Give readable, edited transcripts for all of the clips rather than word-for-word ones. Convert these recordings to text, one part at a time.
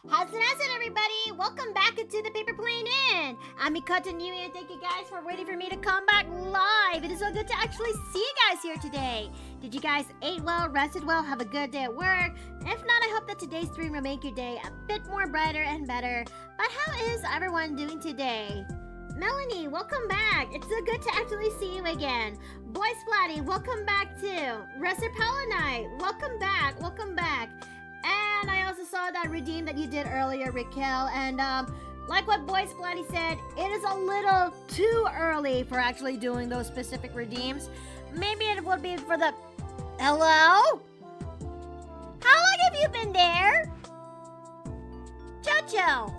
How's it, everybody? Welcome back into the Paper Plane Inn. I'm Mikata New, and thank you guys for waiting for me to come back live. It is so good to actually see you guys here today. Did you guys ate well, rested well, have a good day at work? If not, I hope that today's stream will make your day a bit more brighter and better. But how is everyone doing today? Melanie, welcome back. It's so good to actually see you again. Boy Splatty, welcome back too. Resser Palanite, welcome back, welcome back. And I also saw that redeem that you did earlier, Raquel. And like what Boy Splatty said, it is a little too early for actually doing those specific redeems. Maybe it would be for the... Hello? How long have you been there? Jojo?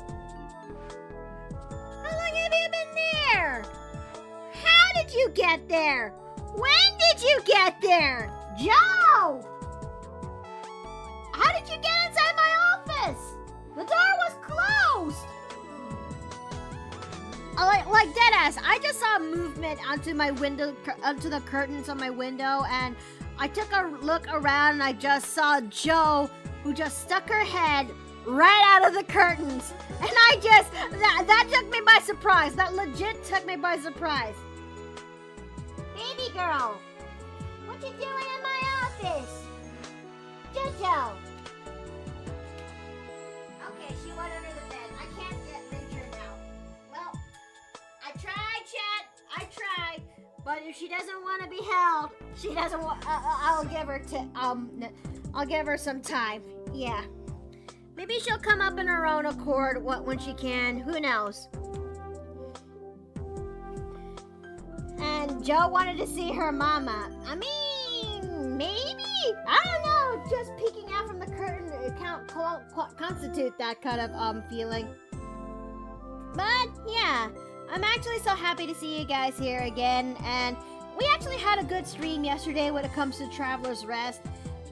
How long have you been there? How did you get there? When did you get there? Joe! How did you get inside my office? The door was closed. Like deadass, I just saw movement onto my window, onto the curtains on my window, and I took a look around and I just saw Joe, who just stuck her head right out of the curtains. And I just, that took me by surprise. That legit took me by surprise. Baby girl, what you doing in my office? Jojo. Okay, she went under the bed. I can't reach her now. Well, I tried, chat. I tried. But if she doesn't want to be held, she doesn't want. I'll give her I'll give her some time. Yeah. Maybe she'll come up in her own accord when she can. Who knows? And Joe wanted to see her mama. I mean, maybe? I don't know. Just peeking out from the curtain constitute that kind of feeling. But yeah, I'm actually so happy to see you guys here again. And we actually had a good stream yesterday when it comes to Traveler's Rest.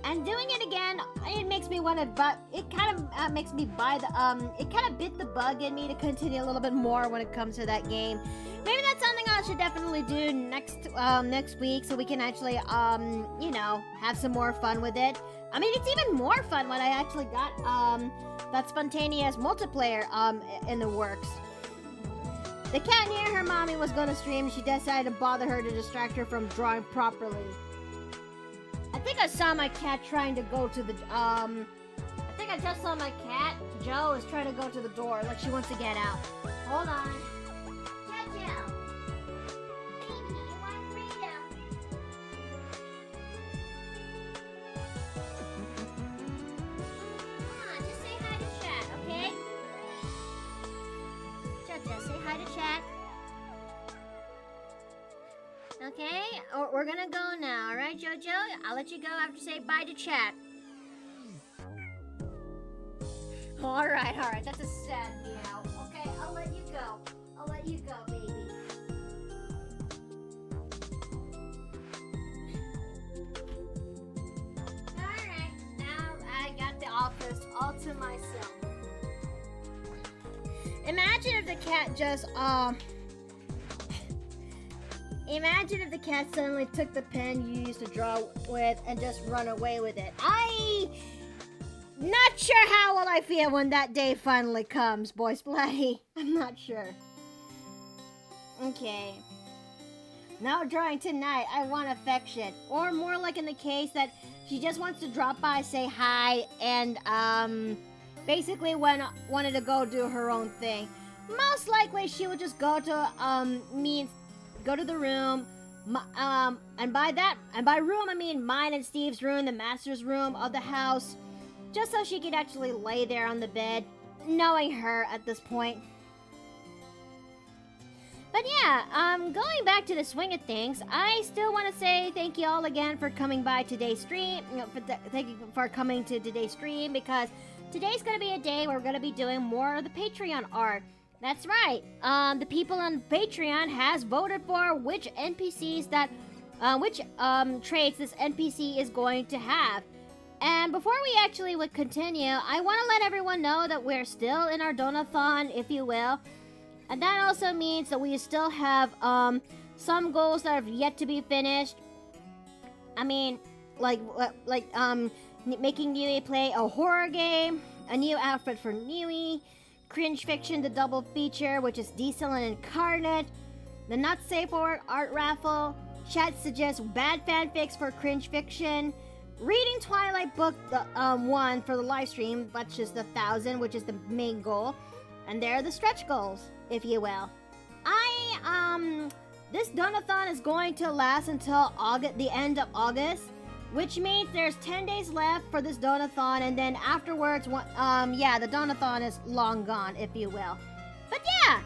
And doing it again, it makes me want to, but it kind of makes me buy the, it kind of bit the bug in me to continue a little bit more when it comes to that game. Maybe that's something I should definitely do next week, so we can actually, you know, have some more fun with it. I mean, it's even more fun when I actually got, that spontaneous multiplayer, in the works. The cat near her mommy was going to stream, she decided to bother her to distract her from drawing properly. I think I saw my cat trying to go to the, I think I just saw my cat. Joe is trying to go to the door, like she wants to get out. Hold on. Jojo. Baby, you want freedom? Come on, just say hi to chat, okay? Jojo, say hi to chat. Okay, we're gonna go now, alright, Jojo? I'll let you go after say bye to chat. Alright, that's a sad meow. Okay, I'll let you go. I'll let you go, baby. Alright, now I got the office all to myself. Imagine if the cat just, imagine if the cat suddenly took the pen you used to draw with and just run away with it. Not sure how will I feel when that day finally comes, Boy Splatty. I'm not sure. Okay. No drawing tonight. I want affection. Or more like in the case that she just wants to drop by, say hi, and basically wanted to go do her own thing. Most likely she would just go to go to the room, and by room I mean mine and Steve's room, the master's room of the house, just so she could actually lay there on the bed, knowing her at this point. But yeah, going back to the swing of things, I still want to say thank you all again for coming by today's stream, thank you for coming to today's stream, because today's going to be a day where we're going to be doing more of the Patreon art. That's right. The people on Patreon has voted for which NPCs that, which traits this NPC is going to have. And before we actually would continue, I want to let everyone know that we're still in our donathon, if you will. And that also means that we still have some goals that have yet to be finished. I mean, like making you play a horror game, a new outfit for Nui, Cringe Fiction, the double feature, which is Diesel and Incarnate, the Not Safe for Work art raffle, chat suggests bad fanfics for Cringe Fiction, reading Twilight Book 1 for the live stream, which is the 1,000, which is the main goal, and there are the stretch goals, if you will. This donathon is going to last until the end of August, which means there's 10 days left for this donathon, and then afterwards, the donathon is long gone, if you will. But yeah,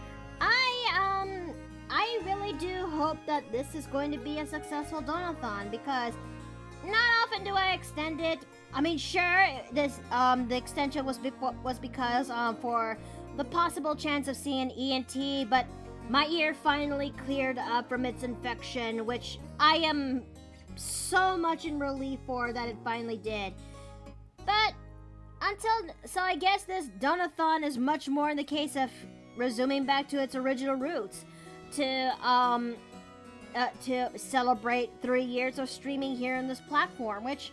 I really do hope that this is going to be a successful donathon, because not often do I extend it. I mean, sure, this the extension was because for the possible chance of seeing ENT, but my ear finally cleared up from its infection, which I am so much in relief for that it finally did. But so I guess this donathon is much more in the case of resuming back to its original roots, to celebrate 3 years of streaming here on this platform, which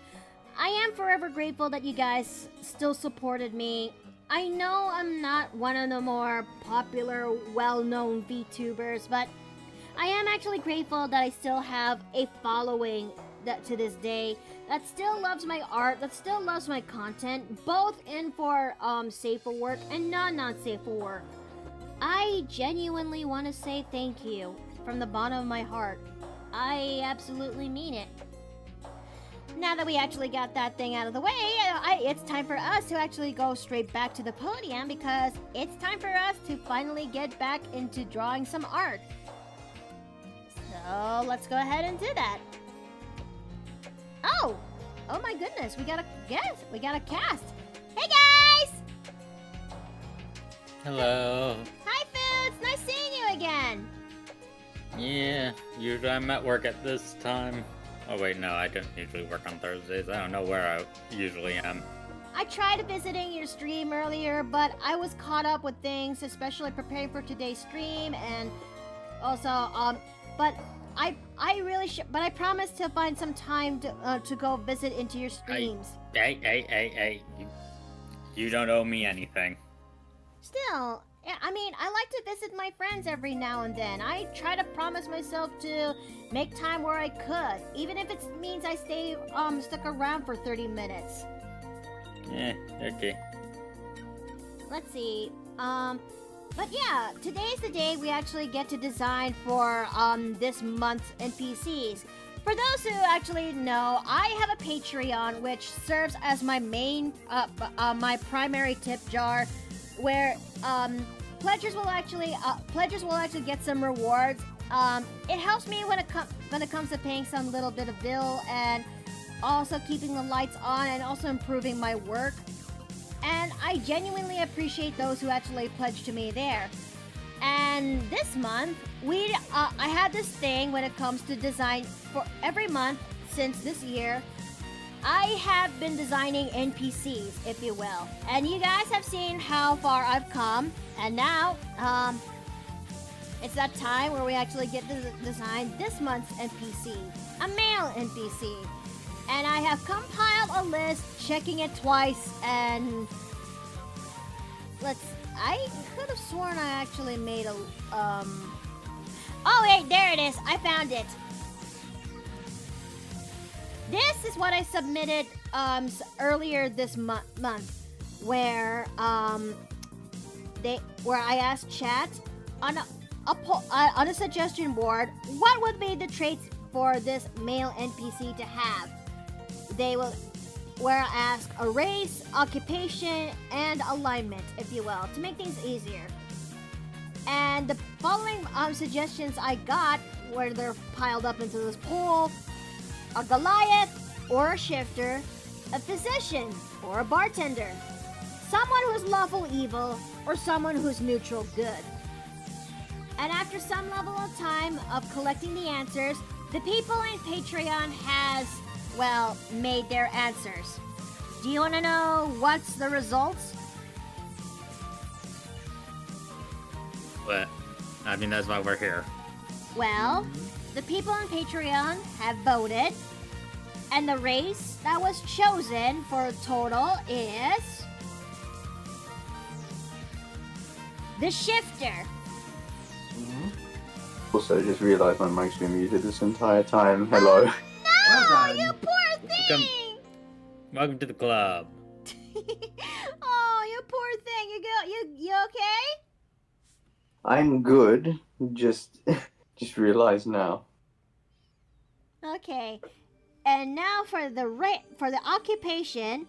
I am forever grateful that you guys still supported me. I know I'm not one of the more popular, well-known VTubers, but I am actually grateful that I still have a following that to this day that still loves my art, that still loves my content, both in for safe for work and not safe for work. I genuinely want to say thank you from the bottom of my heart. I absolutely mean it. Now that we actually got that thing out of the way, it's time for us to actually go straight back to the podium, because it's time for us to finally get back into drawing some art. So let's go ahead and do that. Oh my goodness, we got a cast. Hey guys! Hello. Hi Foods, nice seeing you again. Yeah, usually I'm at work at this time. Oh wait, no, I don't usually work on Thursdays. I don't know where I usually am. I tried visiting your stream earlier, but I was caught up with things, especially preparing for today's stream, and also, but I promised to find some time to go visit into your streams. Hey, you don't owe me anything. Still, I mean, I like to visit my friends every now and then. I try to promise myself to make time where I could, even if it means I stay stuck around for 30 minutes. Yeah, okay. Let's see. But yeah, today's the day we actually get to design for this month's NPCs. For those who actually know, I have a Patreon which serves as my main, my primary tip jar, where pledgers will actually get some rewards. It helps me when it comes to paying some little bit of bill, and also keeping the lights on, and also improving my work. And I genuinely appreciate those who actually pledge to me there. And this month, I had this thing when it comes to design for every month since this year. I have been designing NPCs, if you will. And you guys have seen how far I've come. And now, it's that time where we actually get to design this month's NPC. A male NPC. And I have compiled a list, checking it twice, and I could have sworn I actually made a, oh wait, there it is, I found it. This is what I submitted, earlier this month, where I asked chat on a suggestion board, what would be the traits for this male NPC to have? Where I ask a race, occupation, and alignment, if you will, to make things easier. And the following suggestions I got, where they're piled up into this pool: a Goliath or a shifter, a physician or a bartender, someone who's lawful evil, or someone who's neutral good. And after some level of time of collecting the answers, the people in Patreon has, well, made their answers. Do you want to know what's the results? But, I mean, that's why we're here. Well, the people on Patreon have voted, and the race that was chosen for a total is The Shifter. Also, just realised my mic's been muted this entire time. Hello. No, Well you done. poor thing. Welcome to the club. Oh, you poor thing. You okay? I'm good. Just realised now. Okay. And now for the occupation,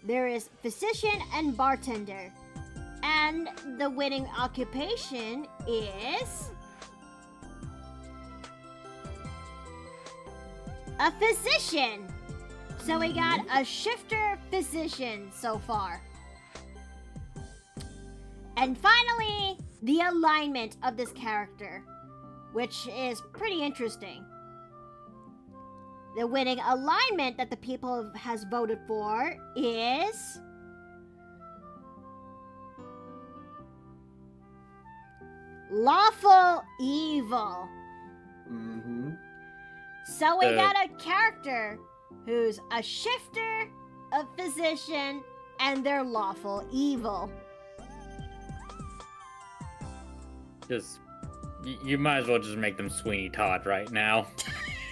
there is physician and bartender. And the winning occupation is a physician. So we got a shifter physician so far. And finally, the alignment of this character, which is pretty interesting. The winning alignment that the people has voted for is lawful evil. Mm-hmm. So we got a character who's a shifter, a physician, and they're lawful evil. Just, you might as well just make them Sweeney Todd right now.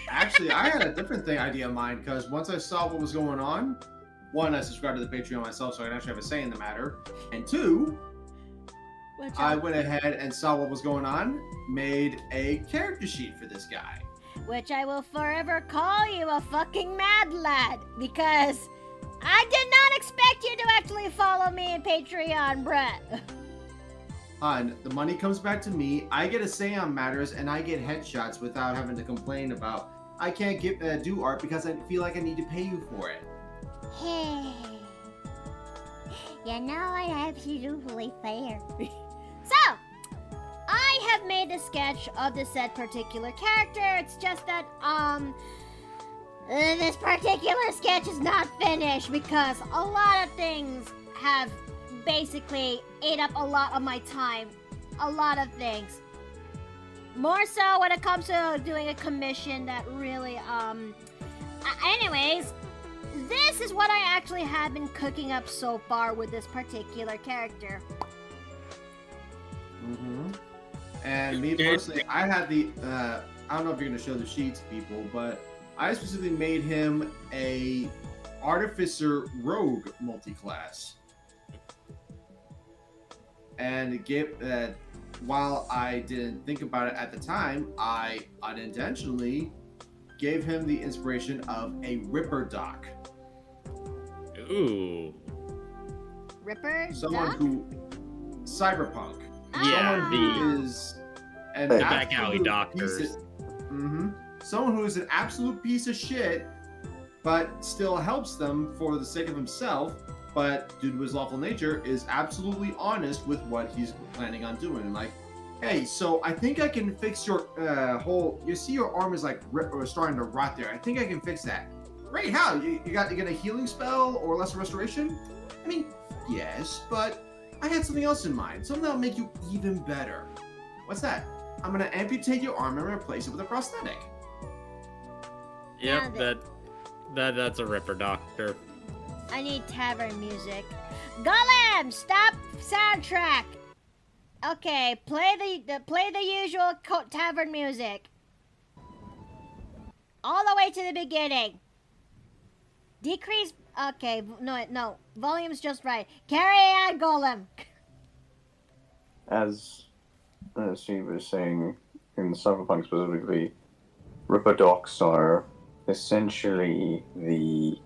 Actually, I had a different idea in mind, because once I saw what was going on, one, I subscribed to the Patreon myself so I can actually have a say in the matter, and two, I went ahead and saw what was going on, made a character sheet for this guy. Which I will forever call you a fucking mad lad, because I did not expect you to actually follow me in Patreon, Brett. And the money comes back to me, I get a say on matters, and I get headshots without having to complain about, I can't do art because I feel like I need to pay you for it. Hey, you know it absolutely fair. So, I have made a sketch of the said particular character. It's just that, this particular sketch is not finished because a lot of things have basically ate up a lot of my time. A lot of things. More so when it comes to doing a commission that really, anyways, this is what I actually have been cooking up so far with this particular character. Mm-hmm. And me personally, I had the, I don't know if you're going to show the sheet to people, but I specifically made him a Artificer Rogue multi-class. And while I didn't think about it at the time, I unintentionally gave him the inspiration of a Ripper Doc. Ooh. Ripper? Someone Duck? who... Cyberpunk. Yeah, Someone who is an the back alley absolute doctors. piece of- Someone who is an absolute piece of shit, but still helps them for the sake of himself, but due to his lawful nature, is absolutely honest with what he's planning on doing. Like, hey, so I think I can fix your you see your arm is like starting to rot there. I think I can fix that. Great, how? You get a healing spell or lesser restoration? I mean, yes, but I had something else in mind. Something that'll make you even better. What's that? I'm gonna amputate your arm and replace it with a prosthetic. Yep, that's a Ripper Doctor. I need tavern music. Golem, stop soundtrack. Okay, play the usual tavern music. All the way to the beginning. Decrease. Okay, no, volume's just right. Carry on, Golem. As she was saying, in Cyberpunk specifically, Ripper Docs are essentially the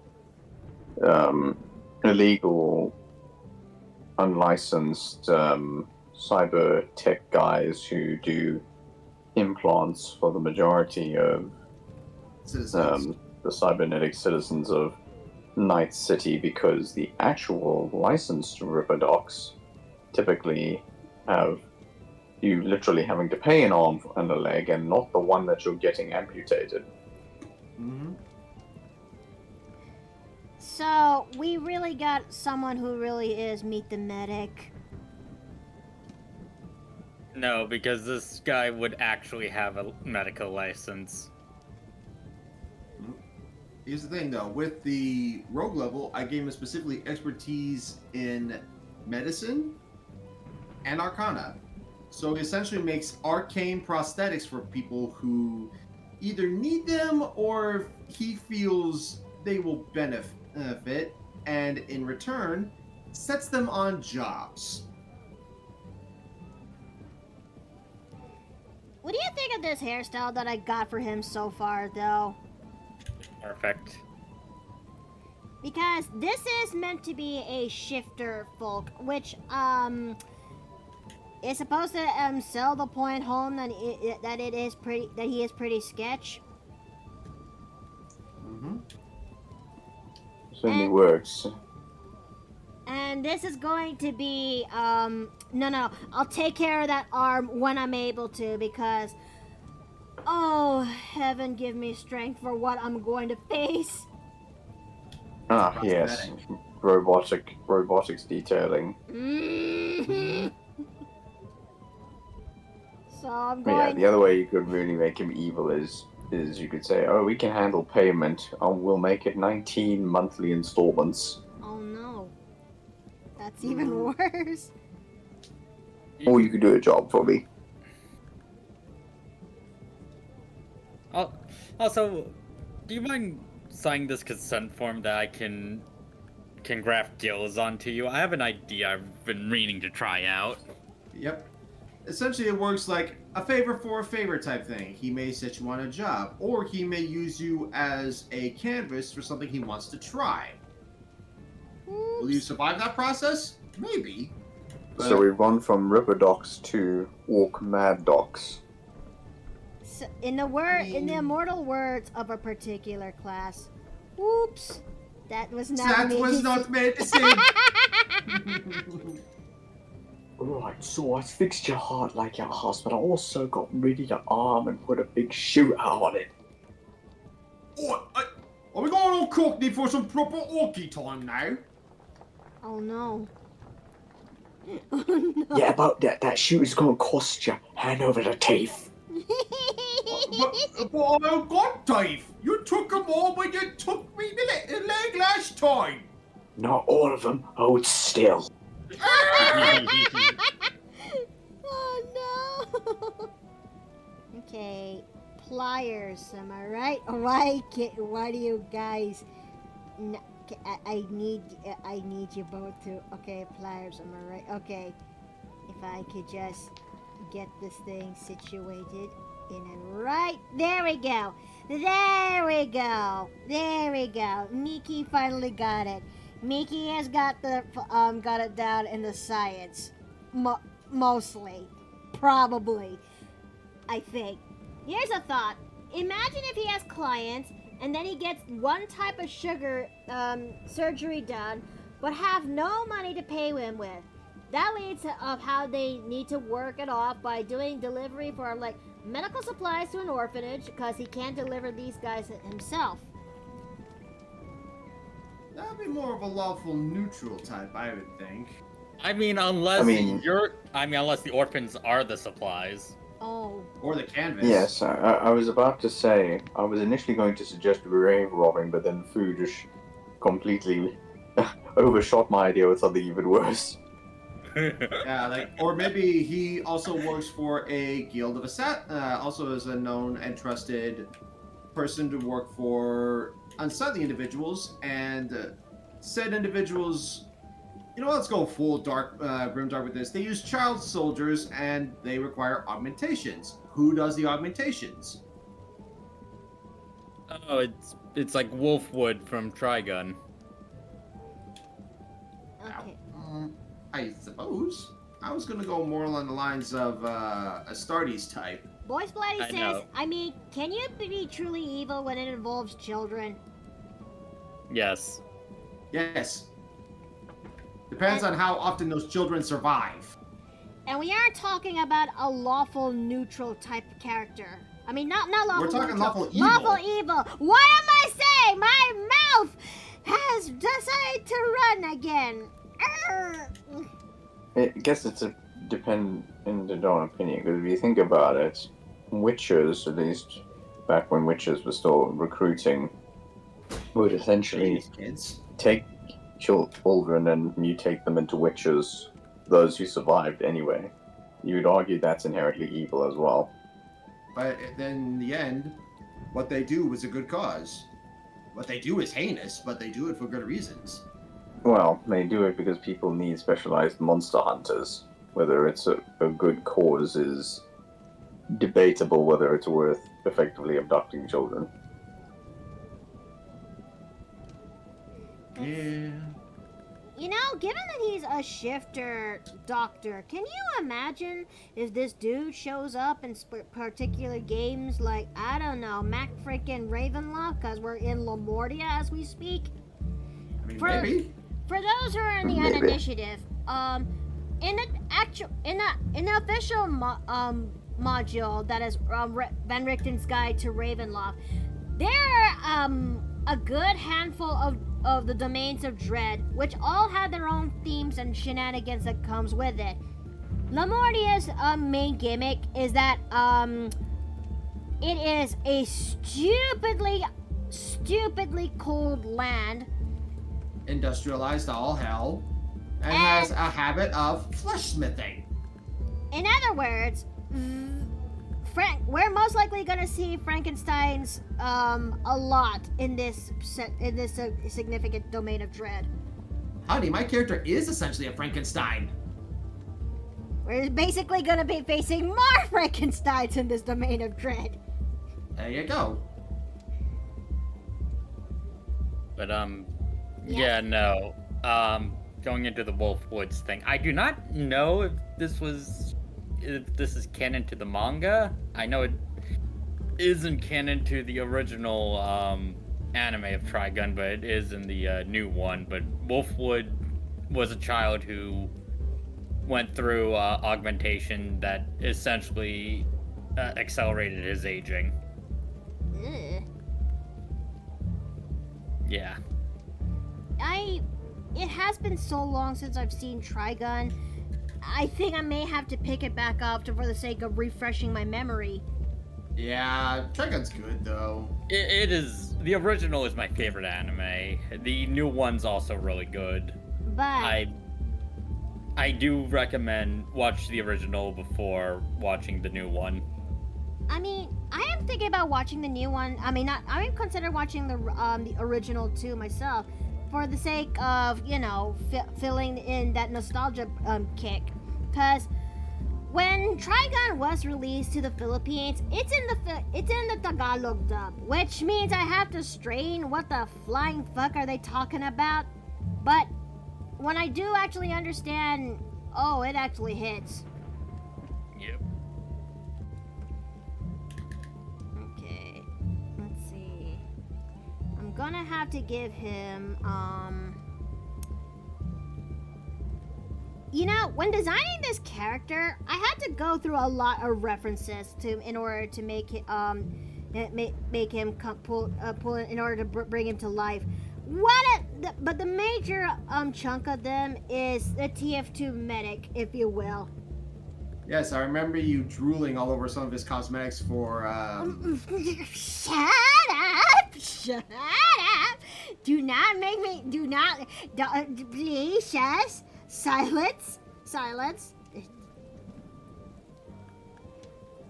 illegal, unlicensed cyber tech guys who do implants for the majority of Citizens. the cybernetic citizens of Night City, because the actual licensed Ripper Docs typically have you literally having to pay an arm and a leg and not the one that you're getting amputated. Mm-hmm. So, we really got someone who really is Meet the Medic. No, because this guy would actually have a medical license. Here's the thing, though. With the rogue level, I gave him specifically expertise in medicine and Arcana. So he essentially makes arcane prosthetics for people who either need them or he feels they will benefit, and in return, sets them on jobs. What do you think of this hairstyle that I got for him so far, though? Perfect. Because this is meant to be a shifter folk, which is supposed to sell the point home that he is pretty sketch. Mm-hmm. Certainly And- works. And this is going to be no, I'll take care of that arm when I'm able to, because oh, heaven give me strength for what I'm going to face. Ah, yes. Robotics detailing. Mhm. So I'm But yeah, going. the other way you could really make him evil is you could say, oh, we can handle payment. Oh, we'll make it 19 monthly installments. Oh no, that's even worse. Or you could do a job for me. Also, do you mind signing this consent form that I can graft gills onto you? I have an idea I've been meaning to try out. Yep. Essentially, it works like a favor for a favor type thing. He may set you on a job, or he may use you as a canvas for something he wants to try. Will you survive that process? Maybe. So we've gone from river docks to orc mad docks. So, in the immortal words of a particular class, whoops, that was not. That me. was not medicine! Right, so I fixed your heart like your horse, but I also got rid of your arm and put a big shooter on it. Oh, are we going on Cockney for some proper orky time now? Oh no. Oh no. Yeah, but that shooter's gonna cost you. Hand over the teeth. But I got Dave. You took them all when you took me the leg last time. Not all of them. Hold still. Oh no. Okay, pliers. Am I right? Why do you guys? I need you both to. Okay, pliers. Am I right? Okay. If I could just get this thing situated in a right. There we go. There we go. There we go. Miki finally got it. Miki has got it down in the science. Mostly. Probably. I think. Here's a thought. Imagine if he has clients and then he gets one type of sugar surgery done, but have no money to pay him with. That leads to of how they need to work it off by doing delivery for like medical supplies to an orphanage because he can't deliver these guys himself. That'd be more of a lawful neutral type, I would think. Unless the orphans are the supplies. Oh. Or the canvas. Yes, I was about to say, I was initially going to suggest grave robbing, but then Fu just completely overshot my idea with something even worse. Yeah, or maybe he also works for a guild of also as a known and trusted person to work for unsightly individuals, and said individuals, let's go full grimdark with this. They use child soldiers and they require augmentations. Who does the augmentations? Oh, it's like Wolfwood from Trigun. Okay. I suppose. I was gonna go more along the lines of Astartes type. Boys Bloody says, know. Can you be truly evil when it involves children? Yes. Yes. Depends on how often those children survive. And we aren't talking about a lawful neutral type character. Not lawful. We're talking neutral. lawful evil. Lawful evil. What am I saying? My mouth has decided to run again. I guess it's a dependent on opinion, because if you think about it, witches, at least back when witches were still recruiting, would essentially These kids. take children and mutate them into witches those who survived anyway. You'd argue that's inherently evil as well. But then in the end, what they do is a good cause. What they do is heinous, but they do it for good reasons. Well, they do it because people need specialized monster hunters. Whether it's a good cause is debatable, whether it's worth effectively abducting children. Yeah. You know, given that he's a shifter doctor, can you imagine if this dude shows up in particular games like, I don't know, Mac freaking Ravenloft, because we're in Lamortia as we speak? I mean, maybe. For those who are in the Maybe. initiative, in the official module that is Van Richten's Guide to Ravenloft, there are a good handful of the domains of dread, which all have their own themes and shenanigans that comes with it. Lamortia's main gimmick is that it is a stupidly cold land, Industrialized all hell, and has a habit of flesh smithing. in other words, we're most likely going to see Frankenstein's a lot in this significant domain of dread. Honey, my character is essentially a Frankenstein. We're basically going to be facing more Frankensteins in this domain of dread. There you go. But yeah, no. Going into the Wolf Woods thing, I do not know if this is canon to the manga. I know it isn't canon to the original anime of Trigun, but it is in the new one. But Wolfwood was a child who went through augmentation that essentially accelerated his aging. Ugh. Yeah. It has been so long since I've seen Trigun. I think I may have to pick it back up for the sake of refreshing my memory. Yeah, Trigun's good though. It is. The original is my favorite anime. The new one's also really good. But I do recommend watch the original before watching the new one. I mean, I am thinking about watching the new one. I mean, I am consider watching the original too myself, for the sake of, you know, filling in that nostalgia kick. Cause when Trigun was released to the Philippines, it's in the Tagalog dub, which means I have to strain what the flying fuck are they talking about. But when I do actually understand, oh, it actually hits. Yep. Okay, let's see. I'm gonna have to give him, you know, when designing this character, I had to go through a lot of references in order to make it, make him pull in order to bring him to life. But the major chunk of them is the TF2 medic, if you will. Yes, I remember you drooling all over some of his cosmetics for. Shut up! Shut up! Do not make me. Do not. Please, yes. Silence. Silence.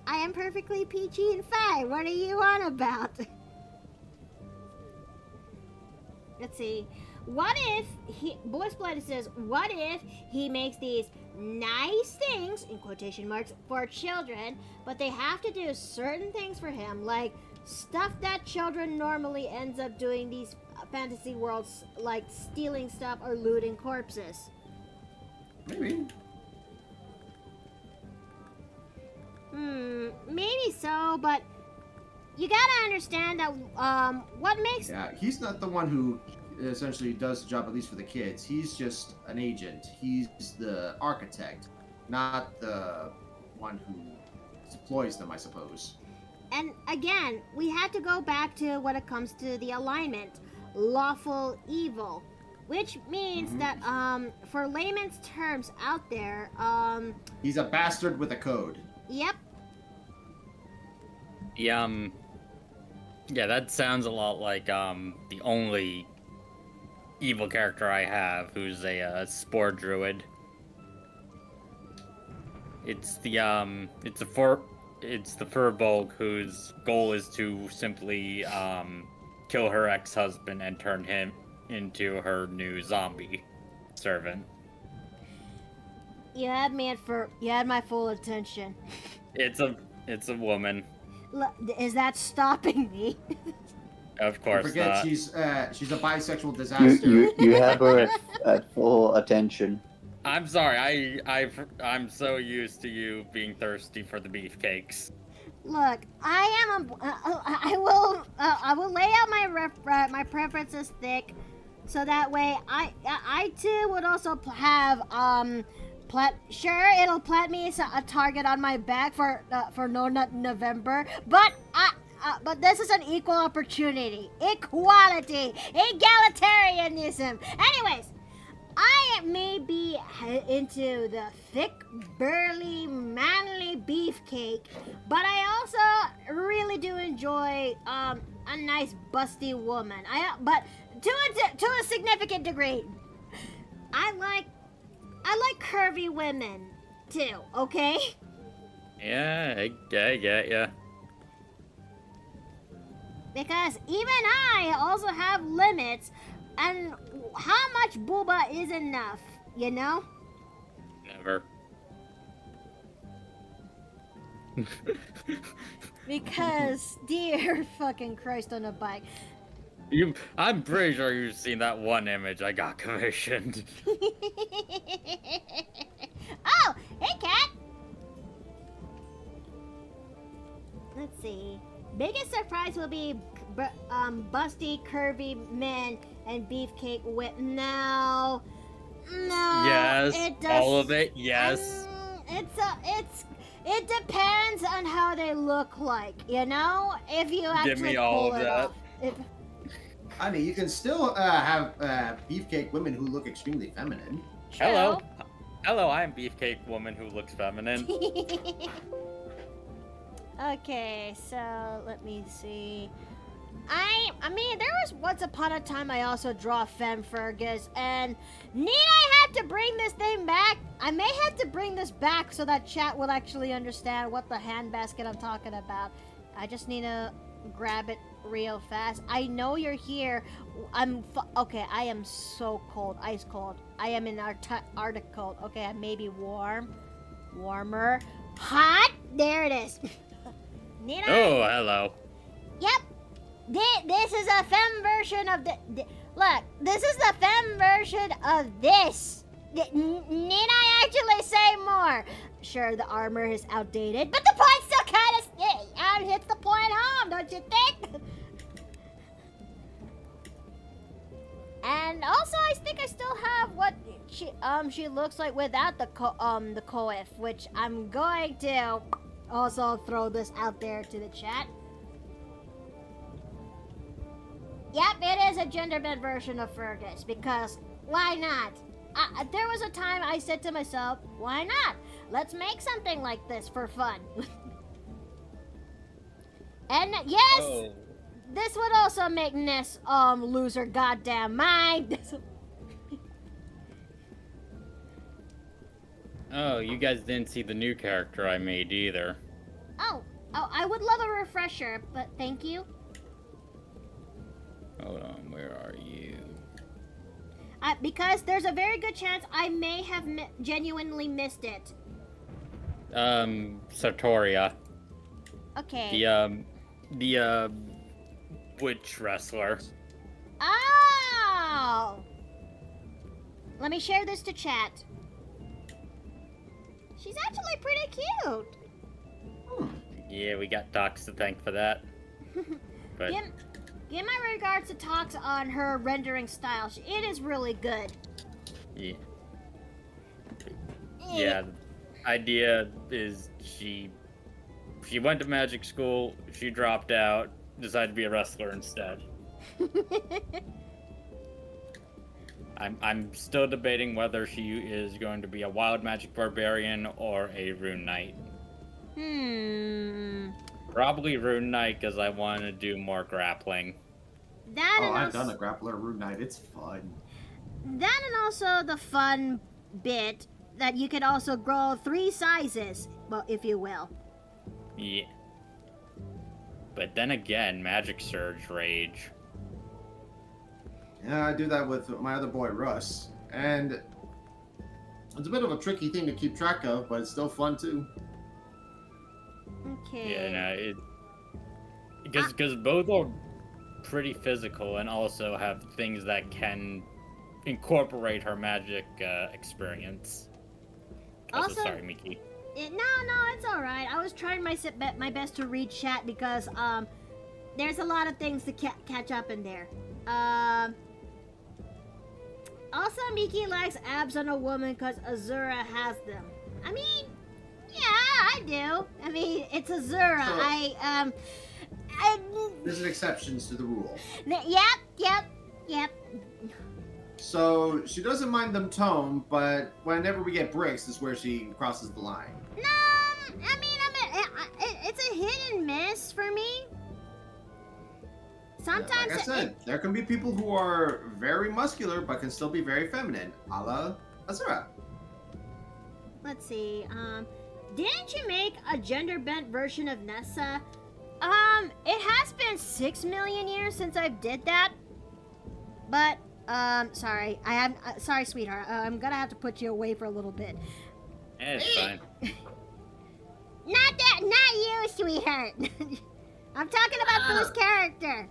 I am perfectly PG and fine. What are you on about? Let's see. What if Boy Splitter says, what if he makes these nice things, in quotation marks, for children, but they have to do certain things for him, like stuff that children normally ends up doing these fantasy worlds, like stealing stuff or looting corpses. Maybe. Maybe so, but you gotta understand that, what makes... Yeah, he's not the one who essentially does the job, at least for the kids. He's just an agent. He's the architect, not the one who deploys them, I suppose. And again, we had to go back to when it comes to the alignment, lawful evil, which means that, for layman's terms out there, He's a bastard with a code. Yep. Yeah, that sounds a lot like the only evil character I have, who's a spore druid. It's the Furbolg whose goal is to simply kill her ex-husband and turn him into her new zombie servant. You had my full attention. It's a woman. Is that stopping me? Of course Don't forget, not. she's a bisexual disaster. You have her at full attention. I'm sorry. I'm so used to you being thirsty for the beefcakes. Look, I will lay out my preferences thick, so that way I too would also have sure it'll plant me a target on my back for No Nut November, but this is an equal opportunity, equality, egalitarianism. Anyways, I may be into the thick, burly, manly beefcake, but I also really do enjoy a nice, busty woman. But to a significant degree, I like curvy women too. Okay. Yeah, I get ya. Because even I also have limits, and how much booba is enough, you know? Never. Because, dear fucking Christ on a bike. I'm pretty sure you've seen that one image I got commissioned. Oh, hey, cat. Let's see. Biggest surprise will be busty, curvy men and beefcake whip. No, Yes, it does. all of it. Yes. It depends on how they look like, you know. If you actually Give me all pull of it that. off. I mean, you can still have beefcake women who look extremely feminine. Hello. Hello, I'm Beefcake Woman who looks feminine. Okay, so let me see. I mean, there was once upon a time I also draw Femme Fergus, and need I have to bring this thing back? I may have to bring this back so that chat will actually understand what the handbasket I'm talking about. I just need to grab it real fast. I know you're here. Okay, I am so cold, ice cold. I am in Arctic cold. Okay, I may be warmer, hot. There it is. Need I? Oh, hello. Yep. This is a femme version of look, this is the femme version of this. Need I actually say more? Sure, the armor is outdated, but the point still kind of hits the point home, don't you think? And also, I think I still have what she looks like without the coif, which I'm going to also throw this out there to the chat. Yep, it is a gender bent version of Fergus, because why not? There was a time I said to myself, why not? Let's make something like this for fun. And yes, this would also make Ness lose her goddamn mind. Oh, you guys didn't see the new character I made either. Oh, I would love a refresher, but thank you. Hold on, where are you? Because there's a very good chance I may have genuinely missed it. Sartoria. Okay. The witch wrestler. Oh! Let me share this to chat. She's actually pretty cute. Yeah, we got Docs to thank for that. But Give my regards to Tox on her rendering style. It is really good. yeah. Yeah, the idea is she went to magic school, she dropped out, decided to be a wrestler instead. I'm still debating whether she is going to be a wild magic barbarian or a rune knight. Probably rune knight because I want to do more grappling. I've done a grappler rune knight. It's fun. That and also the fun bit that you could also grow 3 sizes, well, if you will. Yeah. But then again, Magic Surge Rage. Yeah, I do that with my other boy Russ, and it's a bit of a tricky thing to keep track of, but it's still fun too. Okay. Yeah, no, because both are pretty physical and also have things that can incorporate her magic experience. Also, sorry, Miki. No, it's all right. I was trying my best to read chat because there's a lot of things to catch up in there. Also, Miki likes abs on a woman because Azura has them. I mean, yeah, I do. I mean, it's Azura. So- There's exceptions to the rule. Yep. So she doesn't mind them toned, but whenever we get bricks is where she crosses the line. No, I mean, it's a hit and miss for me. Sometimes Like I said, there can be people who are very muscular but can still be very feminine, a la Azura. let's see. Didn't you make a gender-bent version of Nessa? It has been 6 million years since I did that. But, sorry. Sorry, sweetheart. I'm gonna have to put you away for a little bit. It's fine. Not you, sweetheart. I'm talking about for this character.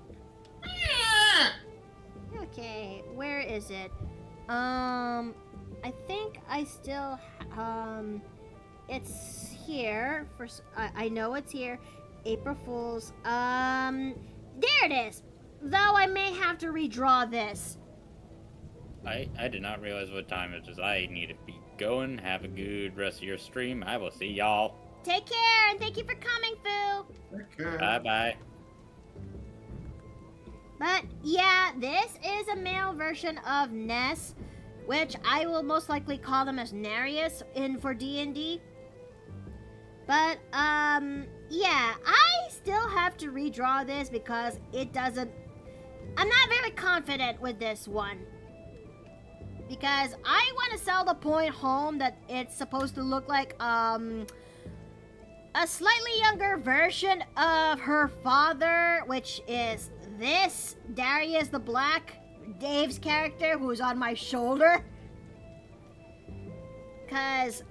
Okay, where is it? I think I still, it's here. I know it's here. April Fool's. There it is. Though I may have to redraw this. I did not realize what time it is. I need to be going. Have a good rest of your stream. I will see y'all. Take care, and thank you for coming, Fu. Okay. Bye-bye. But yeah, this is a male version of Ness, which I will most likely call them as Narius for D&D. But yeah, I still have to redraw this because it doesn't. I'm not very confident with this one because I want to sell the point home that it's supposed to look like a slightly younger version of her father, which is this Darius the Black, Dave's character, who's on my shoulder. Cause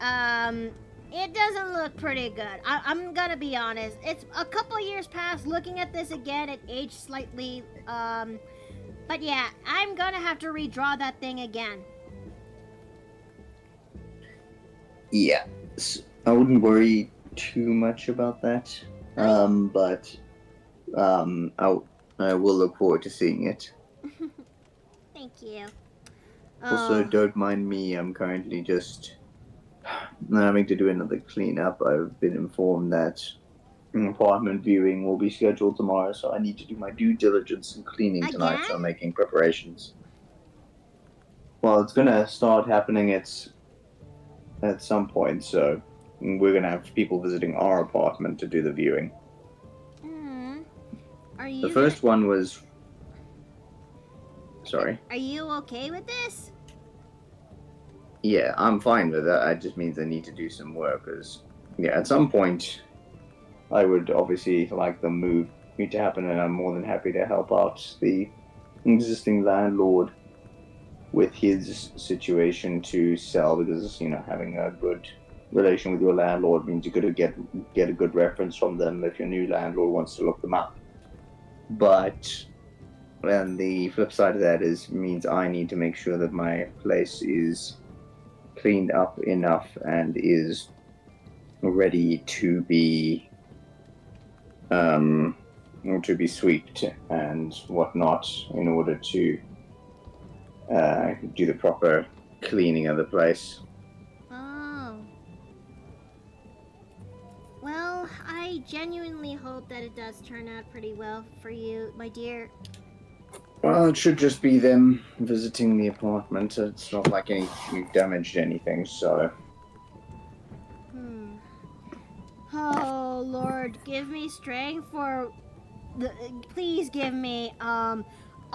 it doesn't look pretty good. I'm gonna be honest. It's a couple years past. Looking at this again, it aged slightly. But yeah, I'm gonna have to redraw that thing again. Yeah, I wouldn't worry too much about that. But I will look forward to seeing it. Thank you. Also, don't mind me. I'm currently just having to do another cleanup. I've been informed that an apartment viewing will be scheduled tomorrow, so I need to do my due diligence in cleaning tonight. Again? So I'm making preparations. Well, it's gonna start happening at some point, so we're gonna have people visiting our apartment to do the viewing. Are you? The first one was. Sorry. Are you okay with this? Yeah, I'm fine with that. It just means I need to do some work. Cause yeah, at some point, I would obviously like the move to happen, and I'm more than happy to help out the existing landlord with his situation to sell, because having a good relation with your landlord means you're going to get a good reference from them if your new landlord wants to look them up. But and the flip side of that means I need to make sure that my place is cleaned up enough and is ready to be swept and whatnot in order to do the proper cleaning of the place. Oh. Well, I genuinely hope that it does turn out pretty well for you, my dear. Well, it should just be them visiting the apartment. It's not like we've damaged anything, so. Oh, Lord, give me strength please give me, a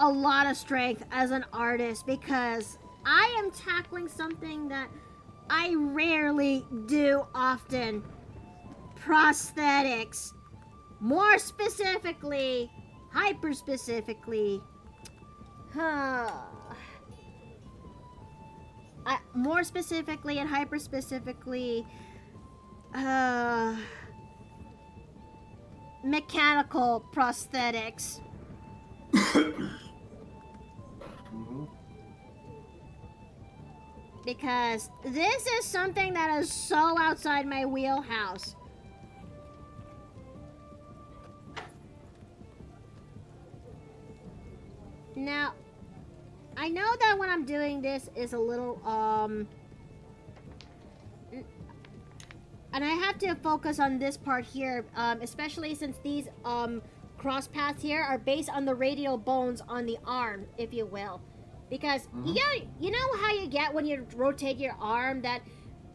lot of strength as an artist, because I am tackling something that I rarely do often prosthetics. More specifically, hyper specifically, more specifically and hyper specifically, mechanical prosthetics. Mhm. Because this is something that is so outside my wheelhouse. Now, I know that when I'm doing this is a little, and I have to focus on this part here, especially since these, cross paths here are based on the radial bones on the arm, if you will. Because, you know how you get when you rotate your arm that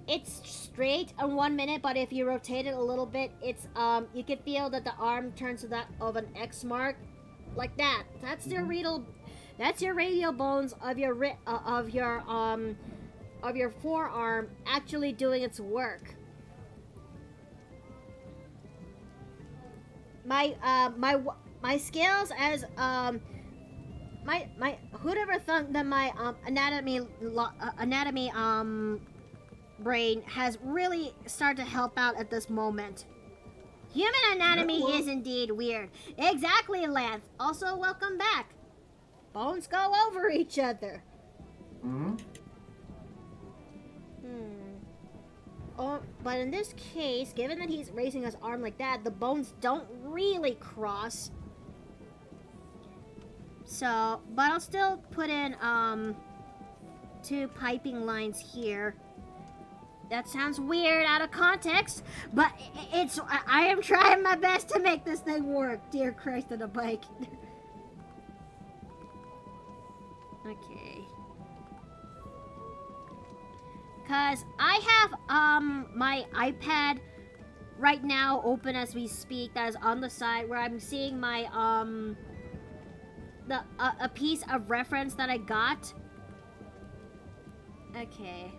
it's straight on 1 minute, but if you rotate it a little bit, it's, you can feel that the arm turns to that of an X mark? Like that. That's your radial bones of your forearm actually doing its work. My skills as my who'd ever thought that my anatomy brain has really started to help out at this moment. Human anatomy is indeed weird. Exactly, Lance. Also, welcome back. Bones go over each other. Oh, but in this case, given that he's raising his arm like that, the bones don't really cross. So, but I'll still put in, 2 piping lines here. That sounds weird out of context, but I am trying my best to make this thing work. Dear Christ on a bike. Okay. Cause I have, my iPad right now open as we speak that is on the side where I'm seeing my, a piece of reference that I got. Okay.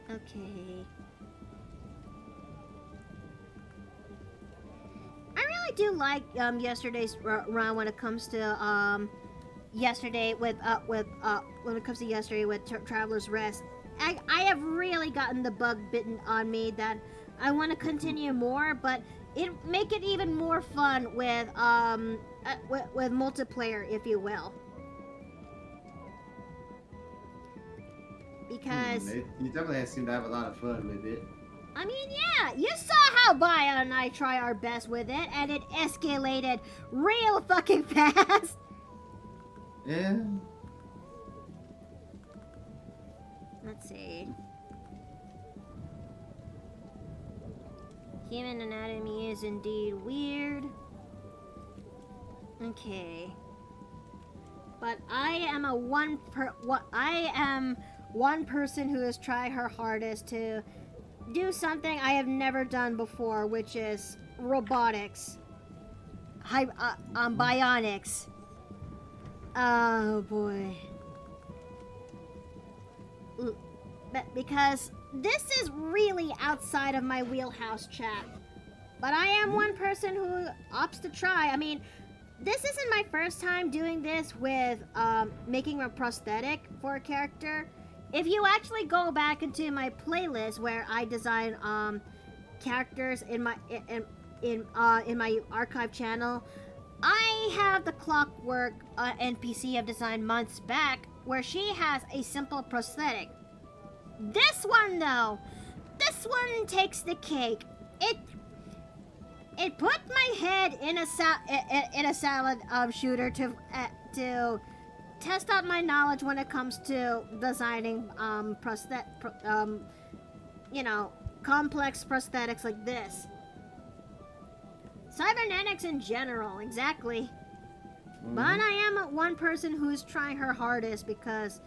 Okay. I really do like yesterday's run when it comes to yesterday with when it comes to yesterday with Traveler's Rest. I have really gotten the bug bitten on me that I want to continue more, but make it even more fun with multiplayer, if you will. Because you definitely seem to have a lot of fun with it. I mean, yeah, you saw how Via and I try our best with it, and it escalated real fucking fast. Yeah. Let's see. Human anatomy is indeed weird. Okay. But I am one person who has tried her hardest to do something I have never done before, which is robotics. Bionics. Oh boy. Because this is really outside of my wheelhouse, chat. But I am one person who opts to try. I mean, this isn't my first time doing this with making a prosthetic for a character. If you actually go back into my playlist where I design characters in my archive channel, I have the Clockwork NPC I've designed months back where she has a simple prosthetic. This one though, this one takes the cake. It put my head in a salad shooter to test out my knowledge when it comes to designing complex prosthetics like this. Cybernetics in general, exactly. But I am one person who's trying her hardest because,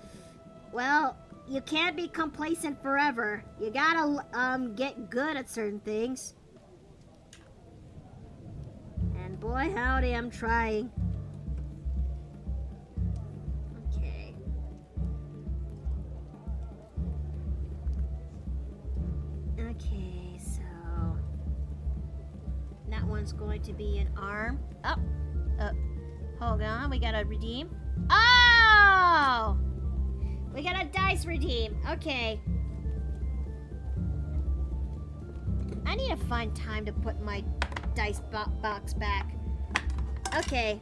well, you can't be complacent forever. You gotta get good at certain things. And boy, howdy, I'm trying. Okay. Okay, so that one's going to be an arm. Oh, hold on, we gotta redeem. Oh! We got a dice redeem. Okay. I need to find time to put my dice box back. Okay.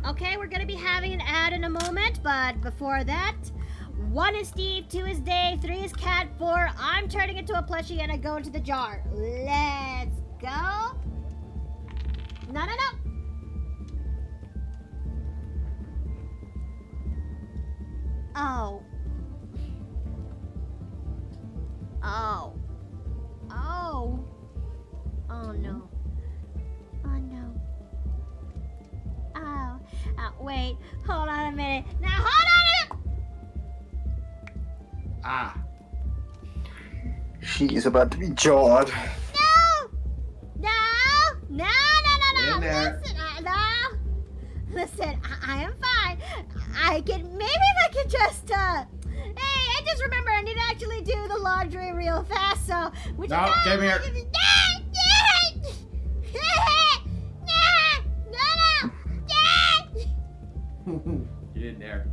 Okay, we're gonna be having an ad in a moment, but before that, 1 is Steve, 2 is Dave, 3 is Cat, 4, I'm turning into a plushie and I go into the jar. Let's go. No. Oh. Oh. Oh. Oh no. Oh no. Oh. Wait. Hold on a minute. Now hold on Ah. She's about to be jawed. No. In there. Listen. Listen. I am fine. I can. Maybe if I could just. Hey, I just remember I need to actually do the laundry real fast. So. Would you No, guys- come here. No. Get in there.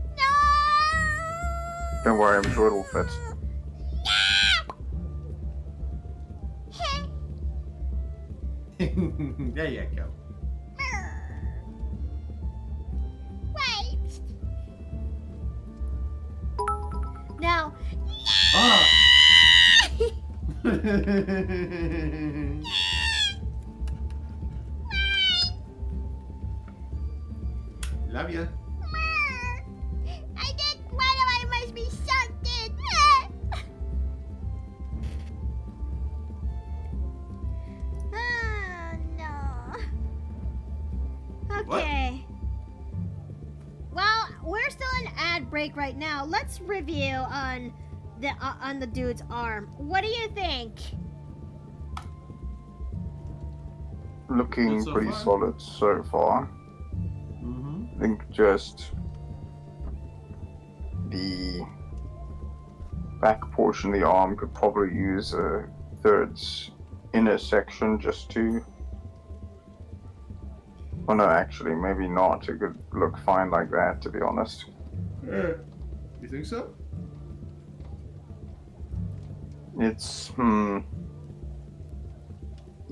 Don't worry, I'm sure it'll fit. There you go. Wait. Now. Ah. Love ya. I did. Why do I must be something? Oh no. What? Okay. Well, we're still in ad break right now. Let's review on the dude's arm. What do you think? Looking Good so pretty far. solid so far. Mm-hmm. I think just the back portion of the arm could probably use a third inner section just to. Oh no, actually, maybe not. It could look fine like that, to be honest. You think so? It's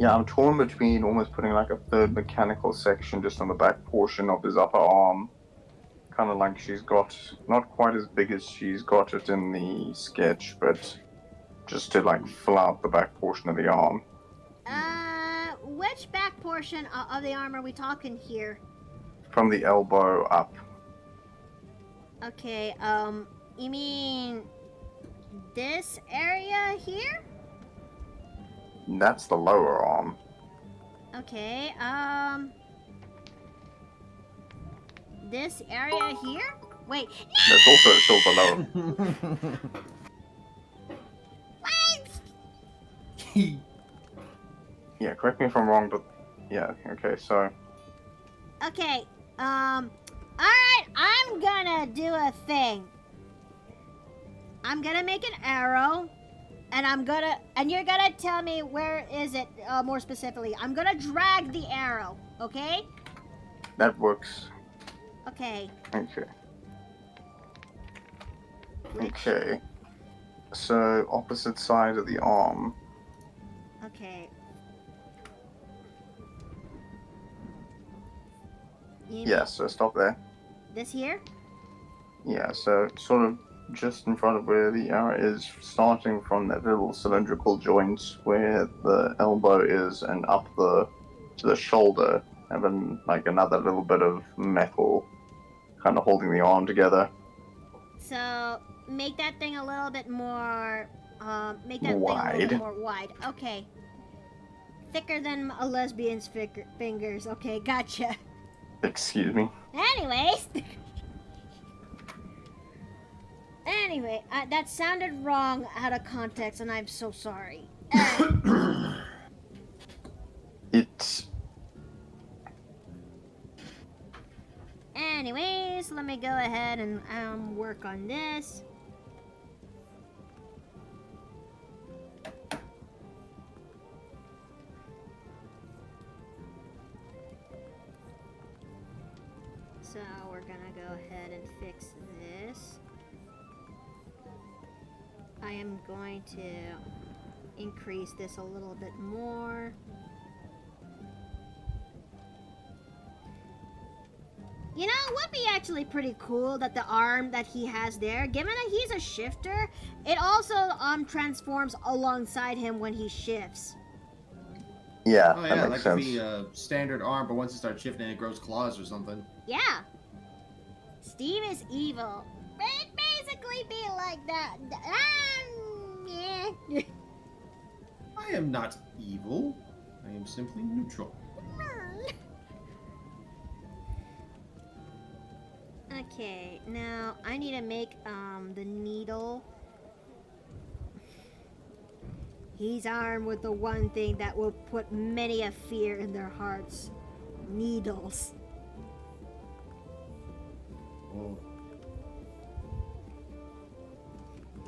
yeah, I'm torn between almost putting like a third mechanical section just on the back portion of his upper arm. Kind of like she's got, not quite as big as she's got it in the sketch, but just to like fill out the back portion of the arm. Which back portion of the arm are we talking here? From the elbow up. Okay, you mean this area here? That's the lower arm. Okay, this area here? Wait, That's also still below. Yeah, correct me if I'm wrong, but yeah, okay, so okay, alright, I'm gonna do a thing. I'm gonna make an arrow, and you're gonna tell me where is it, more specifically. I'm gonna drag the arrow, okay? that works. Okay. Okay. Which- Okay. So opposite side of the arm. Okay. You mean Yeah, so stop there. this here? Yeah, so sort of just in front of where the arrow is, starting from that little cylindrical joint where the elbow is and up to the shoulder, having like another little bit of metal kind of holding the arm together. So make that thing a little bit more, make that thing a Wide. little bit more wide. Okay. Thicker than a lesbian's fingers. Okay, gotcha. Excuse me. Anyways. Anyway, that sounded wrong out of context, and I'm so sorry. It's Anyways, let me go ahead and work on this. So we're gonna go ahead and fix this. I am going to increase this a little bit more. You know, it would be actually pretty cool that the arm that he has there, given that he's a shifter, it also transforms alongside him when he shifts. Yeah, Oh that yeah, makes that could sense. be a standard arm, but once it starts shifting, it grows claws or something. Yeah. Steve is evil. It'd basically be like that. Yeah. I am not evil. I am simply neutral. Okay, now I need to make the needle. He's armed with the one thing that will put many a fear in their hearts. Needles. Oh.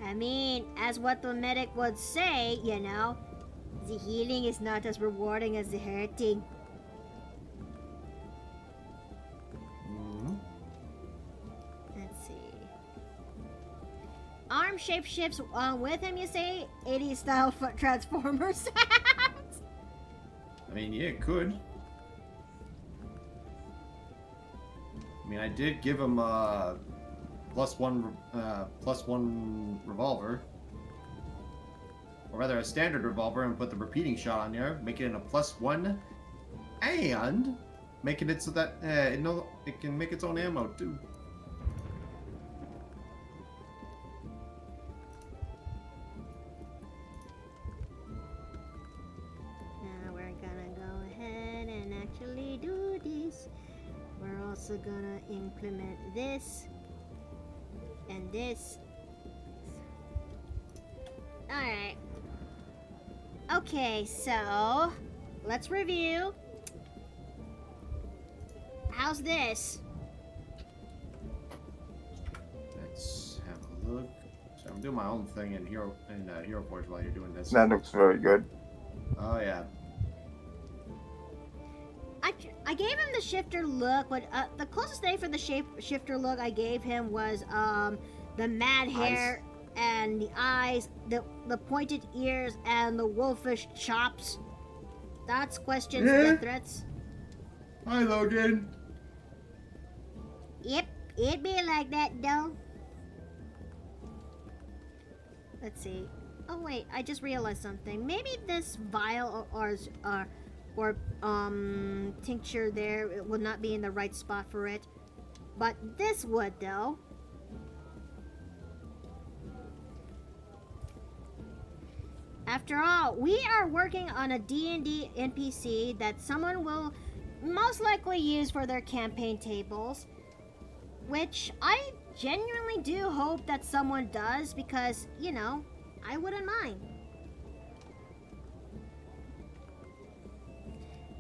I mean, as what the medic would say, you know, the healing is not as rewarding as the hurting. Mhm. Let's see. Arm shape shifts with him, you say? 80s style foot transformers. I mean, yeah, it could. I mean, I did give him a +1 revolver. Or rather, a standard revolver, and put the repeating shot on there, making it a +1, and making it so that it can make its own ammo too. Now we're gonna go ahead and actually do this. We're also gonna implement this and this. Alright. Okay, so let's review. How's this? Let's have a look. So I'm doing my own thing in Hero Forge while you're doing this. That looks very good. Oh yeah. I gave him the shifter look, but the closest thing for the shifter look I gave him was the mad hair and the eyes, the pointed ears, and the wolfish chops. That's questions, death threats. Hi, Logan. Yep, it'd be like that though. Let's see. Oh wait, I just realized something. Maybe this vial or tincture there, it would not be in the right spot for it. But this would though. After all, we are working on a D&D NPC that someone will most likely use for their campaign tables, which I genuinely do hope that someone does, because, you know, I wouldn't mind.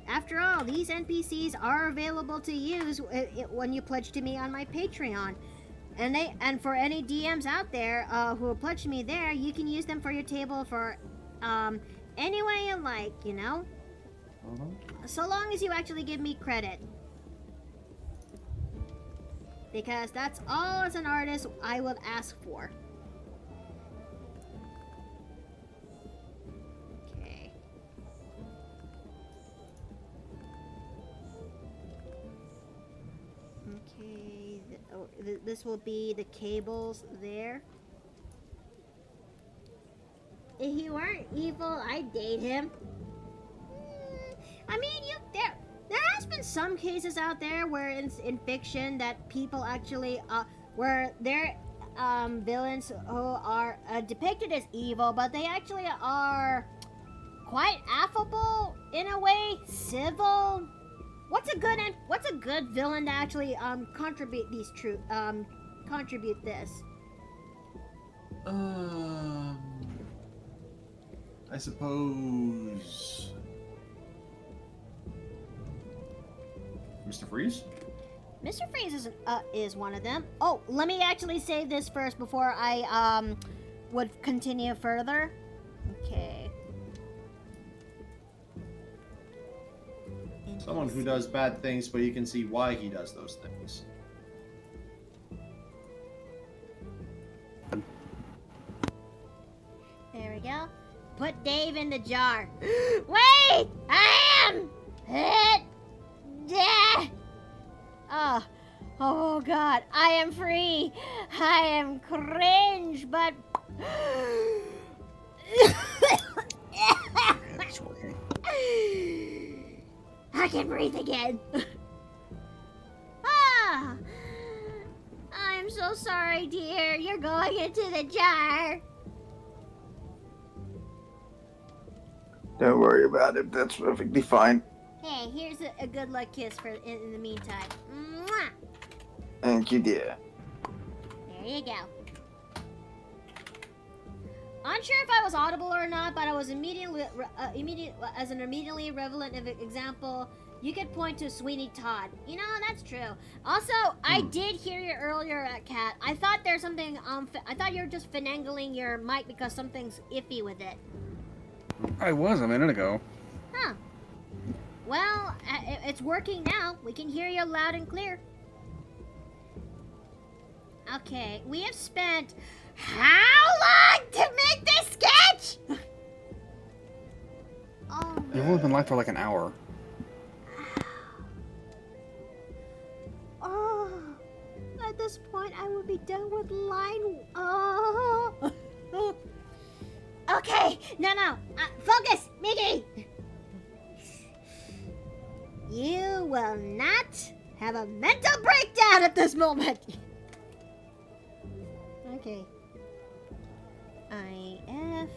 After all, these NPCs are available to use when you pledge to me on my Patreon. And for any DMs out there who will pledge to me there, you can use them for your table for any way you like, you know? So long as you actually give me credit. Because that's all as an artist I would ask for. Okay. Okay, this will be the cables there. If he weren't evil, I'd date him. I mean, there has been some cases out there where in fiction that people actually where they're villains who are depicted as evil, but they actually are quite affable in a way, civil. What's a good villain to actually contribute this? I suppose Mr. Freeze? Mr. Freeze is one of them. Oh, let me actually save this first before I would continue further. Okay. Someone who does bad things, but you can see why he does those things. There we go. Put Dave in the jar. Wait! I am hit! Yeah! Oh. Oh god, I am free. I am cringe, but It's working. I can breathe again. Ah! I'm so sorry, dear. You're going into the jar. Don't worry about it. That's perfectly fine. Hey, here's a good luck kiss for in the meantime. Mwah! Thank you, dear. There you go. Unsure if I was audible or not, but I was immediately relevant example. You could point to Sweeney Todd. You know, that's true. Also, I did hear you earlier, Kat. I thought there's something. I thought you were just finagling your mic because something's iffy with it. I was a minute ago. Huh. Well, it's working now. We can hear you loud and clear. Okay, we have spent how long to make this sketch? Oh. You've only been live for like an hour. Oh, at this point, I would be done with line. Oh. Okay, no. Focus, Mickey. You will not have a mental breakdown at this moment. Okay. I-F-I-D-I-I-B-I-D.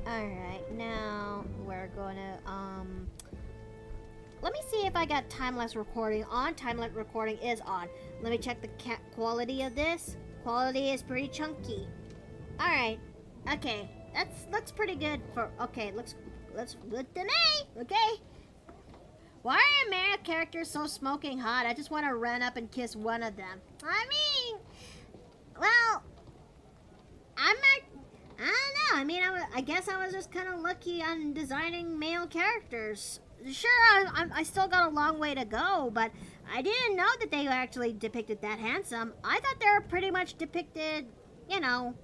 Alright, now we're gonna, let me see if I got time-lapse recording on. Time-lapse recording is on. Let me check the quality of this. Quality is pretty chunky. Alright, okay. Looks pretty good for, okay, looks good to me, okay? Why are male characters so smoking hot? I just want to run up and kiss one of them. I mean, well, I don't know. I mean, I guess I was just kind of lucky on designing male characters. Sure, I still got a long way to go, but I didn't know that they were actually depicted that handsome. I thought they were pretty much depicted, you know,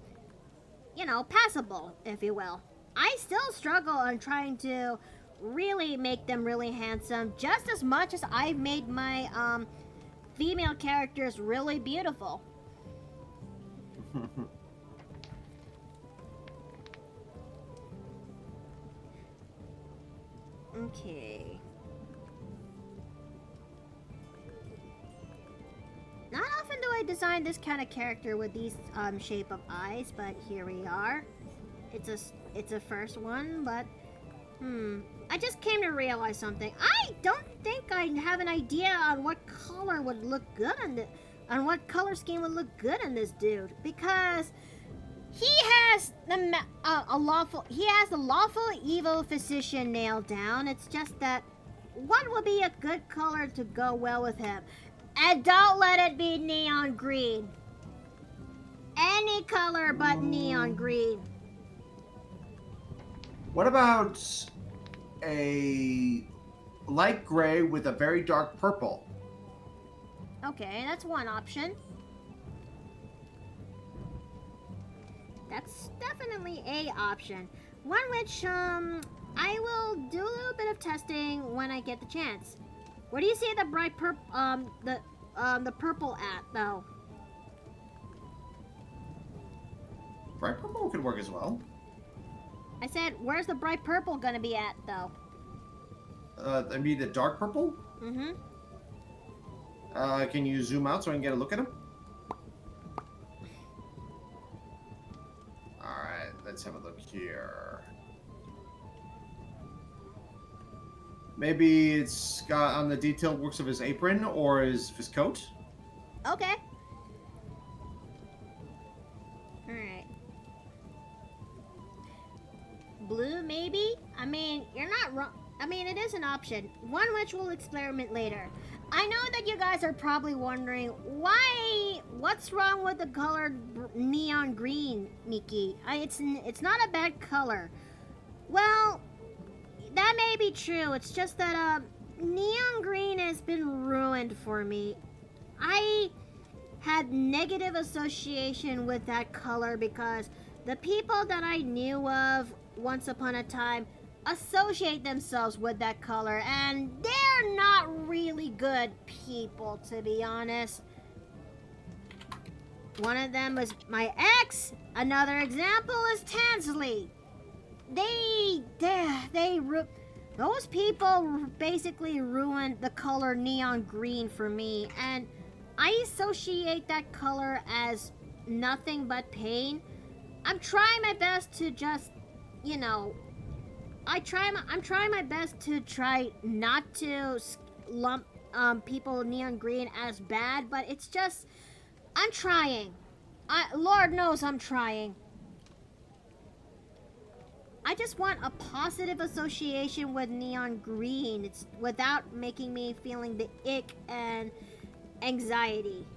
passable, if you will. I still struggle on trying to really make them really handsome, just as much as I've made my female characters really beautiful. Okay. Not often do I design this kind of character with these shape of eyes, but here we are. It's a first one, but I just came to realize something. I don't think I have an idea on what color would look good on what color scheme would look good on this dude, because he has the lawful evil physician nailed down. It's just that what would be a good color to go well with him, and don't let it be neon green. Any color but neon green. What about a light gray with a very dark purple? Okay, that's one option. That's definitely a option. One which I will do a little bit of testing when I get the chance. Where do you see the bright purple the purple at though? Bright purple could work as well. I said, where's the bright purple gonna be at though? I mean the dark purple? Mm-hmm. Can you zoom out so I can get a look at him? Alright, let's have a look here. Maybe it's got on the detailed works of his apron or his coat? Okay. Alright. Blue, maybe? I mean, you're not wrong. I mean, it is an option, one which we'll experiment later. I know that you guys are probably wondering what's wrong with the color neon green, Miki? It's not a bad color. Well, that may be true. It's just that neon green has been ruined for me. I had negative association with that color because the people that I knew of once upon a time associate themselves with that color, and they're not really good people, to be honest. One of them was my ex. Another example is Tansley. Those people basically ruined the color neon green for me, and I associate that color as nothing but pain. I'm trying my best to just, I'm trying my best to try not to lump people neon green as bad, but it's just, I'm trying. Lord knows I'm trying. I just want a positive association with neon green. It's without making me feeling the ick and anxiety.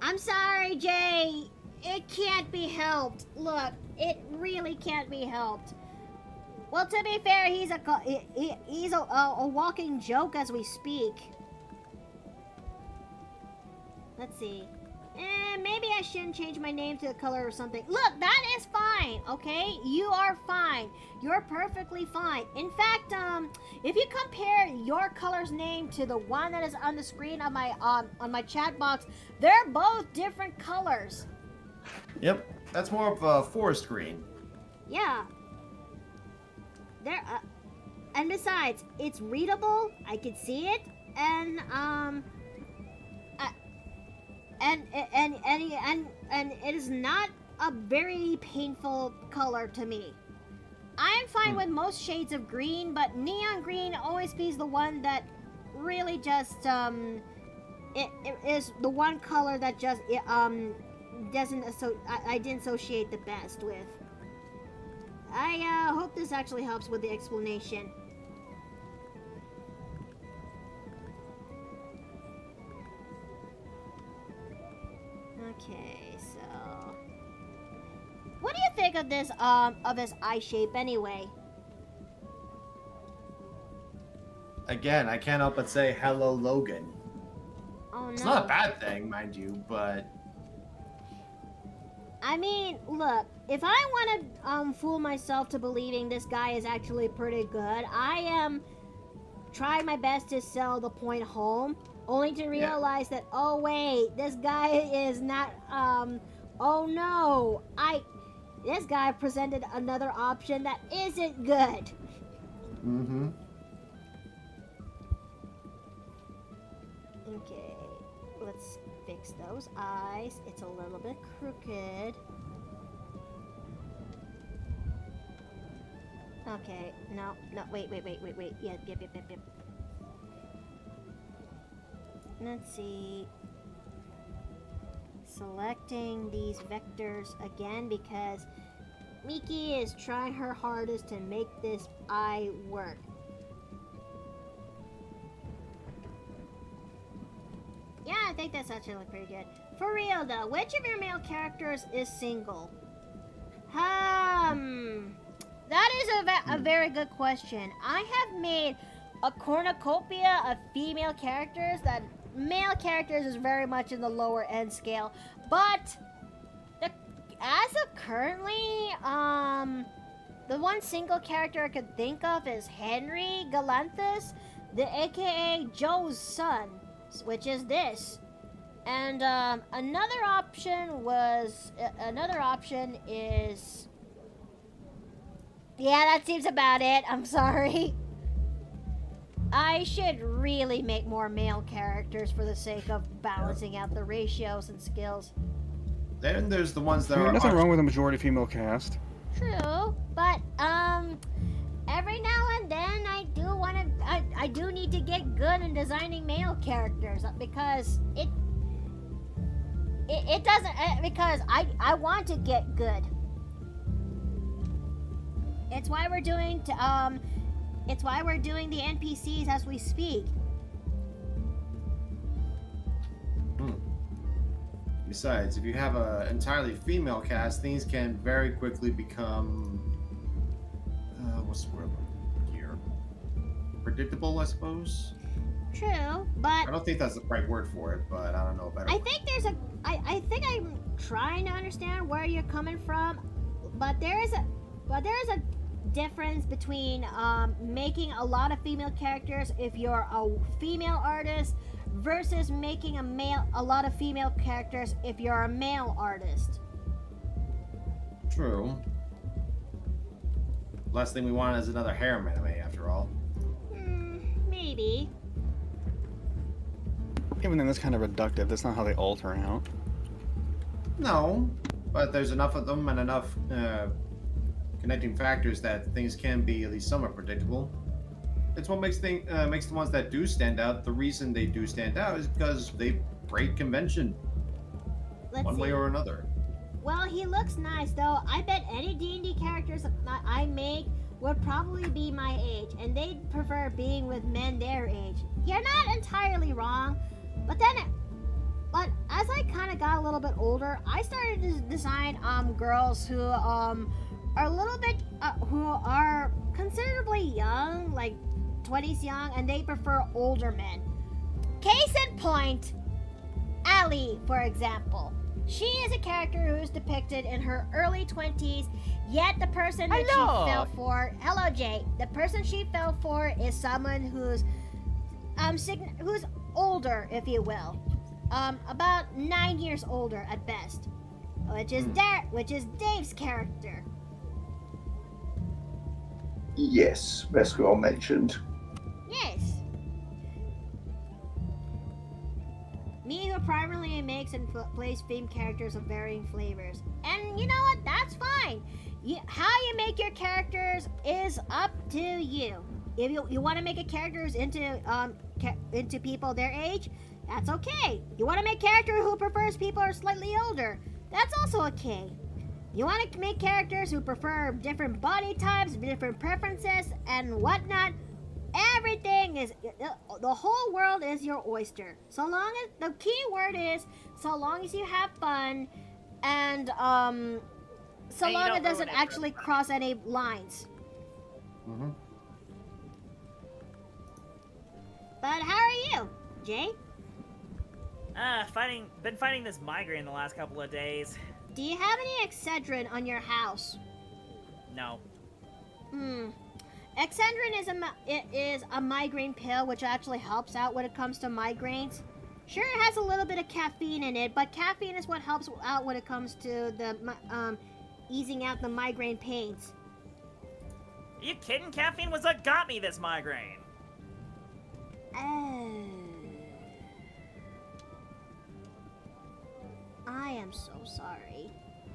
I'm sorry, Jay. It can't be helped. Look, it really can't be helped. Well, to be fair, he's a walking joke as we speak. Let's see. Maybe I shouldn't change my name to the color or something. Look, that is fine, okay? You are fine. You're perfectly fine. In fact, if you compare your color's name to the one that is on the screen on my chat box, they're both different colors. Yep, that's more of a forest green. Yeah. And besides, it's readable. I can see it, and it is not a very painful color to me. I am fine with most shades of green, but neon green always be the one that really just it is the one color that just I didn't associate the best with. I hope this actually helps with the explanation. Okay, so what do you think of this eye shape anyway? Again, I can't help but say hello, Logan. Oh no. It's not a bad thing, mind you, but I mean, look, if I want to fool myself to believing this guy is actually pretty good, I am trying my best to sell the point home, only to realize that, oh wait, this guy is not, oh no, this guy presented another option that isn't good. Mm-hmm. Okay, let's fix those eyes. It's a little bit crooked. Okay, no, wait. Yep. Let's see. Selecting these vectors again because Miki is trying her hardest to make this eye work. Yeah, I think that's actually pretty good. For real though, which of your male characters is single? That is a very good question. I have made a cornucopia of female characters that male characters is very much in the lower end scale. But as of currently, the one single character I could think of is Henry Galanthus, the aka Joe's son, which is this. And another option is, yeah, that seems about it. I'm sorry. I should really make more male characters for the sake of balancing out the ratios and skills. Then there's the ones that There's are nothing wrong with a majority female cast. True, but every now and then I do need to get good in designing male characters because it doesn't because I want to get good. It's why we're doing It's why we're doing the NPCs as we speak. Besides, if you have an entirely female cast, things can very quickly become what's the word here? Predictable, I suppose. True, but I don't think that's the right word for it, but I don't know better. I think there's a. I think I'm trying to understand where you're coming from, but there is a difference between making a lot of female characters if you're a female artist versus making a lot of female characters if you're a male artist. True. Last thing we want is another harem anime, after all. Maybe. Even then, that's kind of reductive. That's not how they all turn out. No, but there's enough of them and enough connecting factors that things can be at least somewhat predictable. It's what makes the ones that do stand out. The reason they do stand out is because they break convention, one way or another. Well, he looks nice, though. I bet any D&D characters I make would probably be my age, and they'd prefer being with men their age. You're not entirely wrong, but as I kind of got a little bit older, I started to design girls who are a little bit who are considerably young, like 20s young, and they prefer older men. Case in point, Allie, for example. She is a character who is depicted in her early 20s, yet the person that she fell for... Hello, Jay. The person she fell for is someone who's older, if you will. About 9 years older at best. Which is Dave's character. Yes, Vescor mentioned. Yes. Me, who primarily makes and plays theme characters of varying flavors. And you know what? That's fine. How you make your characters is up to you. If you want to make a characters into people their age, that's okay. You want to make a character who prefers people who are slightly older, that's also okay. You want to make characters who prefer different body types, different preferences, and whatnot. Everything is, the whole world is your oyster. So long as, the key word is, so long as you have fun, and so long as it doesn't actually cross any lines. Mm-hmm. But how are you, Jay? Been fighting this migraine the last couple of days. Do you have any Excedrin on your house? No. Excedrin is a migraine pill which actually helps out when it comes to migraines. Sure, it has a little bit of caffeine in it, but caffeine is what helps out when it comes to the easing out the migraine pains. Are you kidding? Caffeine was what got me this migraine. Oh. I am so sorry.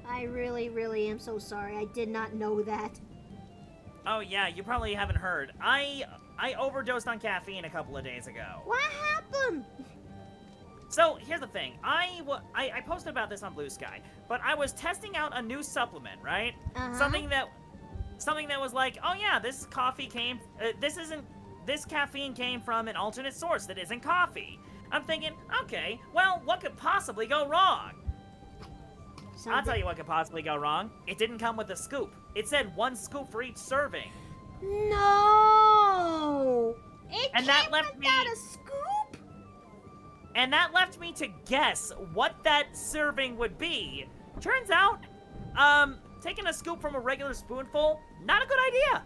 I really, really am so sorry. I did not know that. Oh yeah, you probably haven't heard. I overdosed on caffeine a couple of days ago. What happened? So here's the thing. I posted about this on Blue Sky, but I was testing out a new supplement, right? Uh-huh. Something that was like, oh yeah, this caffeine came from an alternate source that isn't coffee. I'm thinking, okay, well, what could possibly go wrong? I'll tell you what could possibly go wrong. It didn't come with a scoop. It said 1 scoop for each serving. No! It And came that left without me- a scoop? And that left me to guess what that serving would be. Turns out, taking a scoop from a regular spoonful, not a good idea.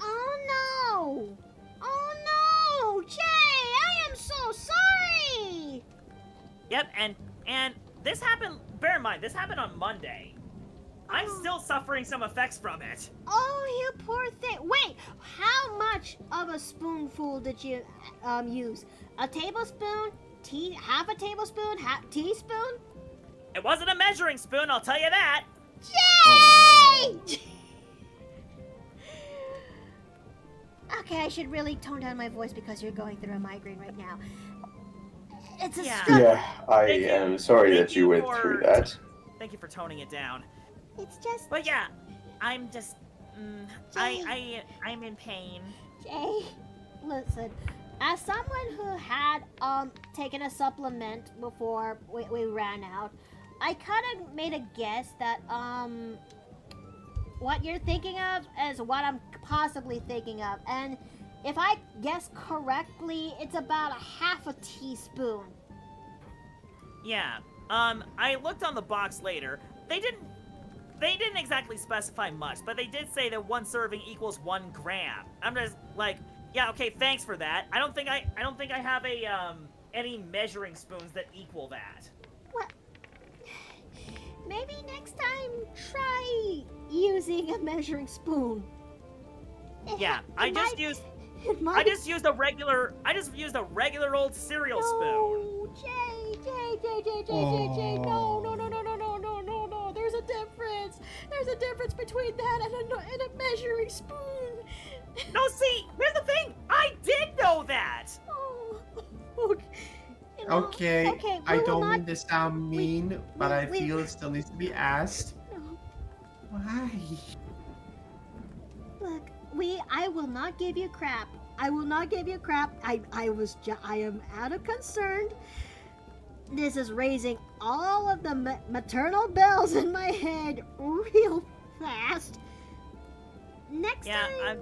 Oh no! Oh no! Jay, I am so sorry! Yep, and this happened, bear in mind, this happened on Monday. I'm still suffering some effects from it. Oh, you poor thing. Wait, how much of a spoonful did you use? A tablespoon? Half a tablespoon? Teaspoon? It wasn't a measuring spoon, I'll tell you that. Jay! Okay, I should really tone down my voice because you're going through a migraine right now. It's a struggle. Yeah, I Thank you. am sorry Thank that you went for- through that. Thank you for toning it down. It's just... But yeah, I'm just, I'm in pain. Jay, listen. As someone who had taken a supplement before we ran out, I kind of made a guess that what you're thinking of is what I'm possibly thinking of, and if I guess correctly, it's about a half a teaspoon. Yeah. I looked on the box later. They didn't exactly specify much, but they did say that 1 serving equals 1 gram. I'm just like, yeah, okay, thanks for that. I don't think I have any measuring spoons that equal that. Well, maybe next time try using a measuring spoon. Yeah, I just used a regular old cereal spoon. No, Jay, no. There's a difference. There's a difference between that and a measuring spoon. No, see, here's the thing. I did know that. Oh, okay. Okay, I we will don't not- mean to sound mean, but I we- feel it still needs to be asked. No. Why? Look, I will not give you crap. I will not give you crap. I am out of concern. This is raising all of the maternal bells in my head real fast. Next Yeah, time.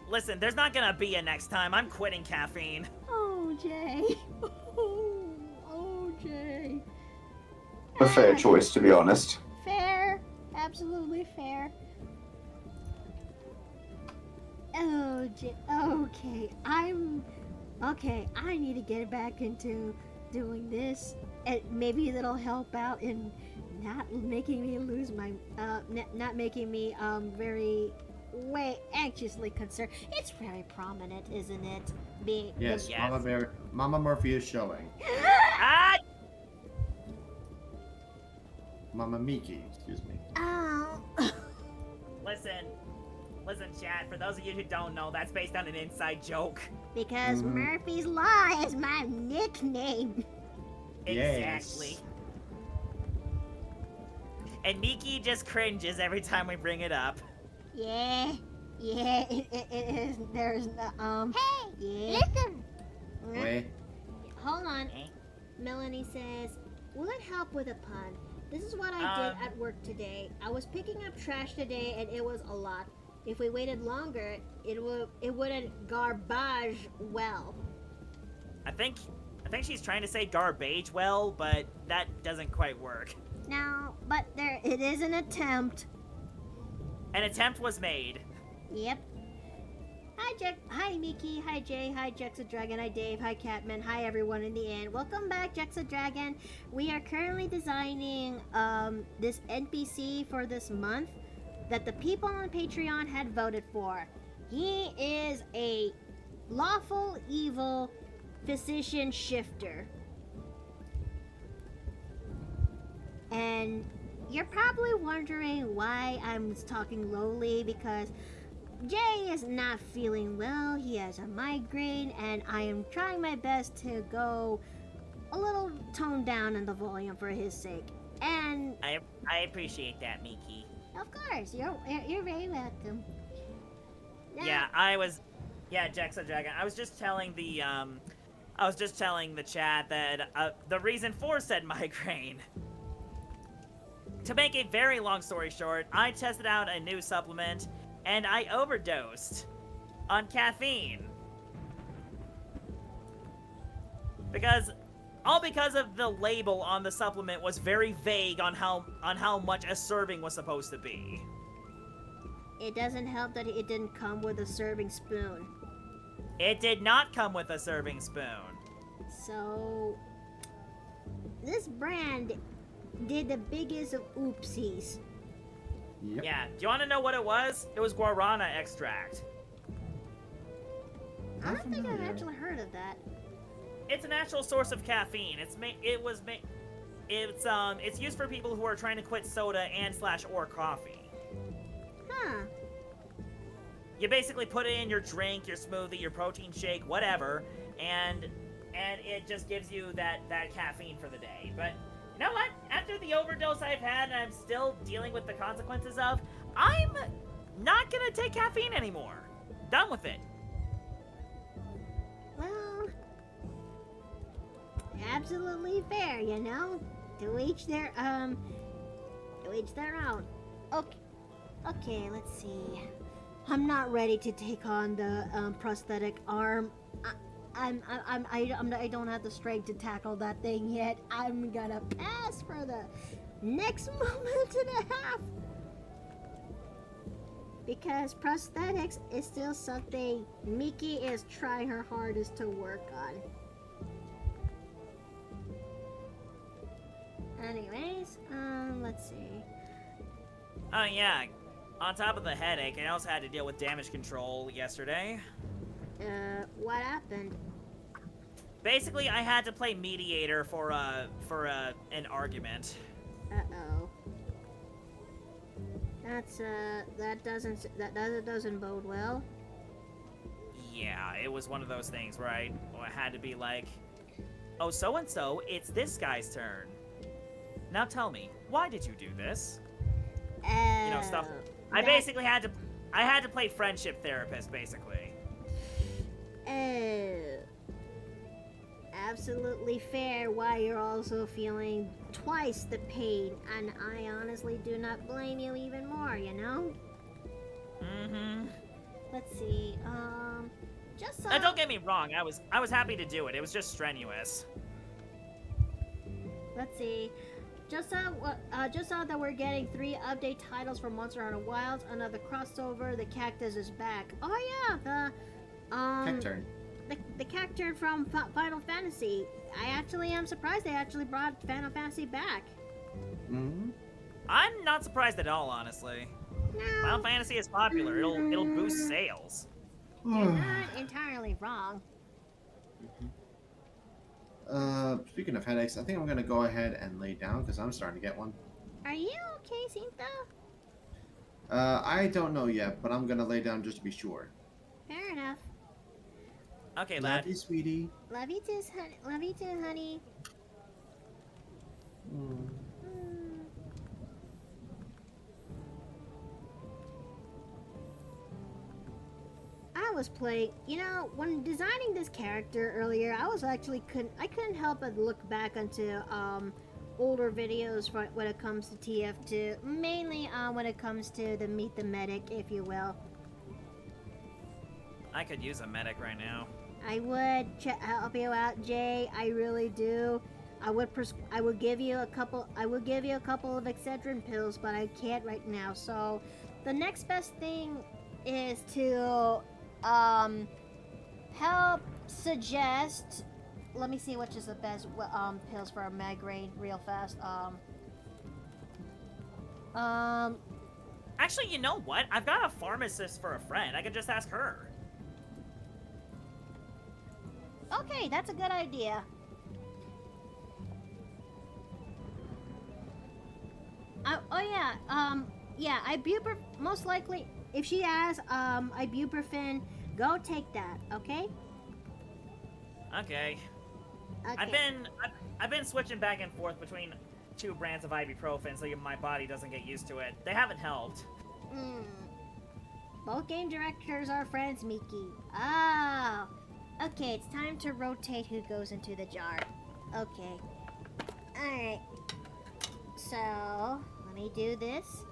listen, there's not gonna be a next time. I'm quitting caffeine. Oh, Jay. Oh, Jay. A fair choice, to be honest. Fair. Absolutely fair. Oh, Jay. Okay. Okay, I need to get back into doing this. And maybe that'll help out in not making me lose my, not making me, very anxiously concerned. It's very prominent, isn't it? Yes, Yes. Mama Murphy is showing. Ah! Mama Miki, excuse me. Oh. Listen, Chad, for those of you who don't know, that's based on an inside joke. Because Murphy's Law is my nickname. Exactly. Yes. And Miki just cringes every time we bring it up. Yeah, it is. There's no, Hey, yeah. Listen. Wait. Hold on. Eh? Melanie says, "Will it help with a pun? This is what I did at work today. I was picking up trash today, and it was a lot. If we waited longer, it wouldn't garbage well." I think she's trying to say garbage well, but that doesn't quite work. No, but it is an attempt. An attempt was made. Yep. Hi, Jack. Hi, Miki. Hi, Jay. Hi, Jexa Dragon. Hi, Dave. Hi, Catman. Hi, everyone in the end. Welcome back, Jexa Dragon. We are currently designing this NPC for this month that the people on Patreon had voted for. He is a lawful evil physician shifter. And you're probably wondering why I'm talking lowly, because Jay is not feeling well. He has a migraine, and I am trying my best to go a little toned down in the volume for his sake. And I appreciate that, Miki. of course, you're very welcome. Now, Yeah, Jexa Dragon. I was just telling the chat that the reason for said migraine. To make a very long story short, I tested out a new supplement, and I overdosed on caffeine. Because of the label on the supplement was very vague on how much a serving was supposed to be. it doesn't help that it didn't come with a serving spoon. It did not come with a serving spoon. So, this brand did the biggest of oopsies. Yep. Yeah, do you want to know what it was? It was guarana extract. I don't think I've familiar. actually heard of that. It's a natural source of caffeine. It's used for people who are trying to quit soda and/or coffee. Huh. You basically put it in your drink, your smoothie, your protein shake, whatever, and it just gives you that caffeine for the day. But you know what? After the overdose I've had and I'm still dealing with the consequences of, I'm not gonna take caffeine anymore. Done with it. Well, absolutely fair, you know? To each their own. Okay, let's see. I'm not ready to take on the prosthetic arm. I don't have the strength to tackle that thing yet. I'm gonna pass for the next moment and a half. Because prosthetics is still something Miki is trying her hardest to work on. Anyways, let's see. Oh yeah, on top of the headache, I also had to deal with damage control yesterday. What happened? Basically, I had to play mediator for an argument. Uh-oh. That doesn't bode well. Yeah, it was one of those things where I had to be like, oh, so-and-so, it's this guy's turn. Now tell me, why did you do this? You know, stuff. I basically had to play friendship therapist, basically. Absolutely fair why you're also feeling twice the pain, and I honestly do not blame you even more, you know? Mm-hmm. Let's see, just so... Now, don't get me wrong, I was happy to do it. It was just strenuous. Let's see. Just saw that we're getting 3 update titles for Monster Hunter Wilds. Another crossover. The cactus is back. Oh yeah, the Cacturn. The cacturn from Final Fantasy. I actually am surprised they actually brought Final Fantasy back. Mm-hmm. I'm not surprised at all, honestly. No, Final Fantasy is popular. It'll boost sales. you're not entirely wrong. Speaking of headaches, I think I'm gonna go ahead and lay down because I'm starting to get one. Are you okay, Cinta? I don't know yet, but I'm gonna lay down just to be sure. Fair enough. Okay, Love lad. you, sweetie. Love you too, honey. Love you too, honey. Mm. I was playing, you know, when designing this character earlier, I couldn't help but look back onto older videos when it comes to TF2, mainly when it comes to the Meet the Medic, if you will. I could use a medic right now. I would help you out, Jay. I really do. I would give you a couple of Excedrin pills, but I can't right now. So, the next best thing is to help suggest. Let me see which is the best pills for a migraine real fast. Actually, you know what? I've got a pharmacist for a friend. I could just ask her. Okay, that's a good idea. Most likely, if she has ibuprofen, go take that. Okay. Okay. Okay. I've been switching back and forth between 2 brands of ibuprofen so my body doesn't get used to it. They haven't helped. Both game directors are friends, Miki. Oh. Okay, it's time to rotate who goes into the jar. Okay. Alright. So, let me do this.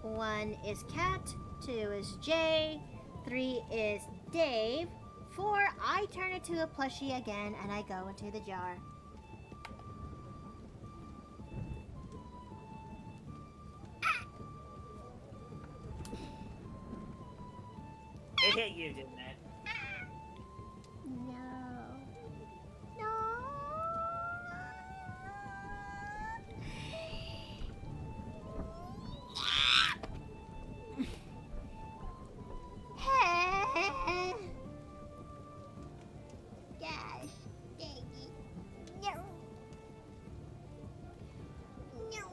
1 is Cat, 2 is Jay, 3 is Dave, 4, I turn into a plushie again and I go into the jar. It hit you, didn't it? No. Gosh, dang it. No. No.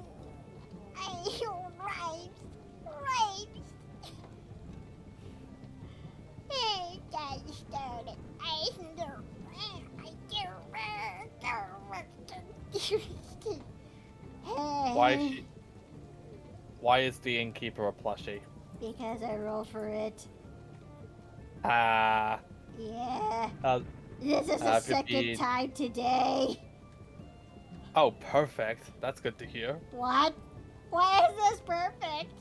I don't right. Hey, guys, started. Why is the innkeeper a plushie? Because I rolled for it. Ah. Yeah. Uh, This is the 15. second time today. Oh, perfect. That's good to hear. What? Why is this perfect?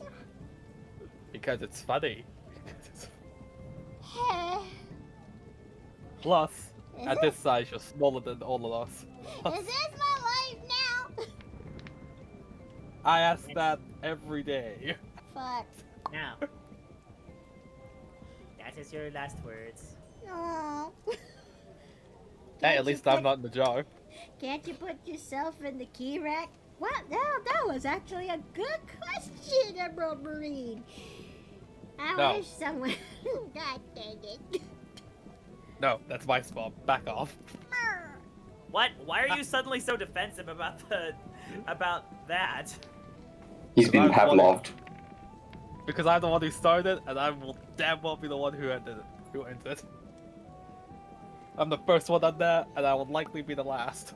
Because it's funny. Is Plus, at it- this size, you're smaller than all of us. Is this my life now? I ask that every day. Fuck. Now. That is your last words. No. Hey, at least I'm not in the jar. Can't you put yourself in the key rack? What? No, that was actually a good question, Emerald Marine. I No. wish someone. God dang it. No, that's my spot. Back off. What? Why are you suddenly so defensive about that? He's been Because I'm the one Pavloved. Because I'm the one who started, and I will damn well be the one who ended it. I'm the first one on that, and I will likely be the last.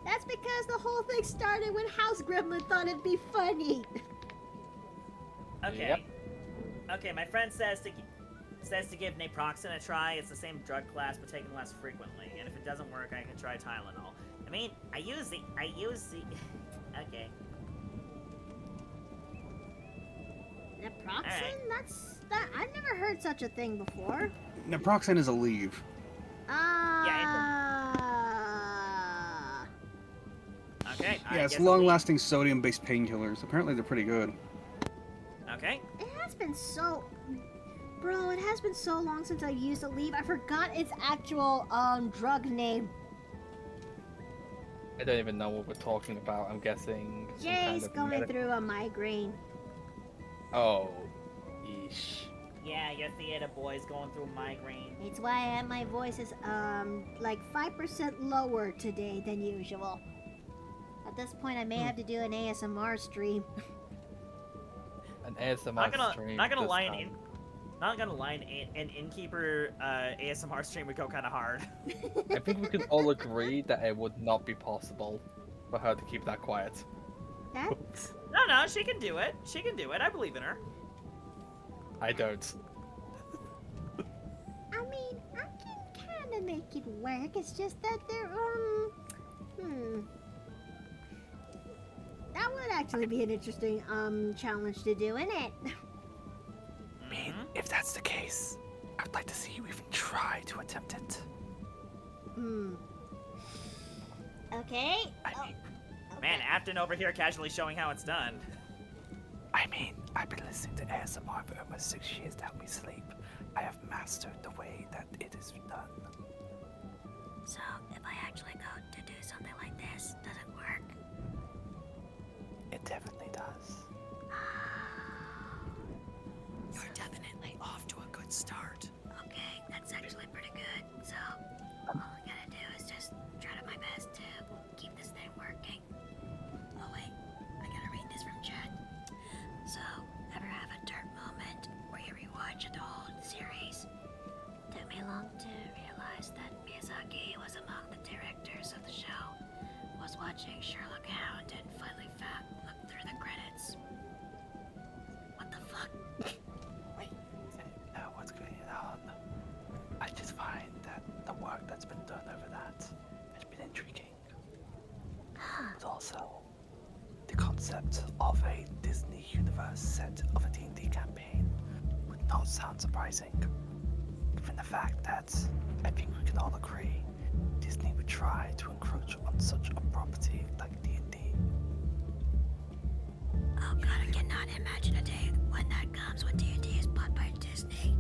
That's because the whole thing started when House Gremlin thought it'd be funny. Okay. Yep. Okay, my friend says to give naproxen a try. It's the same drug class, but taken less frequently. And if it doesn't work, I can try Tylenol. I mean, I use the. Okay. Naproxen? Alright. I've never heard such a thing before. Naproxen is a leave. Okay. I Yeah, it's guess long-lasting sodium-based painkillers. Apparently, they're pretty good. Okay. It has been so... Bro, it has been so long since I've used a leave. I forgot its actual, drug name. I don't even know what we're talking about. I'm guessing. Some kind Jay's of going through a migraine. Oh, yeesh. Yeah, your theater boy's going through migraine. It's why my voice is, like 5% lower today than usual. At this point, I may have to do an ASMR stream. An ASMR stream. Not gonna this lie, time. an innkeeper ASMR stream would go kind of hard. I think we can all agree that it would not be possible for her to keep that quiet. That's... No, she can do it. She can do it. I believe in her. I don't. I mean, I can kind of make it work. It's just that they're, That would actually be an interesting, challenge to do, isn't it? I mean, if that's the case, I'd like to see you even try to attempt it. Okay. I mean, Man, Afton over here casually showing how it's done. I've been listening to ASMR for almost 6 years to help me sleep. I have mastered the way that it is done. So, if I actually go to do something like this, does it work? It definitely does. You're definitely off to a good start. Okay, that's actually pretty good. So, all I gotta do is just try to my best to keep this thing working. Oh wait, I gotta read this from chat. So, ever have a dirt moment where you rewatch the whole series? Took me long to realize that Miyazaki was among the directors of the show. Was watching Sherlock Hound and finally looked through the credits. What the fuck? What's going on? I just find that the work that's been done over that has been intriguing. But also, the concept of a Disney universe set of a D&D campaign would not sound surprising, given the fact that I think we can all agree Disney would try to encroach on such a property like D&D. Oh god, I cannot imagine a day when that comes when D&D is bought by Disney.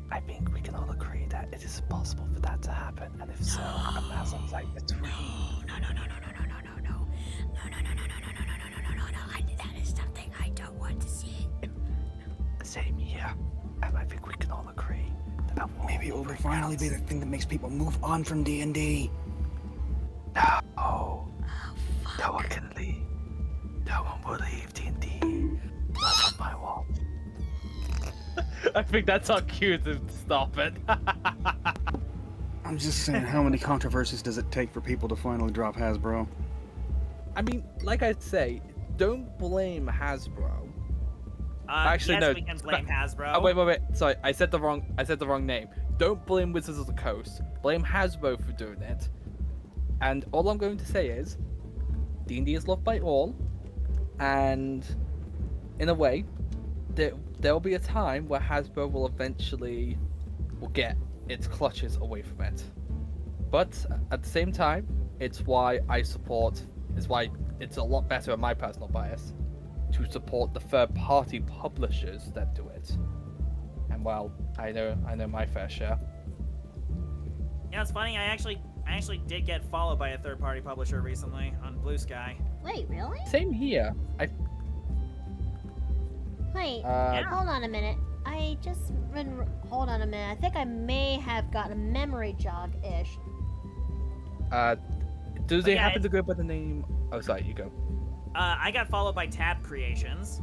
I think we can all agree that it is possible for that to happen, and if so, imagine like between. No. That is something I don't want to see. Same here, and I think we can all agree that will Maybe it will finally be the thing that makes people move on from D&D. No, Oh, fuck. no one can leave. No one will leave D&D. Not on my wall. I think that's our cue to stop it. I'm just saying, how many controversies does it take for people to finally drop Hasbro? I mean, like I say, don't blame Hasbro. Actually, yes, no. we can blame Hasbro. Oh, wait. Sorry, I said the wrong name. Don't blame Wizards of the Coast. Blame Hasbro for doing it. And all I'm going to say is, D&D is loved by all, and in a way, there'll be a time where Hasbro will eventually get its clutches away from it. But at the same time, it's why it's a lot better in my personal bias to support the third-party publishers that do it. And well, I know my fair share. Yeah, it's funny. I actually did get followed by a third-party publisher recently on Blue Sky. Wait, really? Same here. Wait, Yeah. hold on a minute. Hold on a minute. I think I may have gotten a memory jog-ish. Do they yeah, happen to go by the name? Oh, sorry, you go. I got followed by Tab Creations.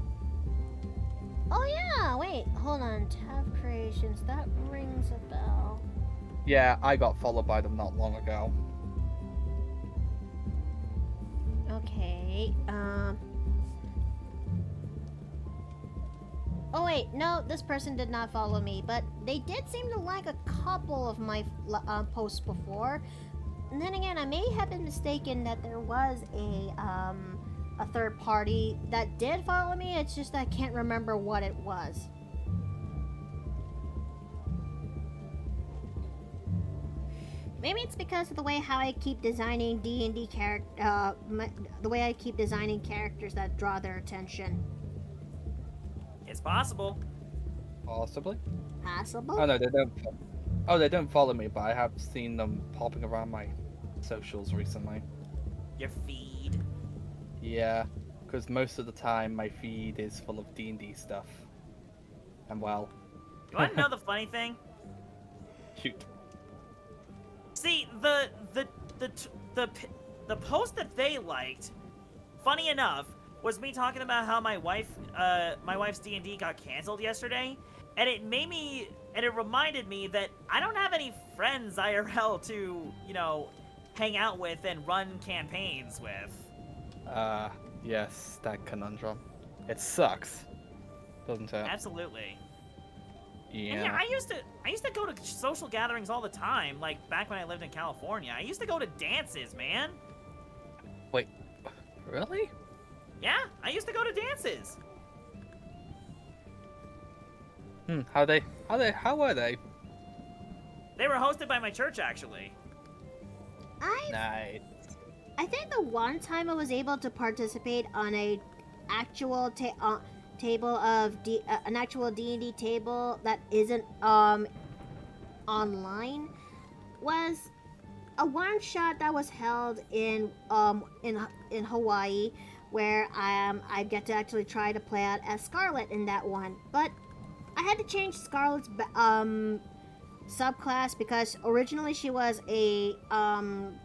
Oh yeah, wait, hold on. Tab Creations, that rings a bell. Yeah, I got followed by them not long ago. Okay, Oh wait, no, this person did not follow me, but they did seem to like a couple of my posts before. And then again, I may have been mistaken that there was a third party that did follow me. It's just I can't remember what it was. Maybe it's because of the way how I keep designing D&D the way I keep designing characters that draw their attention. It's possible. Possibly. Possible? Oh no, they don't. Oh, they don't follow me, but I have seen them popping around my socials recently. Your feed. Yeah, because most of the time my feed is full of D&D stuff. And well. You want to know the funny thing? Shoot. See, the post that they liked, funny enough, was me talking about how my wife's D&D got canceled yesterday, and it reminded me that I don't have any friends IRL to, hang out with and run campaigns with. Yes, that conundrum. It sucks, doesn't it? Absolutely. Yeah. And yeah, I used to go to social gatherings all the time, like back when I lived in California. I used to go to dances, man. Wait, really? Yeah, I used to go to dances. How were they? They were hosted by my church, actually. Nice. I think the one time I was able to participate on a actual table of an actual D&D table that isn't online was a one shot that was held in Hawaii, where I get to actually try to play out as Scarlet in that one, but I had to change Scarlet's subclass because originally she was a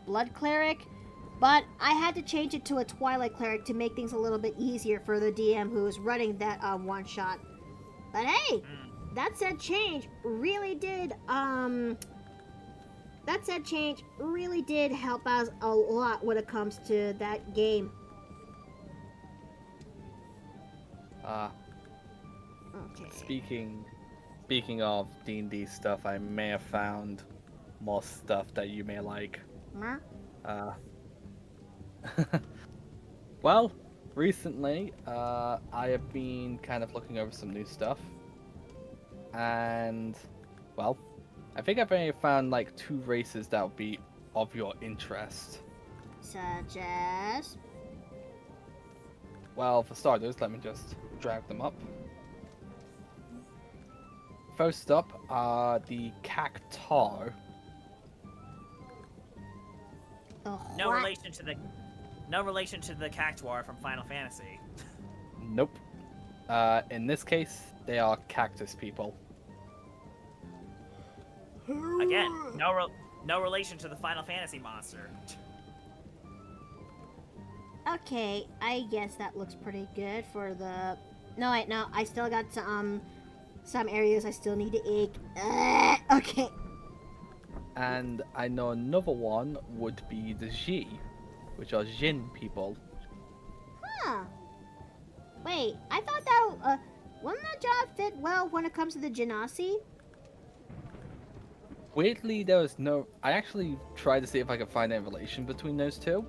blood cleric, but I had to change it to a Twilight cleric to make things a little bit easier for the DM who's running that one shot. But hey, that said change really did help out a lot when it comes to that game. Okay. Speaking of D&D stuff, I may have found more stuff that you may like. Well, recently, I have been kind of looking over some new stuff. And, well, I think I've only found like 2 races that would be of your interest. Such as? Well, for starters, let me just drag them up. First up are the Cactar. No relation to the Cactuar from Final Fantasy. Nope. In this case, they are cactus people. Again, no relation to the Final Fantasy monster. Okay, I guess that looks pretty good for the... No, wait, no, I still got some areas I still need to ink. Okay. And I know another one would be the Ji, which are Jin people. Huh. Wait, I thought that wouldn't that job fit well when it comes to the genasi? Weirdly, there was no. I actually tried to see if I could find a relation between those two.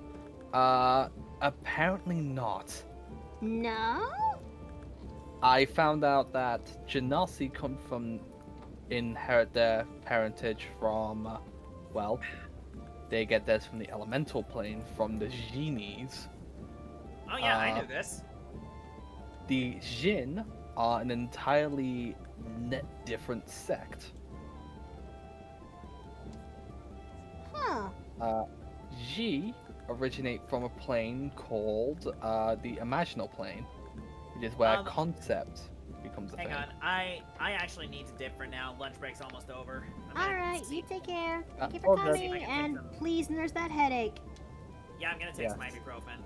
Apparently not. No. I found out that Genasi come from inherit their parentage from, well, they get theirs from the elemental plane from the genies. Oh yeah, I knew this. The Jin are an entirely different sect. Huh. Ji originate from a plane called the imaginal plane, which is where concept becomes a Hang thing. on, I actually need to dip for now. Lunch break's almost over. All right, you take care. Thank you all for good. See if I coming, can and fix them. please nurse that headache. Yeah, I'm gonna take Yes. some ibuprofen.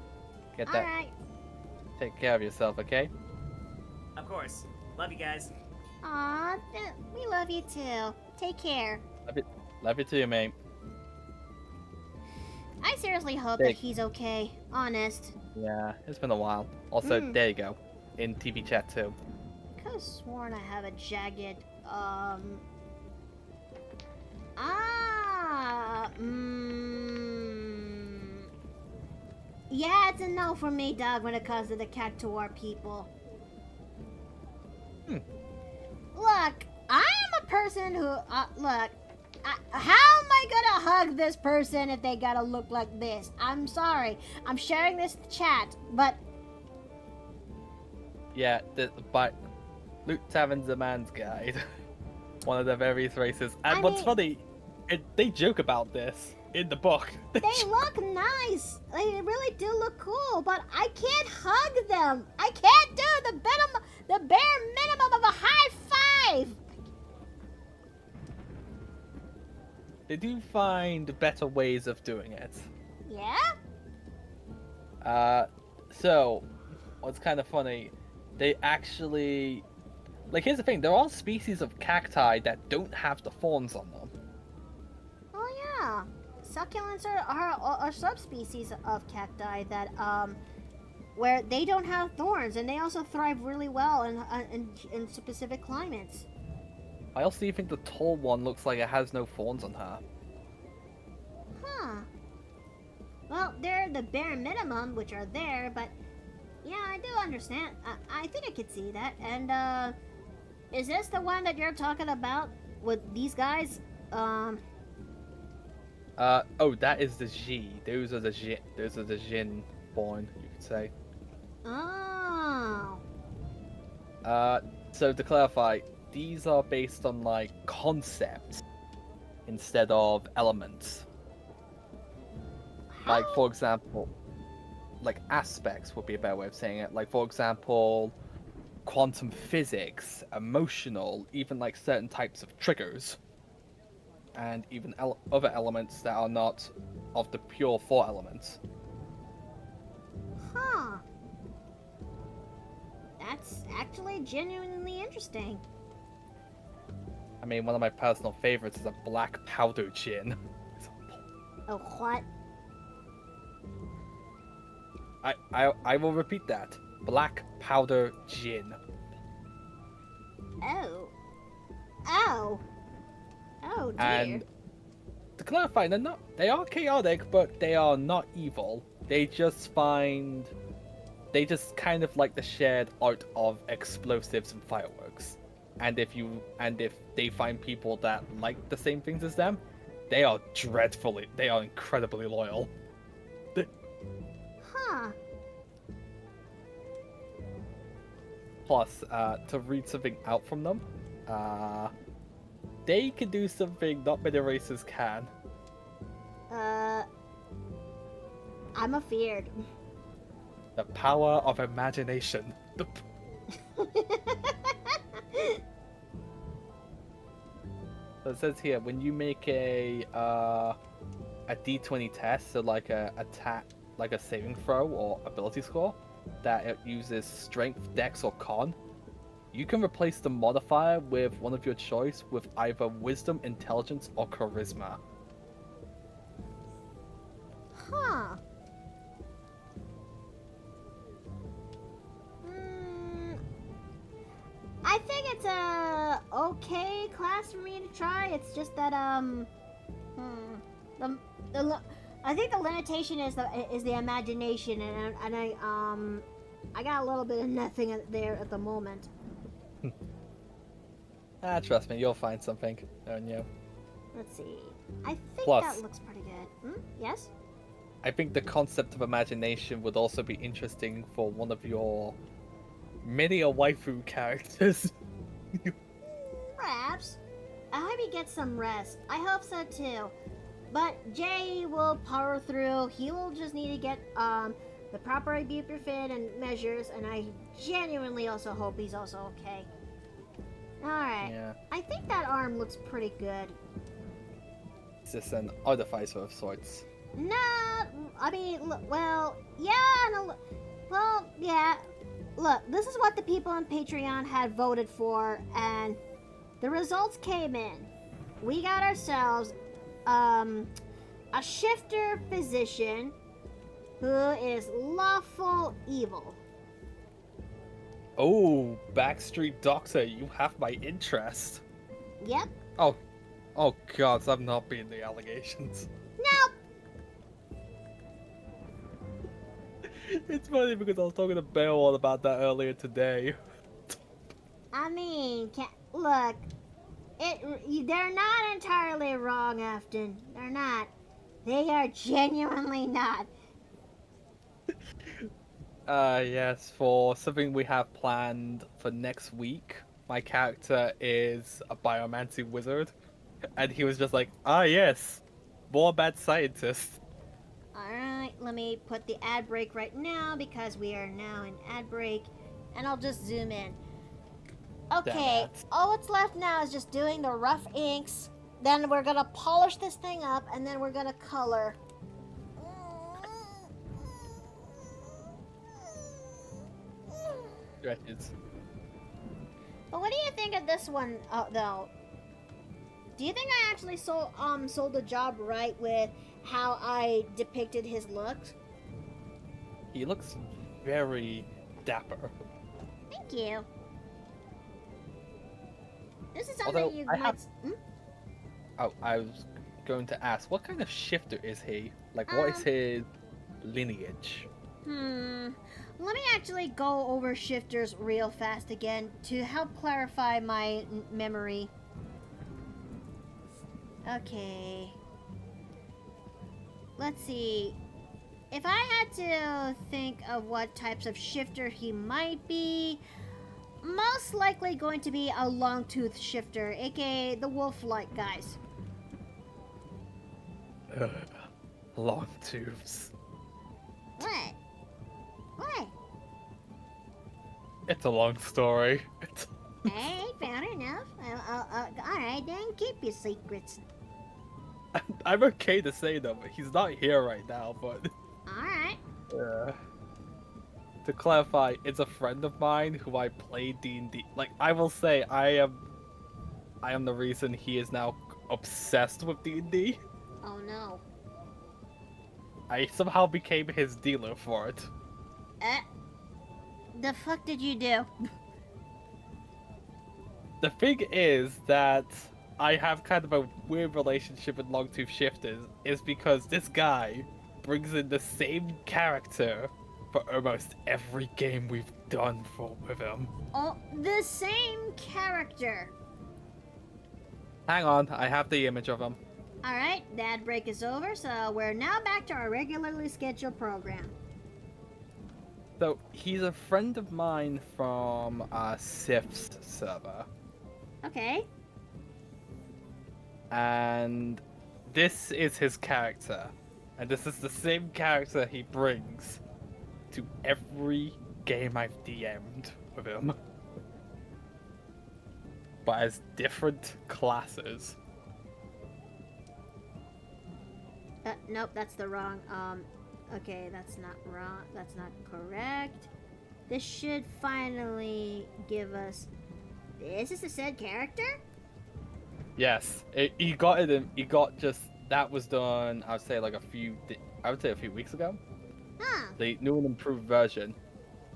Get All that. right. Take care of yourself, okay? Of course. Love you guys. Aw, we love you too. Take care. Love you too, mate. I seriously hope Take- that he's okay. Honest. Yeah, it's been a while. Also, there you go. In TV chat too. Could have sworn I have a jagged, Yeah, it's a no for me, dog, when it comes to the Cactuar people. Look, I am a person who, how am I gonna hug this person if they gotta look like this? I'm sorry. I'm sharing this chat, but Yeah, but Luke Tavin's a man's guide. One of the various races. And I what's mean- funny, they joke about this in the book. they look nice. They really do look cool, but I can't hug them. I can't do the bare minimum of a high five. They do find better ways of doing it. Yeah? So, what's kind of funny, they actually... Like, here's the thing, there are species of cacti that don't have the thorns on them. Oh yeah. Succulents are subspecies of cacti that where they don't have thorns, and they also thrive really well in specific climates. I also think the tall one looks like it has no thorns on her. Huh. Well, they're the bare minimum, which are there, but yeah, I do understand. I think I could see that. And is this the one that you're talking about with these guys? Oh, that is the G. Those are the Jin born, you could say. Oh. So to clarify, these are based on like concepts instead of elements. Like for example, like aspects would be a better way of saying it. Like for example, quantum physics, emotional, even like certain types of triggers, and even other elements that are not of the pure four elements. Huh. That's actually genuinely interesting. I mean, one of my personal favorites is a black powder gin. Oh, what? I will repeat that. Black powder gin. Oh. Oh. Oh, dear. And to clarify, they are chaotic, but they are not evil. They just kind of like the shared art of explosives and fireworks. And if they find people that like the same things as them, they are incredibly loyal. Huh. Plus, to read something out from them, they can do something not many races can. I'm afeared. The power of imagination. So it says here, when you make a D20 test, so like a attack, like a saving throw or ability score, that it uses strength, dex, or con, you can replace the modifier with one of your choice with either wisdom, intelligence, or charisma. Huh. think it's a okay class for me to try. It's just that I think the limitation is the imagination, and I got a little bit of nothing there at the moment. Trust me, you'll find something, don't you? Let's see. I think Plus- that looks pretty good. Yes? I think the concept of imagination would also be interesting for one of your many a waifu characters. Perhaps. I hope he gets some rest. I hope so too. But Jay will power through. He will just need to get the proper ibuprofen and measures, and I genuinely also hope he's also okay. Alright. Yeah. I think that arm looks pretty good. It's just an artificer of sorts. No, I mean, well, yeah, well, yeah. Look, this is what the people on Patreon had voted for, and the results came in. We got ourselves a shifter physician who is lawful evil. Oh, Backstreet Doctor, you have my interest. Yep. Oh god, I'm not being the allegations. Nope. It's funny because I was talking to Beowulf about that earlier today. I mean, look, they're not entirely wrong, Afton. They're not. They are genuinely not. Yes, for something we have planned for next week, my character is a biomancy wizard, and he was just like, yes, more bad scientist. Alright, let me put the ad break right now because we are now in ad break, and I'll just zoom in. Okay, Damn it. all that's left now is just doing the rough inks. Then we're gonna polish this thing up, and then we're gonna color. Stretches. But what do you think of this one, though? Do you think I actually sold the job right with how I depicted his looks? He looks very dapper. Thank you. This is something Although, you I might... have- Oh, I was going to ask, what kind of shifter is he? Like, what is his lineage? Let me actually go over shifters real fast again to help clarify my memory. Okay. Let's see. If I had to think of what types of shifter he might be, most likely going to be a long-tooth shifter, aka the wolf-like guys. Long tubes. What? What? It's a long story. Hey, fair enough. Alright, then keep your secrets. I'm okay to say though, but he's not here right now, but... Alright. To clarify, it's a friend of mine who I play D&D. Like, I will say, I am the reason he is now obsessed with D&D. Oh no. I somehow became his dealer for it. The fuck did you do? The thing is that I have kind of a weird relationship with Longtooth Shifters, is because this guy brings in the same character for almost every game we've done with him. Oh, the same character. Hang on, I have the image of him. Alright, that break is over, so we're now back to our regularly scheduled program. So, he's a friend of mine from Sif's server. Okay. And this is his character. And this is the same character he brings to every game I've DM'd with him. But as different classes. Nope, that's the wrong, okay, that's not wrong, that's not correct. This should finally give us... Is this the said character? Yes, that was done, I would say like a few weeks ago. Huh. The new and improved version.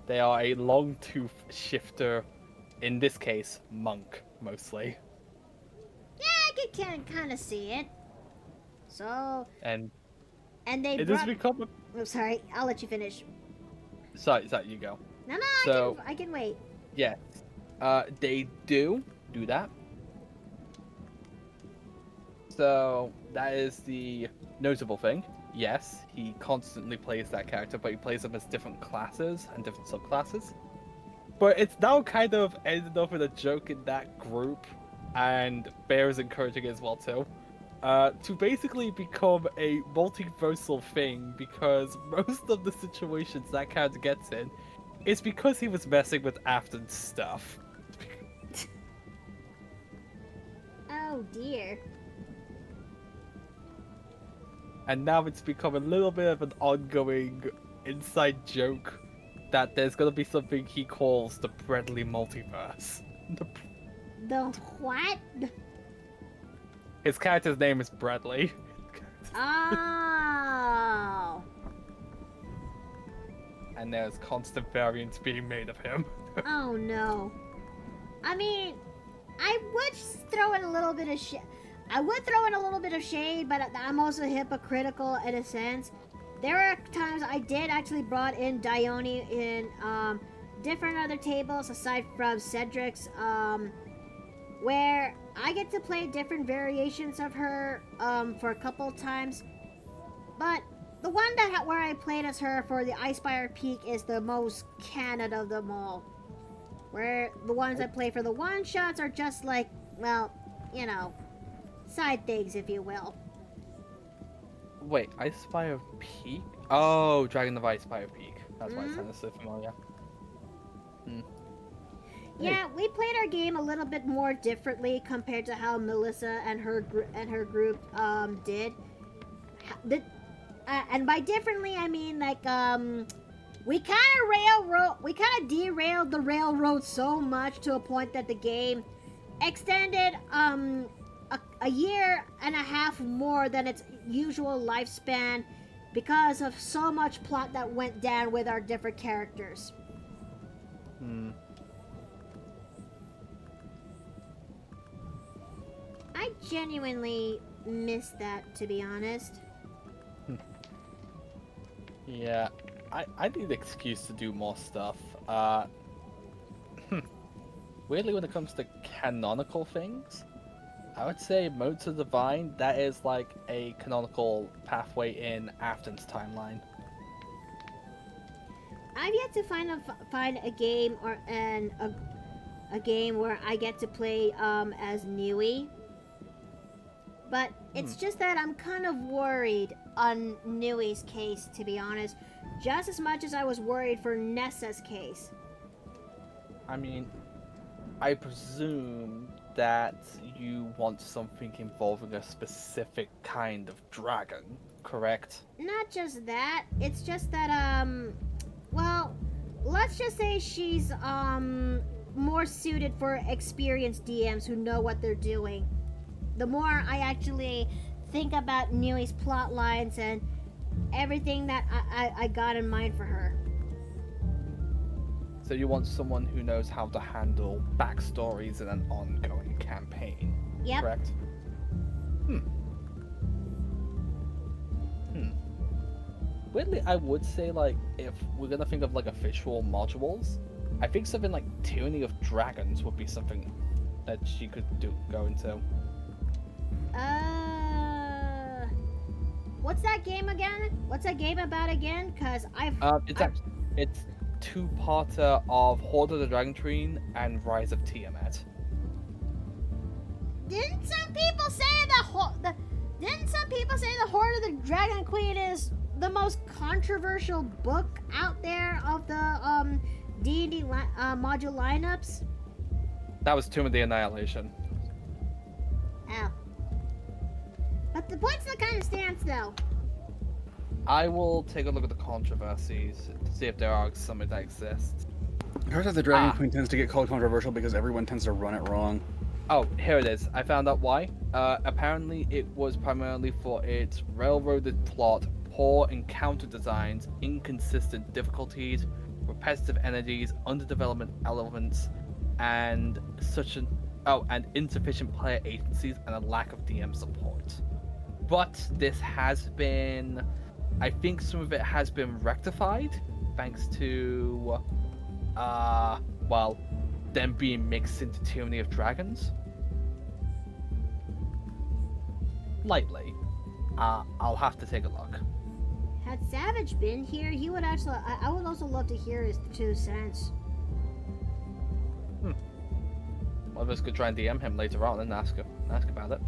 They are a long tooth shifter in this case, monk mostly. Yeah, I can kind of see it. So, And and they it has brought. become. Oh, sorry, I'll let you finish. Sorry, you go. No, So I can wait. yeah, they do that. So that is the notable thing. Yes, he constantly plays that character, but he plays them as different classes and different subclasses. But it's now kind of ended up in a joke in that group, and Bear is encouraging it as well too, to basically become a multiversal thing, because most of the situations that character gets in is because he was messing with Afton's stuff. Oh dear. And now it's become a little bit of an ongoing inside joke that there's gonna be something he calls the Bradley multiverse. The what? His character's name is Bradley. Oh. And there's constant variants being made of him. Oh no. I mean, I would throw in a little bit of shade. I would throw in a little bit of shade, but I'm also hypocritical in a sense. There are times I did actually brought in Dione in different other tables aside from Cedric's, where I get to play different variations of her for a couple times. But the one where I played as her for the Icefire Peak is the most canon of them all. Where the ones I play for the one-shots are just like, well, you know, side things, if you will. Wait, Icefire Peak? Oh, Dragon of Icefire Peak. That's why it sounded so familiar. Yeah, we played our game a little bit more differently compared to how Melissa and her group did. And by differently, I mean like we kind of derailed the railroad so much to a point that the game extended a year and a half more than its usual lifespan because of so much plot that went down with our different characters. I genuinely miss that, to be honest. Yeah, I need an excuse to do more stuff. Weirdly, when it comes to canonical things, I would say Modes of Divine, that is like a canonical pathway in Afton's timeline. I've yet to find a game a game where I get to play as Nui. But it's just that I'm kind of worried on Nui's case, to be honest, just as much as I was worried for Nessa's case. I mean, I presume that you want something involving a specific kind of dragon, correct? Not just that, it's just that, well, let's just say she's, more suited for experienced DMs who know what they're doing. The more I actually think about Nui's plot lines and everything that I got in mind for her. So you want someone who knows how to handle backstories in an ongoing campaign, Yep. correct? Weirdly, I would say, like, if we're gonna think of, like, official modules, I think something like Tyranny of Dragons would be something that she could go into. What's that game again? What's that game about again? Cause It's two-parter of Horde of the Dragon Queen and Rise of Tiamat. Didn't some people say the Horde of the Dragon Queen is the most controversial book out there of the D&D module lineups? That was Tomb of the Annihilation. Oh. But the point still kind of stands, though. I will take a look at the controversies to see if there are some that exist. Heard that the Dragon Queen tends to get called controversial because everyone tends to run it wrong. Oh, here it is. I found out why. Apparently it was primarily for its railroaded plot, poor encounter designs, inconsistent difficulties, repetitive energies, underdevelopment elements, and and insufficient player agencies and a lack of DM support. But this has been, I think some of it has been rectified thanks to, them being mixed into Tyranny of Dragons. Lightly. I'll have to take a look. Had Savage been here, he would actually. I would also love to hear his 2 cents. One of us could try and DM him later on and ask about it.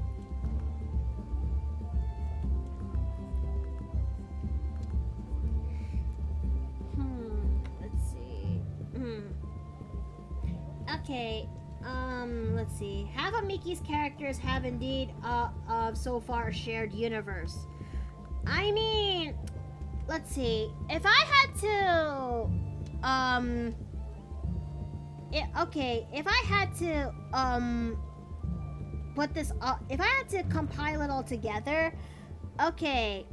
Let's see. Okay. Let's see. Half of Mickey's characters have indeed, so far a shared universe. I mean, let's see. If I had to, if I had to, put this up, if I had to compile it all together, okay,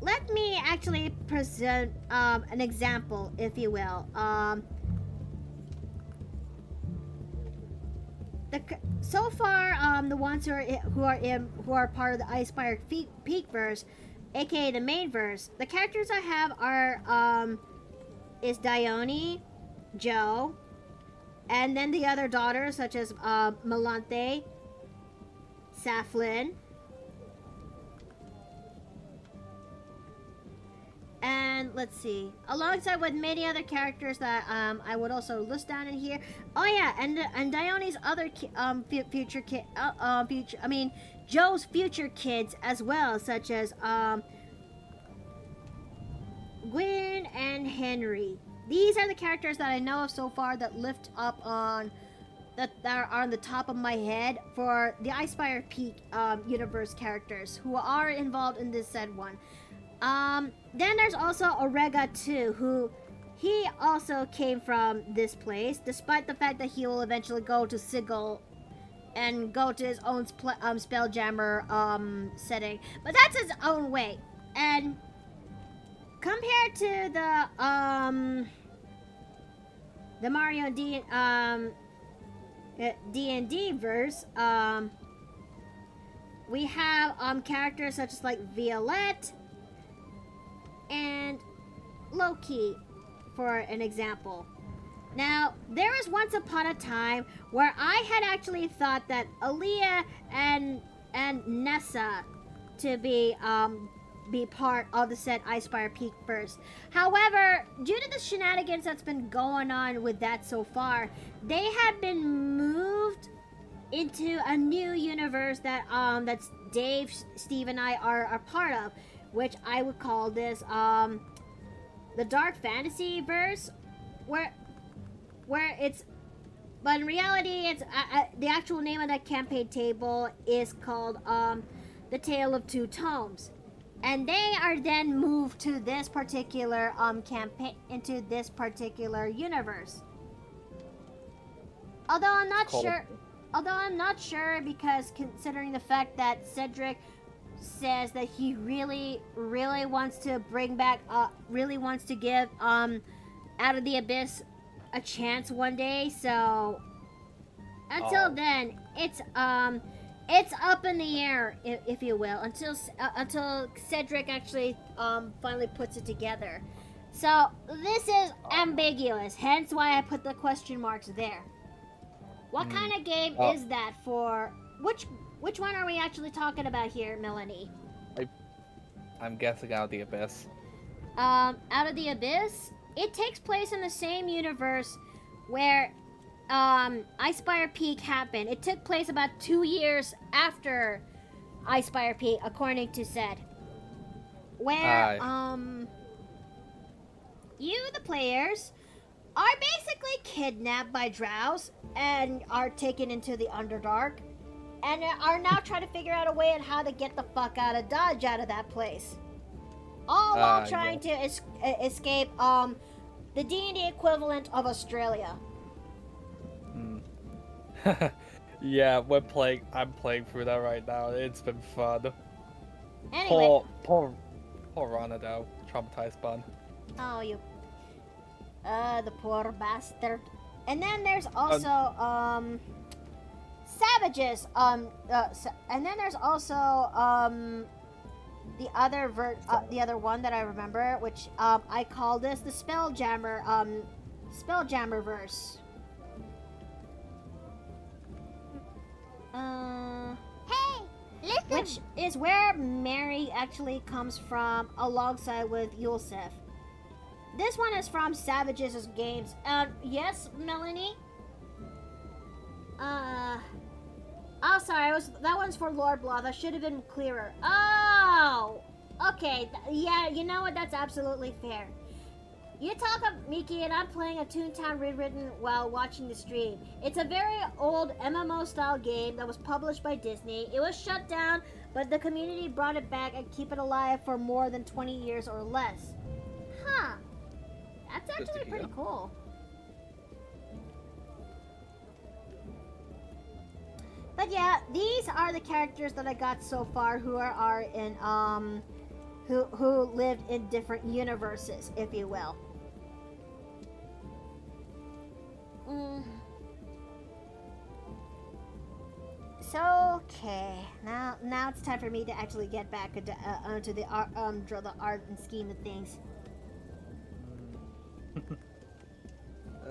let me actually present, an example, if you will. So far, the ones who are part of the Icefire Peak verse, aka the main verse, the characters I have are is Dione, Joe, and then the other daughters such as Melante, Saflin, and let's see, alongside with many other characters that I would also list down in here. Oh yeah, and Dione's other Joe's future kids as well, such as Gwyn and Henry. These are the characters that I know of so far that lift up on that are on the top of my head for the Icefire Peak universe characters who are involved in this said one. Then there's also Orega too, who he also came from this place, despite the fact that he will eventually go to Sigil and go to his own Spelljammer setting. But that's his own way. And compared to the Mario D&D verse, we have characters such as like Violette and Loki, for an example. Now, there was once upon a time where I had actually thought that Aaliyah and Nessa to be part of the said Icefire Peak verse. However, due to the shenanigans that's been going on with that so far, they have been moved into a new universe that that's Dave, Steve, and I are part of, which I would call this the Dark Fantasy verse, where it's, but in reality it's the actual name of that campaign table is called The Tale of Two Tomes, and they are then moved to this particular campaign, into this particular universe. Although I'm not sure because considering the fact that Cedric says that he really wants to bring back really wants to give Out of the Abyss a chance one day, so until then it's up in the air, if you will, until Cedric actually finally puts it together. So this is ambiguous, hence why I put the question marks there. What kind of game is that for? Which one are we actually talking about here, Melanie? I'm guessing Out of the Abyss. Out of the Abyss? It takes place in the same universe where Icefire Peak happened. It took place about 2 years after Icefire Peak, according to Ced. Where, you, the players, are basically kidnapped by drows and are taken into the Underdark, and are now trying to figure out a way on how to get the fuck out of Dodge, out of that place. All while trying to escape the D&D equivalent of Australia. Yeah, I'm playing through that right now. It's been fun. Anyway. Poor Rana though. traumatized bun. Oh, you. The poor bastard. And then there's also, savages. And then there's also, the other one that I remember, which, I call this the Spelljammer verse. Hey, listen. Which is where Mary actually comes from, alongside with Yulsef. This one is from Savages' games. Yes, Melanie? Oh, sorry, that one's for Lord Bloth. I should have been clearer. Oh! Okay, yeah, you know what? That's absolutely fair. You talk of Miki, and I'm playing a Toontown rewritten while watching the stream. It's a very old MMO-style game that was published by Disney. It was shut down, but the community brought it back and keep it alive for more than 20 years or less. Huh. That's actually pretty cool. But yeah, these are the characters that I got so far who are in who lived in different universes, if you will. So okay, now it's time for me to actually get back onto the art and scheme of things.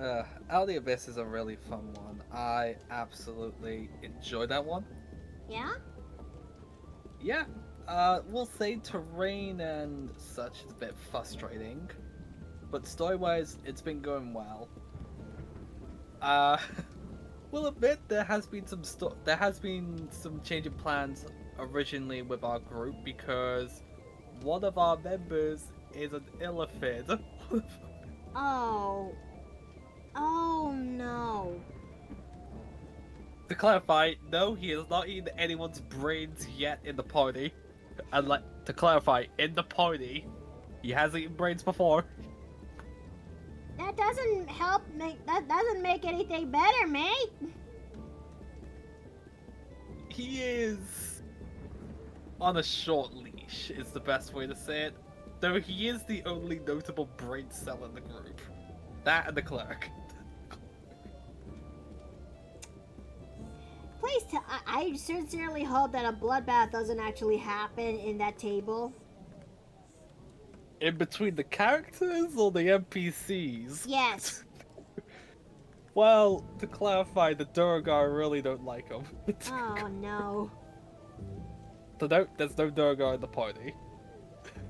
Out of the Abyss is a really fun one. I absolutely enjoy that one. Yeah? Yeah. We'll say terrain and such is a bit frustrating, but story-wise, it's been going well. We'll admit there has been some change in plans originally with our group because one of our members is an illithid. Oh. Oh no. To clarify, no, he has not eaten anyone's brains yet in the party. And to clarify, in the party, he has eaten brains before. That doesn't make anything better, mate. He is on a short leash, is the best way to say it. Though he is the only notable brain cell in the group. That and the clerk. Please I sincerely hope that a bloodbath doesn't actually happen in that table. In between the characters or the NPCs? Yes. Well, to clarify, the Durgar really don't like him. Oh no. So there's no Durgar in the party.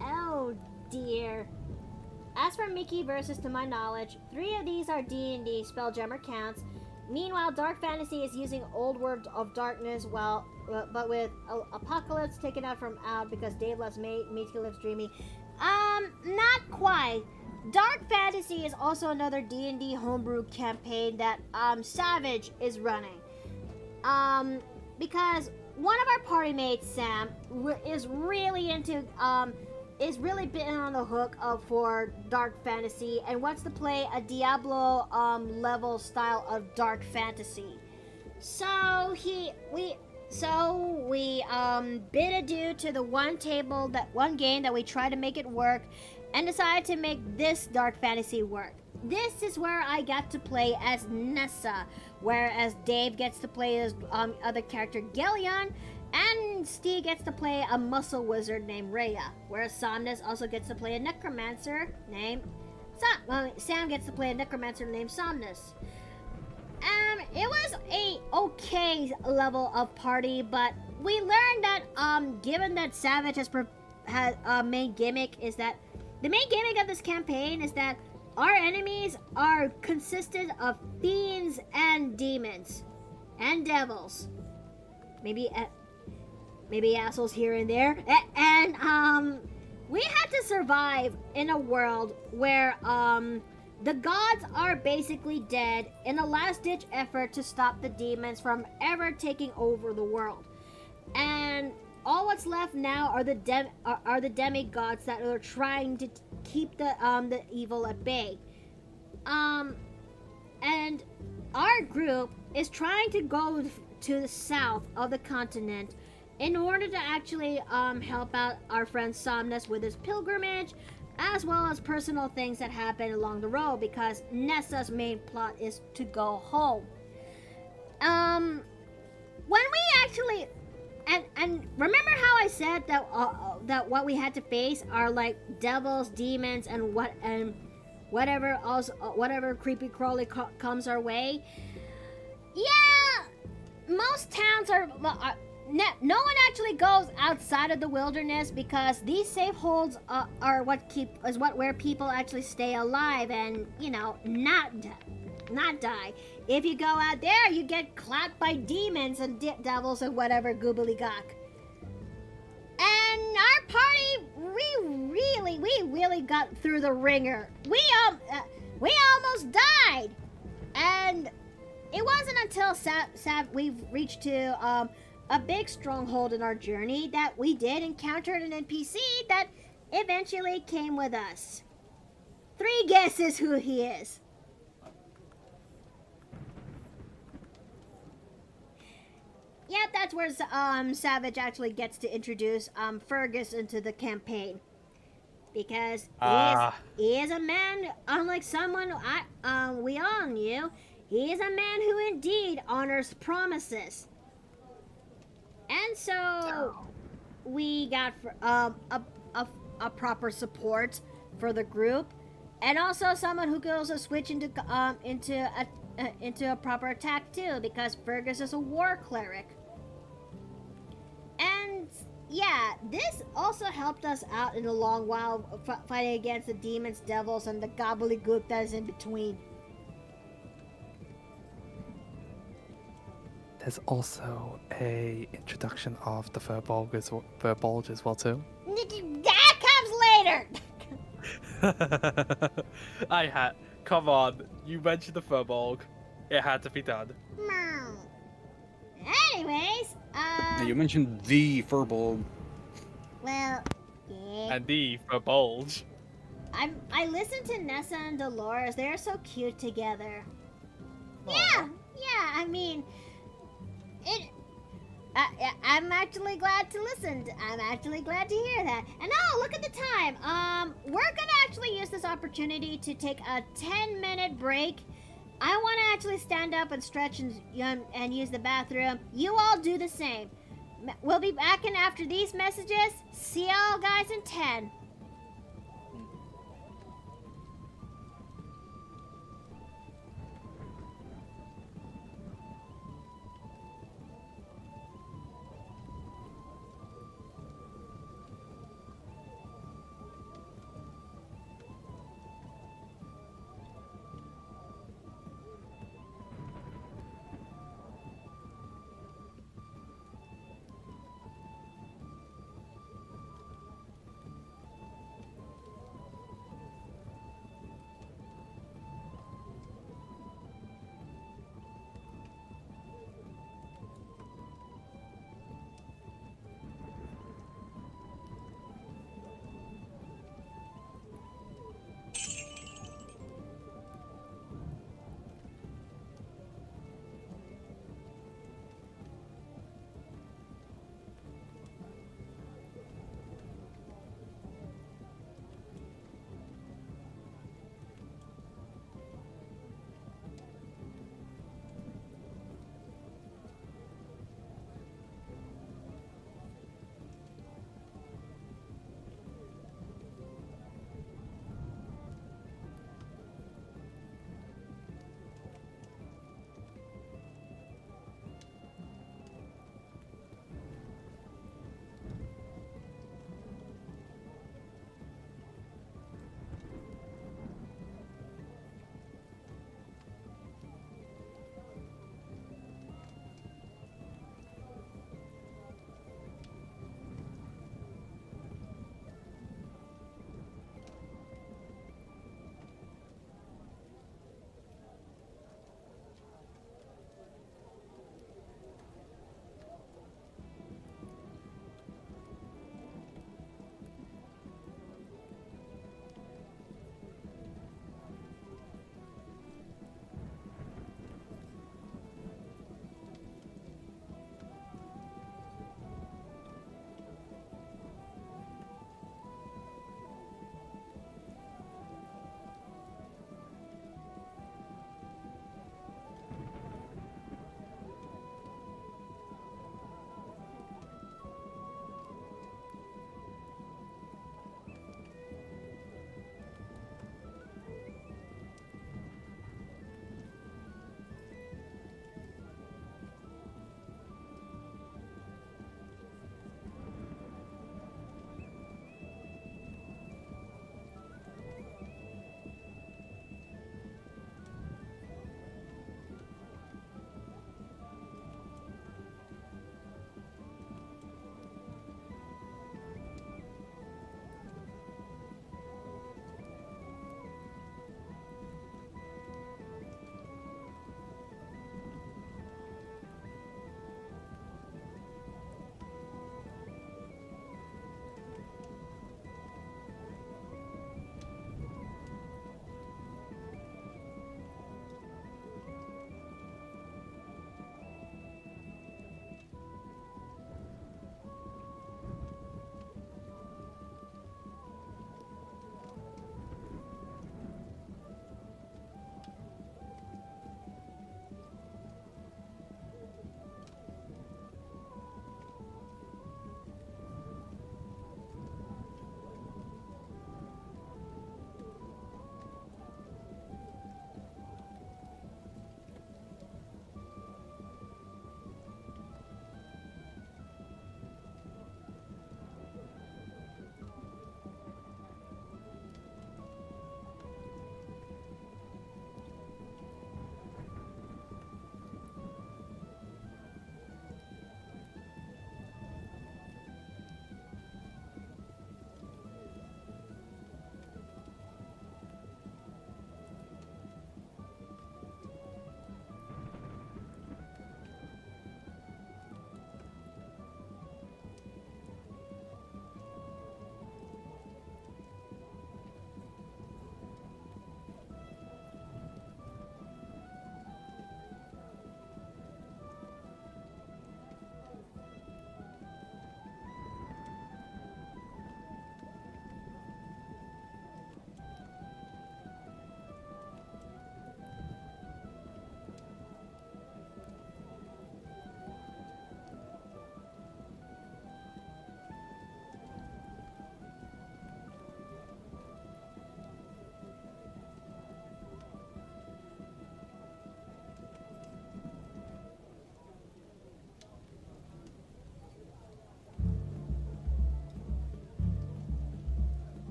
Oh dear. As for Mickey versus, to my knowledge, 3 of these are D&D Spelljammer counts. Meanwhile, Dark Fantasy is using Old World of Darkness, but with Apocalypse taken out from out because Dave loves Mickey lives dreamy. Not quite. Dark Fantasy is also another D&D homebrew campaign that Savage is running. Because one of our party mates, Sam, is really into is really bitten on the hook for Dark Fantasy and wants to play a Diablo level style of Dark Fantasy. So we bid adieu to the one game that we tried to make it work and decided to make this Dark Fantasy work. This is where I got to play as Nessa, whereas Dave gets to play as other character Gelion, and Steve gets to play a muscle wizard named Rhea, whereas Somnus also gets to play a necromancer named Sam gets to play a necromancer named Somnus. It was a okay level of party, but we learned that given that Savage has main gimmick is that the main gimmick of this campaign is that our enemies are consisted of fiends and demons and devils. Maybe assholes here and there. And we had to survive in a world where the gods are basically dead in a last-ditch effort to stop the demons from ever taking over the world. And all what's left now are the demigods that are trying to keep the evil at bay. And our group is trying to go to the south of the continent in order to actually help out our friend Somnus with his pilgrimage as well as personal things that happen along the road because Nessa's main plot is to go home. When we actually and remember how I said that what we had to face are like devils, demons, and whatever else, whatever creepy crawly comes our way. Yeah, most towns are. No one actually goes outside of the wilderness because these safe holds are where people actually stay alive and not die. If you go out there, you get clapped by demons and devils and whatever goobly-gock. And our party, we really got through the ringer. We almost died, and it wasn't until we've reached to a big stronghold in our journey that we did encounter an NPC that eventually came with us. 3 guesses who he is. Yeah, that's where Savage actually gets to introduce Fergus into the campaign. Because he is a man, unlike someone we all knew, he is a man who indeed honors promises. And so we got a proper support for the group, and also someone who goes to switch into a proper attack too, because Fergus is a war cleric. And yeah, this also helped us out in the long while fighting against the demons, devils, and the gobbledygook that is in between. There's also a introduction of the Furbolg as well too. That comes later. Come on, you mentioned the Furbolg. It had to be done. Anyways, Now, you mentioned the Furbolg. well, yeah. And the Furbolg. I listened to Nessa and Dolores. They're so cute together. Aww. Yeah. I mean, I'm actually glad to listen. I'm actually glad to hear that. And oh, look at the time. We're gonna actually use this opportunity to take a 10-minute break. I want to actually stand up and stretch and use the bathroom. You all do the same. We'll be back in after these messages. See y'all guys in 10.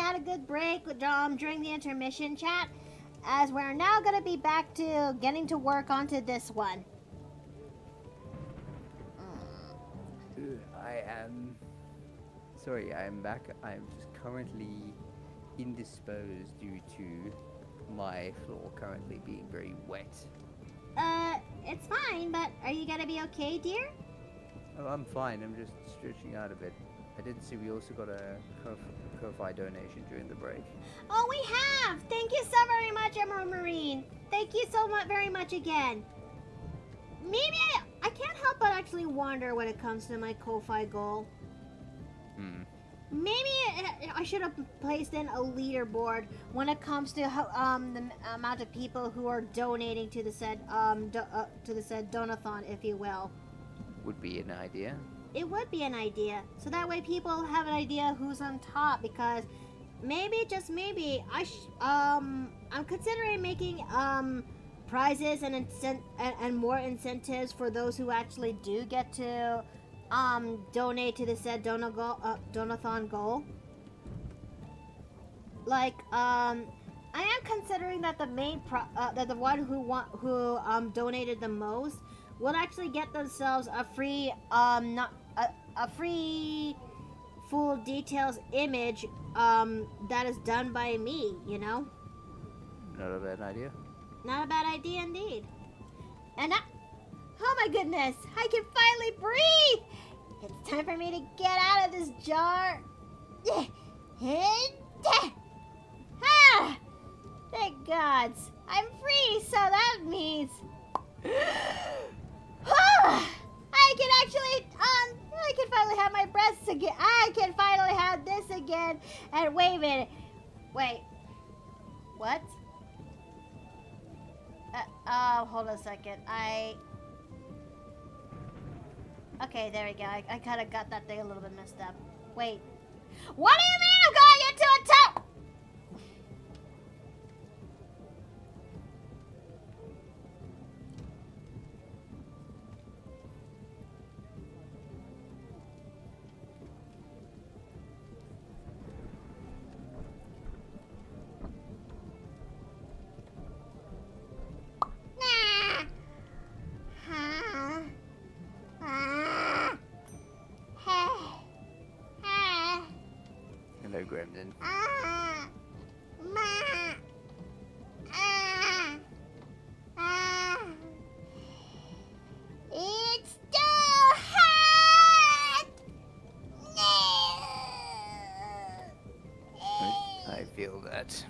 had a good break during the intermission chat, as we're now gonna be back to getting to work onto this one. I am sorry, I am back. I am just currently indisposed due to my floor currently being very wet. It's fine, but are you gonna be okay, dear? Oh, I'm fine. I'm just stretching out a bit. I did see we also got a Ko-Fi donation during the break. Oh, we have! Thank you so very much, Emerald Marine. Thank you so much, very much again. Maybe I can't help but actually wonder when it comes to my Ko-Fi goal. Maybe I should have placed in a leaderboard when it comes to the amount of people who are donating to the said donathon, if you will. Would be an idea. It would be an idea, so that way people have an idea who's on top. Because maybe, just maybe, I'm considering making prizes and more incentives for those who actually do get to donate to the said donathon goal. Like, I am considering that the main that the one who donated the most will actually get themselves a free a free full details image that is done by me, you know? Not a bad idea. Not a bad idea indeed. And oh my goodness, I can finally breathe! It's time for me to get out of this jar. Thank gods, I'm free, so that means I can actually I can finally have my breasts again. I can finally have this again. And wait a minute. Wait. What? Hold on a second. Okay, there we go. I kind of got that thing a little bit messed up. Wait. What do you mean I'm going into a tub? Hello, Gremlin. It's too hot! I feel that.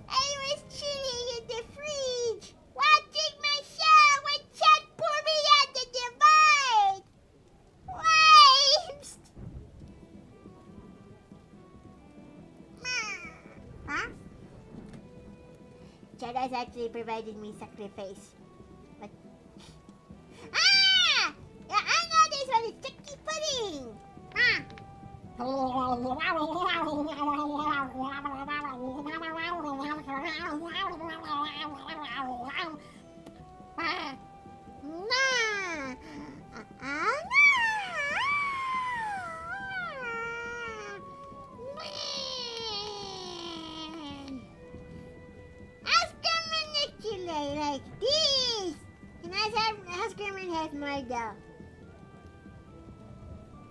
I was chilling in the fridge, watching my show when Chet poured me out the divide. Wipes! Huh? Chet has actually provided me sacrifice. What? Ah! Yeah, I know this one is chicky pudding. Like this, and Askerman has more dough.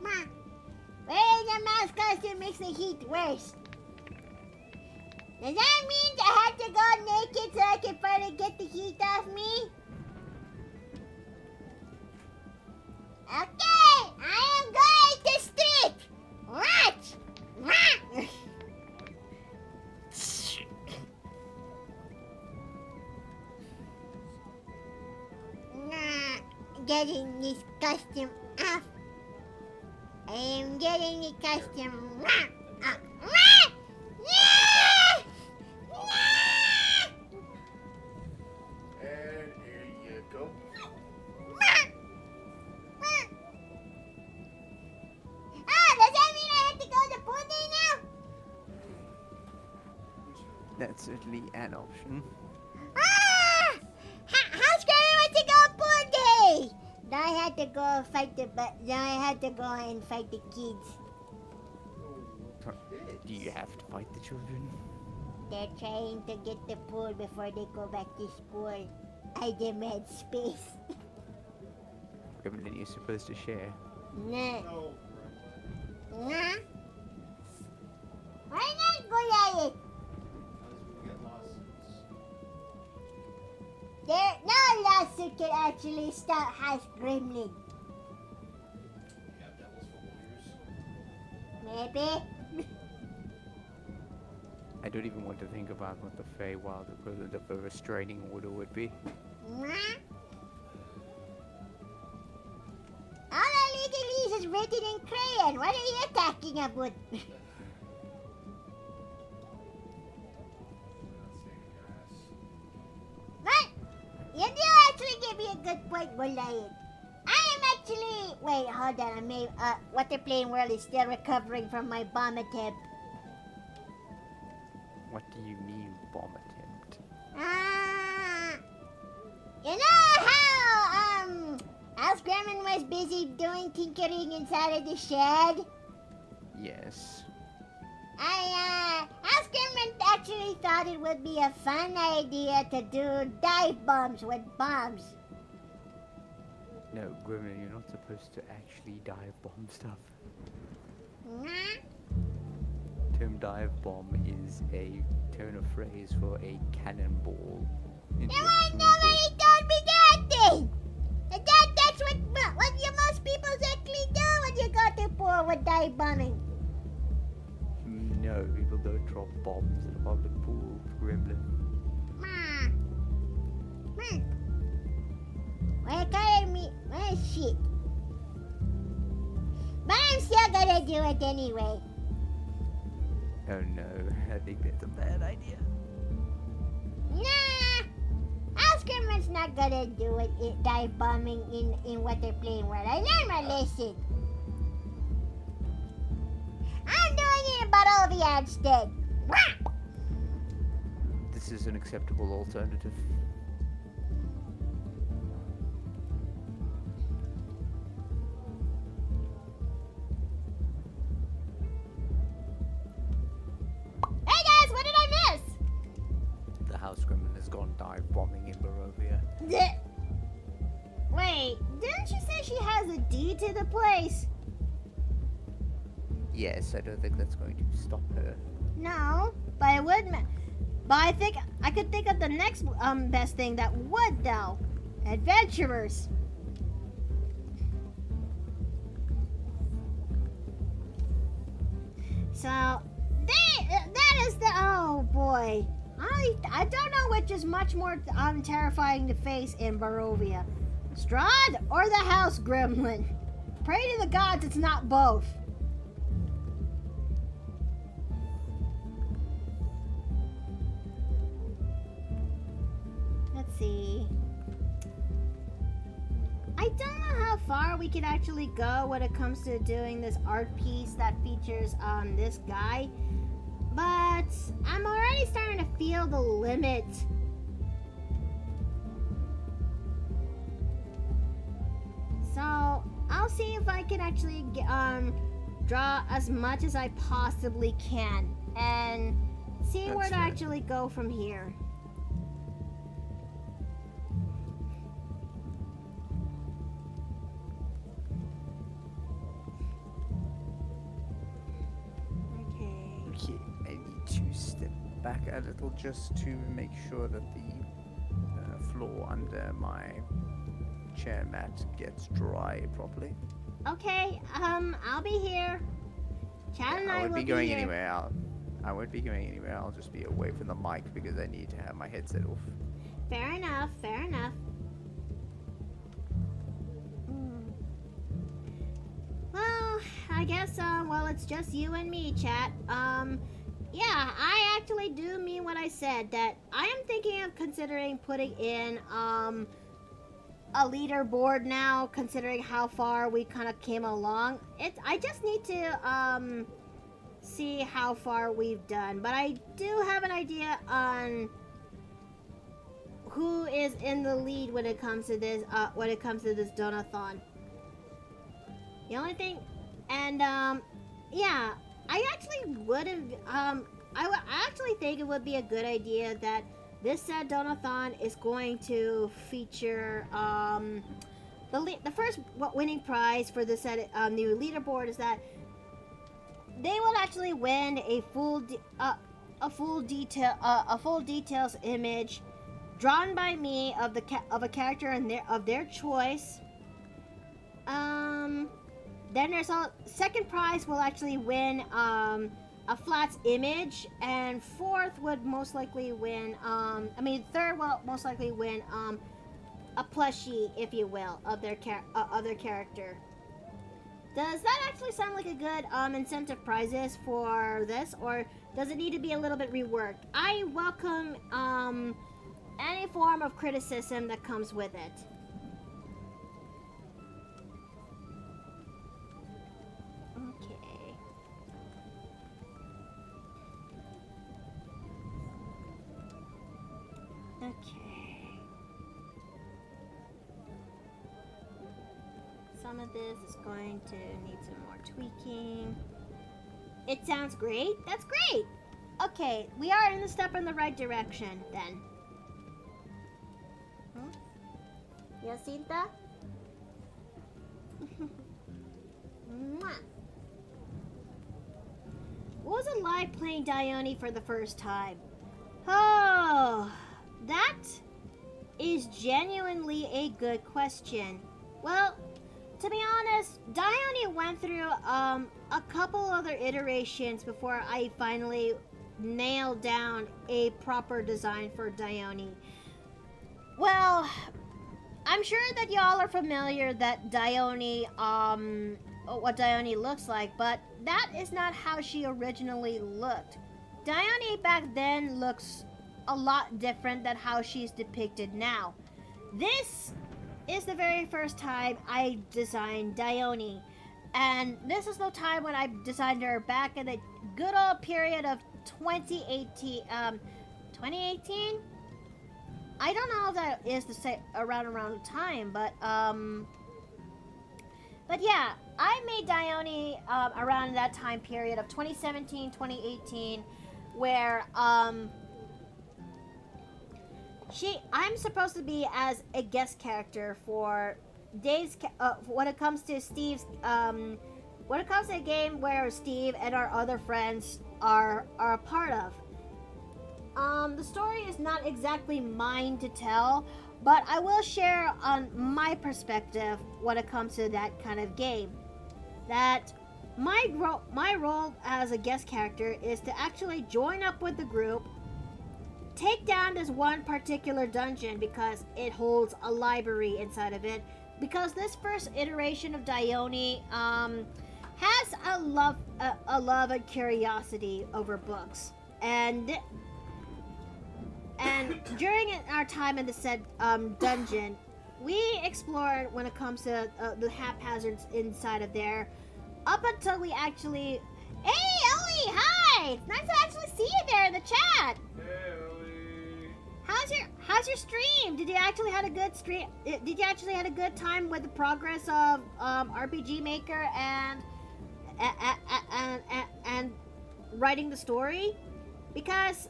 Ma, wearing the mouse costume makes the heat worse. Does that mean I have to go naked so I can finally get the heat off me? Okay, I am going to stick. Watch. Getting this costume off. I am getting the costume off. And here you go. Does that mean I have to go to pool day now? That's certainly an option. How's Granny want to go pool day? Now I had to go fight the now I had to go and fight the kids. Do you have to fight the children? They're trying to get the pool before they go back to school. I demand space. Gremlin, you're supposed to share. Nah. No. Nah. Why not Goliath? Get lawsuits. There, no lawsuit can actually stop House Gremlin. We have devils for lawyers. Maybe. I don't even want to think about what the Feywild equivalent of a restraining order would be. Nah. All our legalese is written in crayon. What are you talking about? What? You do actually give me a good point, Goliath. I am actually... Wait, hold on. I may... Waterplane World is still recovering from my bomb attempt. What do you mean, bomb attempt? You know how, House Gremlin was busy doing tinkering inside of the shed? Yes. House Gremlin actually thought it would be a fun idea to do dive bombs with bombs. No, Gremlin, you're not supposed to actually dive bomb stuff. Nah. Term dive bomb is a turn of phrase for a cannonball. into Then a why swimming pool. nobody told me that then? That's what you most people actually do when you go to pool with dive bombing. No, people don't drop bombs in a public pool, Gremlin. Well, calling me. Well, shit. But I'm still gonna do it anyway. Oh no, I think that's a bad idea. Nah! House Gremlin's not gonna do it, dive bombing in Waterplane World. I learned my lesson. I'm doing it in Barovia instead. Wah! This is an acceptable alternative. Hey guys, what did I miss? The House Gremlin has gone dive bombing in Barovia. Wait, didn't she say she has a deed to the place? Yes, I don't think that's going to stop her. No, but it would. But I think I could think of the next best thing that would though. Adventurers. So that is the oh boy. I don't know which is much more terrifying to face in Barovia. Strahd or the House Gremlin. Pray to the gods it's not both. Let's see. I don't know how far we could actually go when it comes to doing this art piece that features this guy. But I'm already starting to feel the limit. So I'll see if I can actually draw as much as I possibly can and see That's where to fair. actually go from here. Okay. Okay, I need to step back a little just to make sure that the floor under my chair mat gets dry properly. Okay, I'll be here. Chad and I I won't will be going here. anywhere. I won't be going anywhere. I'll just be away from the mic because I need to have my headset off. Fair enough, fair enough. Well, I guess, well, it's just you and me, chat. Yeah, I actually do mean what I said, that I am thinking of considering putting in, a leaderboard now, considering how far we kind of came along. I just need to, see how far we've done, but I do have an idea on who is in the lead when it comes to this donathon. The only thing, and yeah, I actually would have, I actually think it would be a good idea that this set donathon is going to feature, the first winning prize for the set, new leaderboard is that they will actually win a full details image drawn by me of a character of their choice. Then there's second prize will actually win a Flats image, and fourth would most likely win third will most likely win a plushie, if you will, of their character. Does that actually sound like a good incentive prizes for this, or does it need to be a little bit reworked? I welcome any form of criticism that comes with it. Okay. Okay. Some of this is going to need some more tweaking. It sounds great. That's great. Okay, we are in the step in the right direction then. Jacinta? Mwah. What was it like playing Dione for the first time? Oh, that is genuinely a good question. Well, to be honest, Dione went through a couple other iterations before I finally nailed down a proper design for Dione. Well, I'm sure that y'all are familiar that Dione, what Dione looks like, but that is not how she originally looked. Dione back then looks a lot different than how she's depicted now. This is the very first time I designed Dione, and this is the time when I designed her back in the good old period of 2018. 2018? I don't know if that is the same around the time, but yeah, I made Dione around that time period of 2017, 2018, where I'm supposed to be as a guest character for Dave's when it comes to Steve's when it comes to a game where Steve and our other friends are a part of. The story is not exactly mine to tell, but I will share on my perspective when it comes to that kind of game. That my role as a guest character is to actually join up with the group, take down this one particular dungeon because it holds a library inside of it. Because this first iteration of Dione has a love and curiosity over books, and during our time in the said dungeon, we explored when it comes to the haphazards inside of there, up until we actually. Hey, Ellie! Hi! It's nice to actually see you there in the chat. Hey, Ellie. How's your stream? Did you actually had a good stream? Did you actually had a good time with the progress of RPG Maker and writing the story? Because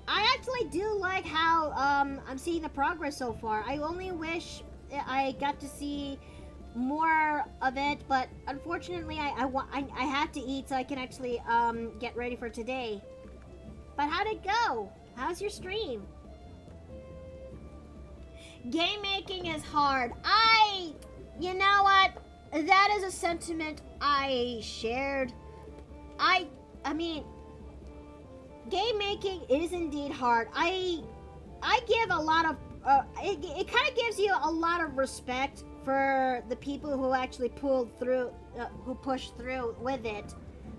I actually do like how I'm seeing the progress so far. I only wish I got to see more of it, but unfortunately I had to eat so I can actually get ready for today. But how'd it go? How's your stream? Game making is hard. You know what? That is a sentiment I shared. I mean, game making is indeed hard. I give a lot of it kind of gives you a lot of respect for the people who actually pulled through, who pushed through with it.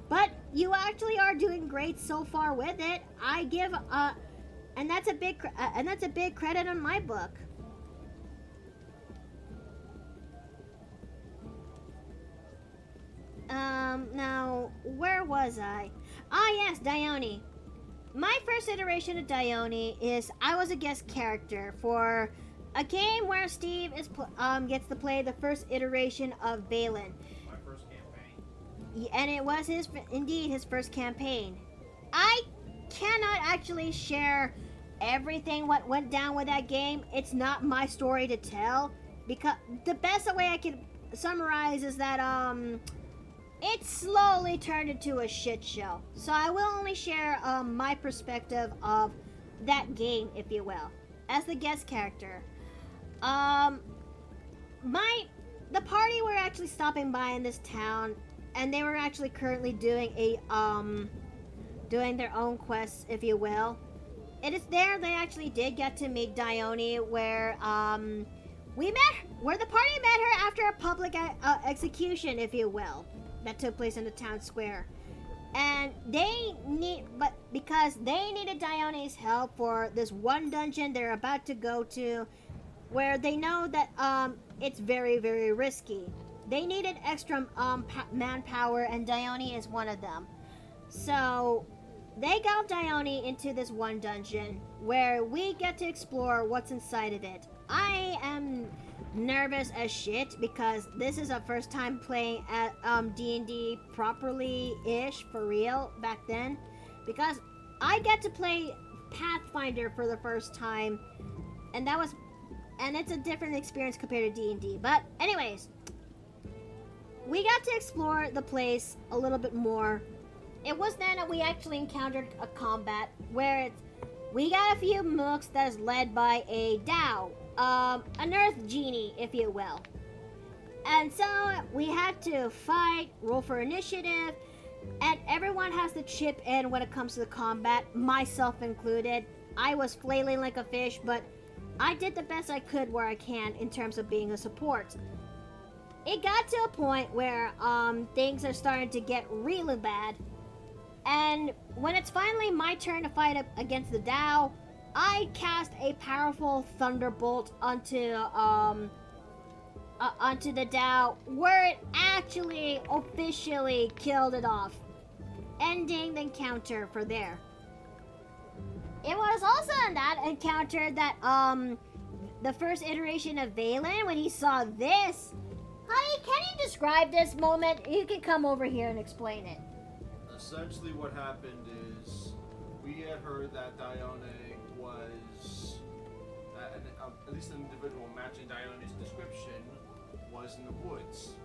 But you actually are doing great so far with it. I give and that's a big credit on my book. Now where was I? Yes, Dione. My first iteration of Dione is I was a guest character for a game where Steve is gets to play the first iteration of Balin. My first campaign. and it was indeed his first campaign. I cannot actually share everything what went down with that game. It's not my story to tell, because the best way I can summarize is that it slowly turned into a shit show. So I will only share my perspective of that game, if you will, as the guest character. The party were actually stopping by in this town, and they were actually currently doing doing their own quests, if you will. It is there they actually did get to meet Dione, where where the party met her after a public execution, if you will, that took place in the town square. And because they needed Dione's help for this one dungeon they're about to go to, where they know that it's very, very risky. They needed extra manpower, and Dione is one of them. So they got Dione into this one dungeon where we get to explore what's inside of it. I am nervous as shit because this is our first time playing at D&D properly-ish, for real, back then. Because I get to play Pathfinder for the first time, and it's a different experience compared to D&D. But anyways, we got to explore the place a little bit more. It was then that we actually encountered a combat where we got a few mooks that is led by a Dao, an earth genie, if you will. And so we had to fight, roll for initiative, and everyone has to chip in when it comes to the combat, myself included. I was flailing like a fish, but I did the best I could where I can in terms of being a support. It got to a point where things are starting to get really bad. And when it's finally my turn to fight up against the Dao, I cast a powerful thunderbolt onto the Dao, where it actually officially killed it off, ending the encounter for there. It was also in that encounter that the first iteration of Valen, when he saw this. Honey, can you describe this moment? You can come over here and explain it. Essentially what happened is we had heard that Dione was, at least an individual matching Dione's description, was in the woods.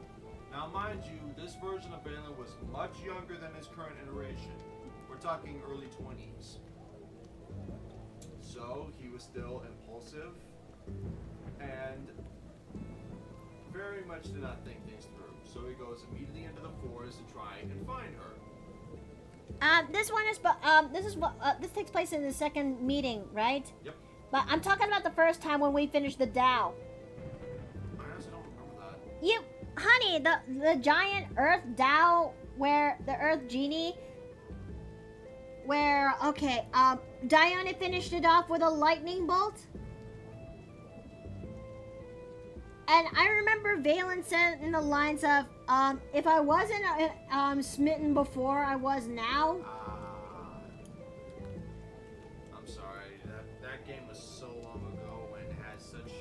Now mind you, this version of Balin was much younger than his current iteration. We're talking early 20s. So he was still impulsive and very much did not think things through. So he goes immediately into the forest to try and find her. This takes place in the second meeting, right? Yep. But I'm talking about the first time when we finished the Dao. I honestly don't remember that. Honey, the giant Earth Dao, where the Earth Genie, where Dione finished it off with a lightning bolt. And I remember Valen said in the lines of, if I wasn't smitten before, I was now. I'm sorry. That game was so long ago and has such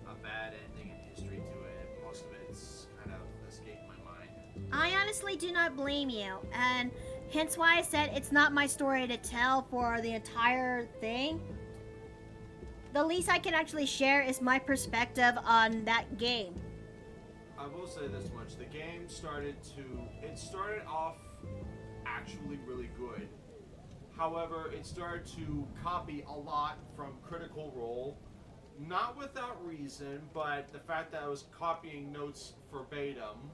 a bad ending and history to it. Most of it's kind of escaped my mind. I honestly do not blame you, and hence why I said it's not my story to tell for the entire thing. The least I can actually share is my perspective on that game. I will say this much. The game started off actually really good. However, it started to copy a lot from Critical Role. Not without reason, but the fact that I was copying notes verbatim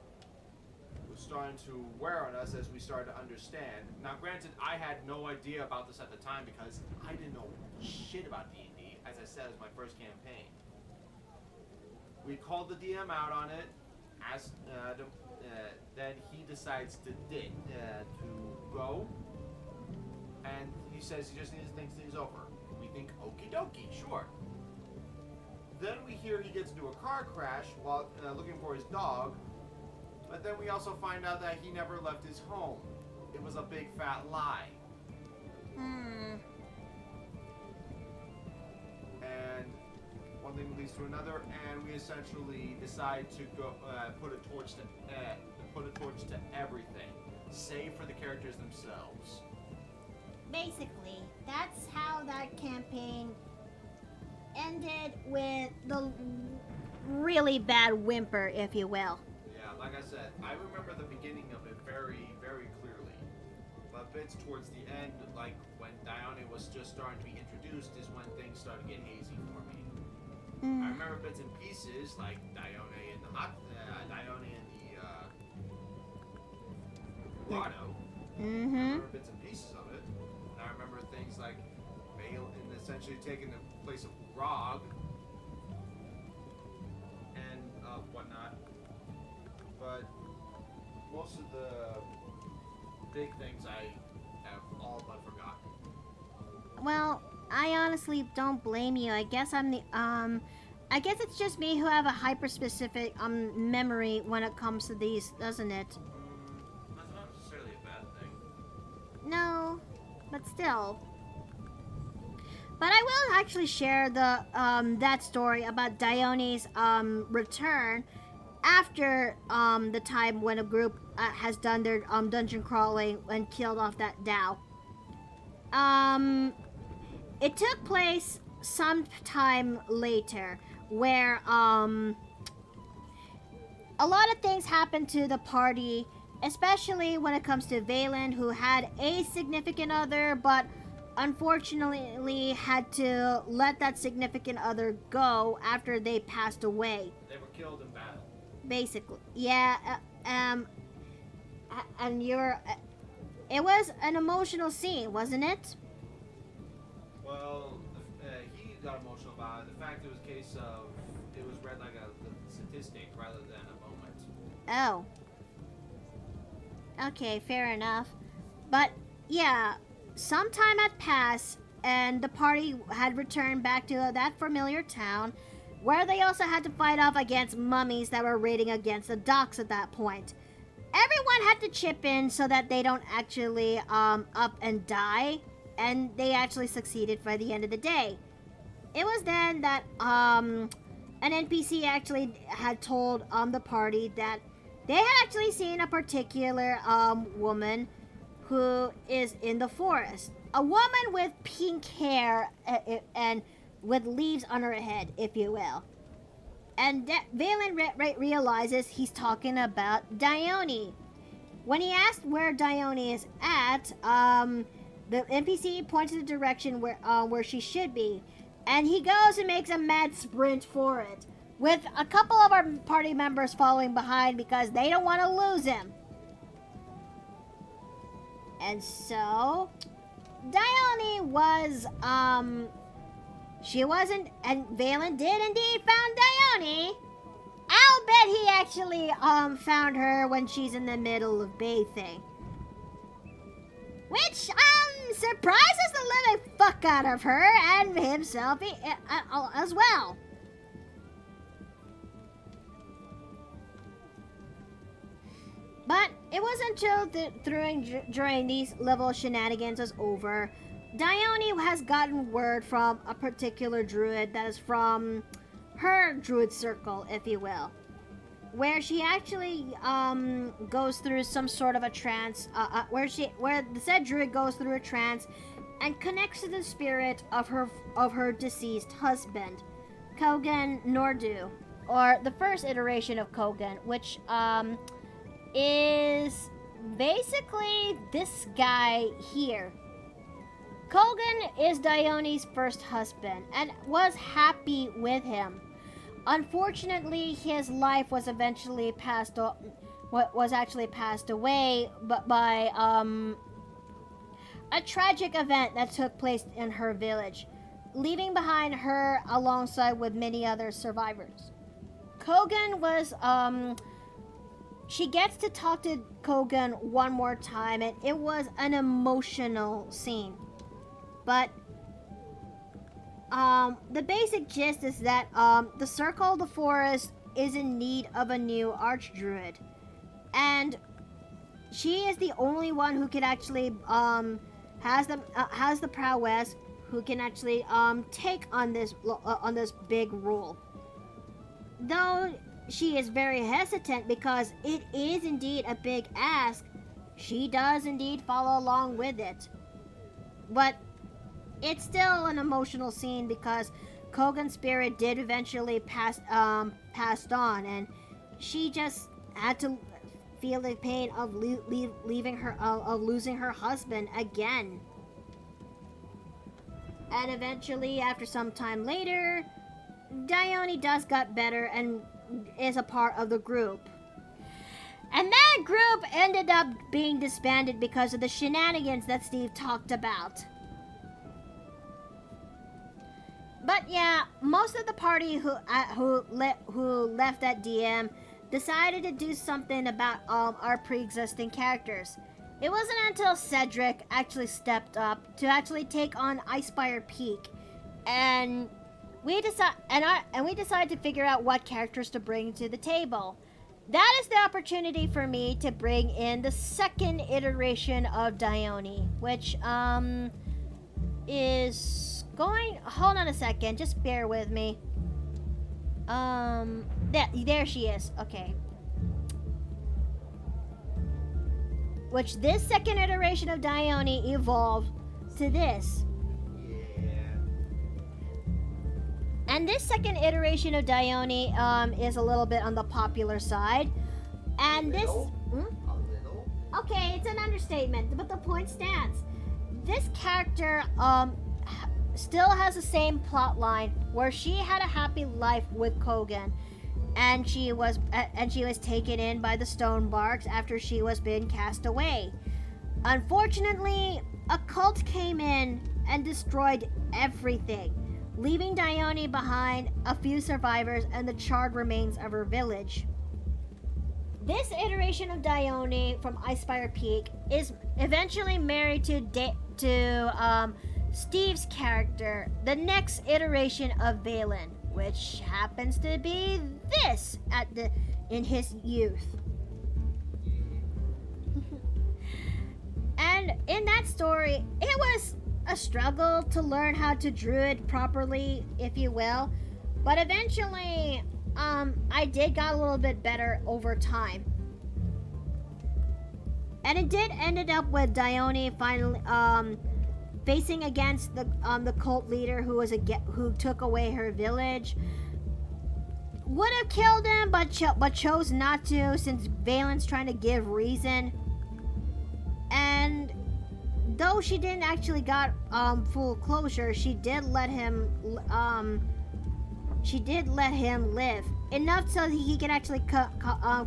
was starting to wear on us as we started to understand. Now, granted, I had no idea about this at the time because I didn't know shit about D&D. As I said, it was my first campaign. We called the DM out on it. Then he decides to go, and he says he just needs to think things over. We think, okie dokie, sure. Then we hear he gets into a car crash while looking for his dog, but then we also find out that he never left his home. It was a big fat lie. And one thing leads to another, and we essentially decide to go put a torch to put a torch to everything, save for the characters themselves. Basically, that's how that campaign ended, with the really bad whimper, if you will. Yeah, like I said, I remember the beginning of it very, very clearly. But bits towards the end, like when Dione was just starting to be introduced, is when things started getting hazy for me. I remember bits and pieces, like Dione and the Dione and the Grotto. I remember bits and pieces of it. And I remember things like Vale and essentially taking the place of Grog and whatnot. But most of the big things I have all but forgotten. Well, I honestly don't blame you. I guess I guess it's just me who have a hyper-specific memory when it comes to these, doesn't it? That's not necessarily a bad thing. No, but still. But I will actually share the that story about Dione's return after the time when a group has done their dungeon crawling and killed off that Dao. It took place sometime later, where a lot of things happened to the party, especially when it comes to Valen, who had a significant other, but unfortunately had to let that significant other go after they passed away. They were killed in battle. Basically, yeah. And it was an emotional scene, wasn't it? Well, he got emotional about it. The fact it was a case of it was read like a statistic rather than a moment. Oh. Okay, fair enough. But yeah, some time had passed, and the party had returned back to that familiar town, where they also had to fight off against mummies that were raiding against the docks at that point. Everyone had to chip in so that they don't actually up and die, and they actually succeeded by the end of the day. It was then that an NPC actually had told the party that they had actually seen a particular woman who is in the forest. A woman with pink hair and with leaves on her head, if you will. And Valen realizes he's talking about Dione. When he asked where Dione is at, the NPC points in the direction where she should be, and he goes and makes a mad sprint for it, with a couple of our party members following behind because they don't want to lose him. And so, Dione was, she wasn't, and Valen did indeed found Dione. I'll bet he actually, found her when she's in the middle of bathing. Which, surprises the living fuck out of her and himself as well. But it wasn't until during these level shenanigans was over, Dione has gotten word from a particular druid that is from her druid circle, if you will, where she actually goes through some sort of a trance, where the said druid goes through a trance and connects to the spirit of her deceased husband, Kogan Nordu, or the first iteration of Kogan, which is basically this guy here. Kogan is Dione's first husband and was happy with him. Unfortunately, his life was eventually passed away, but by a tragic event that took place in her village, leaving behind her alongside with many other survivors. Kogan was she gets to talk to Kogan one more time, and it was an emotional scene. But the basic gist is that the Circle of the Forest is in need of a new archdruid, and she is the only one who can actually has the prowess who can actually take on this big role. Though she is very hesitant because it is indeed a big ask, she does indeed follow along with it. But it's still an emotional scene because Kogan's spirit did eventually passed on, and she just had to feel the pain of leaving her of losing her husband again. And eventually, after some time later, Dione does get better and is a part of the group. And that group ended up being disbanded because of the shenanigans that Steve talked about. But yeah, most of the party who left that DM decided to do something about our pre-existing characters. It wasn't until Cedric actually stepped up to actually take on Icespire Peak, and we decided to figure out what characters to bring to the table. That is the opportunity for me to bring in the second iteration of Dione, which is going. Hold on a second, just bear with me. There she is. Okay. Which this second iteration of Dione evolved to this. And this second iteration of Dione is a little bit on the popular side. And this... A little? Okay, it's an understatement, but the point stands. This character still has the same plot line where she had a happy life with Kogan. And she was taken in by the Stonebarks after she was being cast away. Unfortunately, a cult came in and destroyed everything, leaving Dione behind, a few survivors, and the charred remains of her village. This iteration of Dione from Icespire Peak is eventually married to Steve's character, the next iteration of Valen, which happens to be this in his youth. And in that story, it was a struggle to learn how to druid properly, if you will, but eventually I got a little bit better over time. And it did ended up with Dione finally facing against the cult leader who took away her village. Would have killed him, but chose not to, since Valen's trying to give reason. And though she didn't actually got full closure, she did let him live enough so he could actually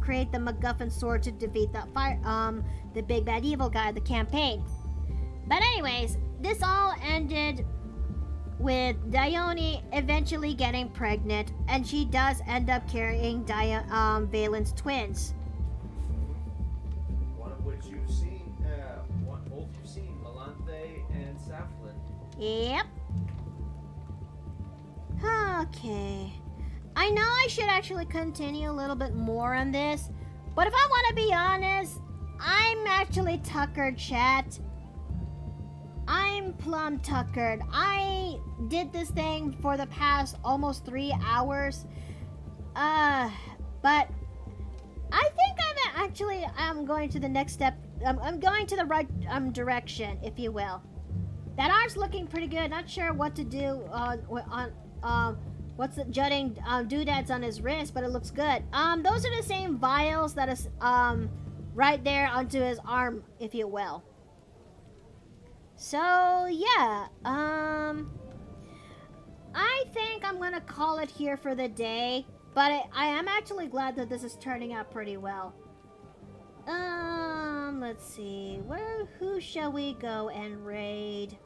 create the MacGuffin sword to defeat the big bad evil guy of the campaign. But anyways, this all ended with Dione eventually getting pregnant, and she does end up carrying Valen's twins. One of which you've seen, both you've seen, Malanthe and Saflin. Yep. Okay. I know I should actually continue a little bit more on this, but if I want to be honest, I'm actually tuckered, chat. I'm plumb tuckered. I did this thing for the past almost 3 hours. But I think I'm going to the next step. I'm going to the right direction, if you will. That art's looking pretty good. Not sure what to do what's the jutting doodads on his wrist, but it looks good. Those are the same vials that is right there onto his arm, if you will. So yeah, I think I'm gonna call it here for the day, but I am actually glad that this is turning out pretty well. Let's see, who shall we go and raid?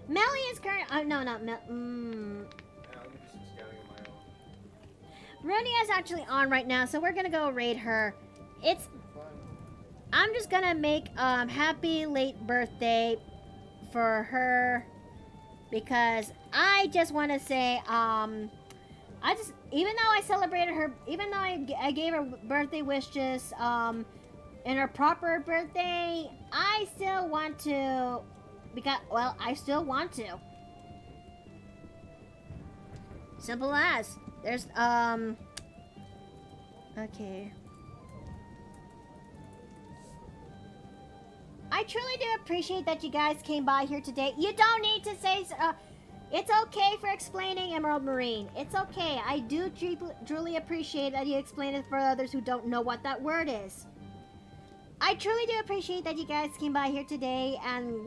Melly is current. No, not Mel. Let me do some scouting on my own. Runia is actually on right now, so we're gonna go raid her. I'm just gonna make happy late birthday for her because I just want to say even though I celebrated her, even though I gave her birthday wishes in her proper birthday, I still want to I still want to. Simple as. There's, okay. I truly do appreciate that you guys came by here today. You don't need to say, it's okay for explaining Emerald Marine. It's okay. I do truly appreciate that you explain it for others who don't know what that word is. I truly do appreciate that you guys came by here today and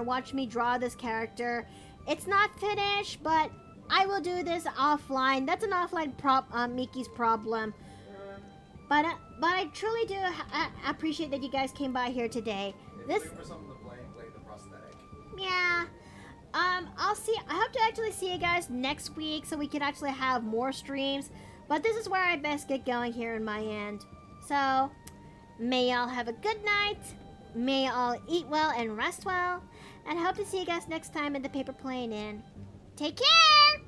watch me draw this character. It's not finished, but I will do this offline. That's an offline Miki's problem. But I truly do appreciate that you guys came by here today. This. For someone to blame the prosthetic. Yeah. I hope to actually see you guys next week so we can actually have more streams. But this is where I best get going here in my end. So, may y'all have a good night. May y'all eat well and rest well. And hope to see you guys next time in the Paper Plane Inn. Take care!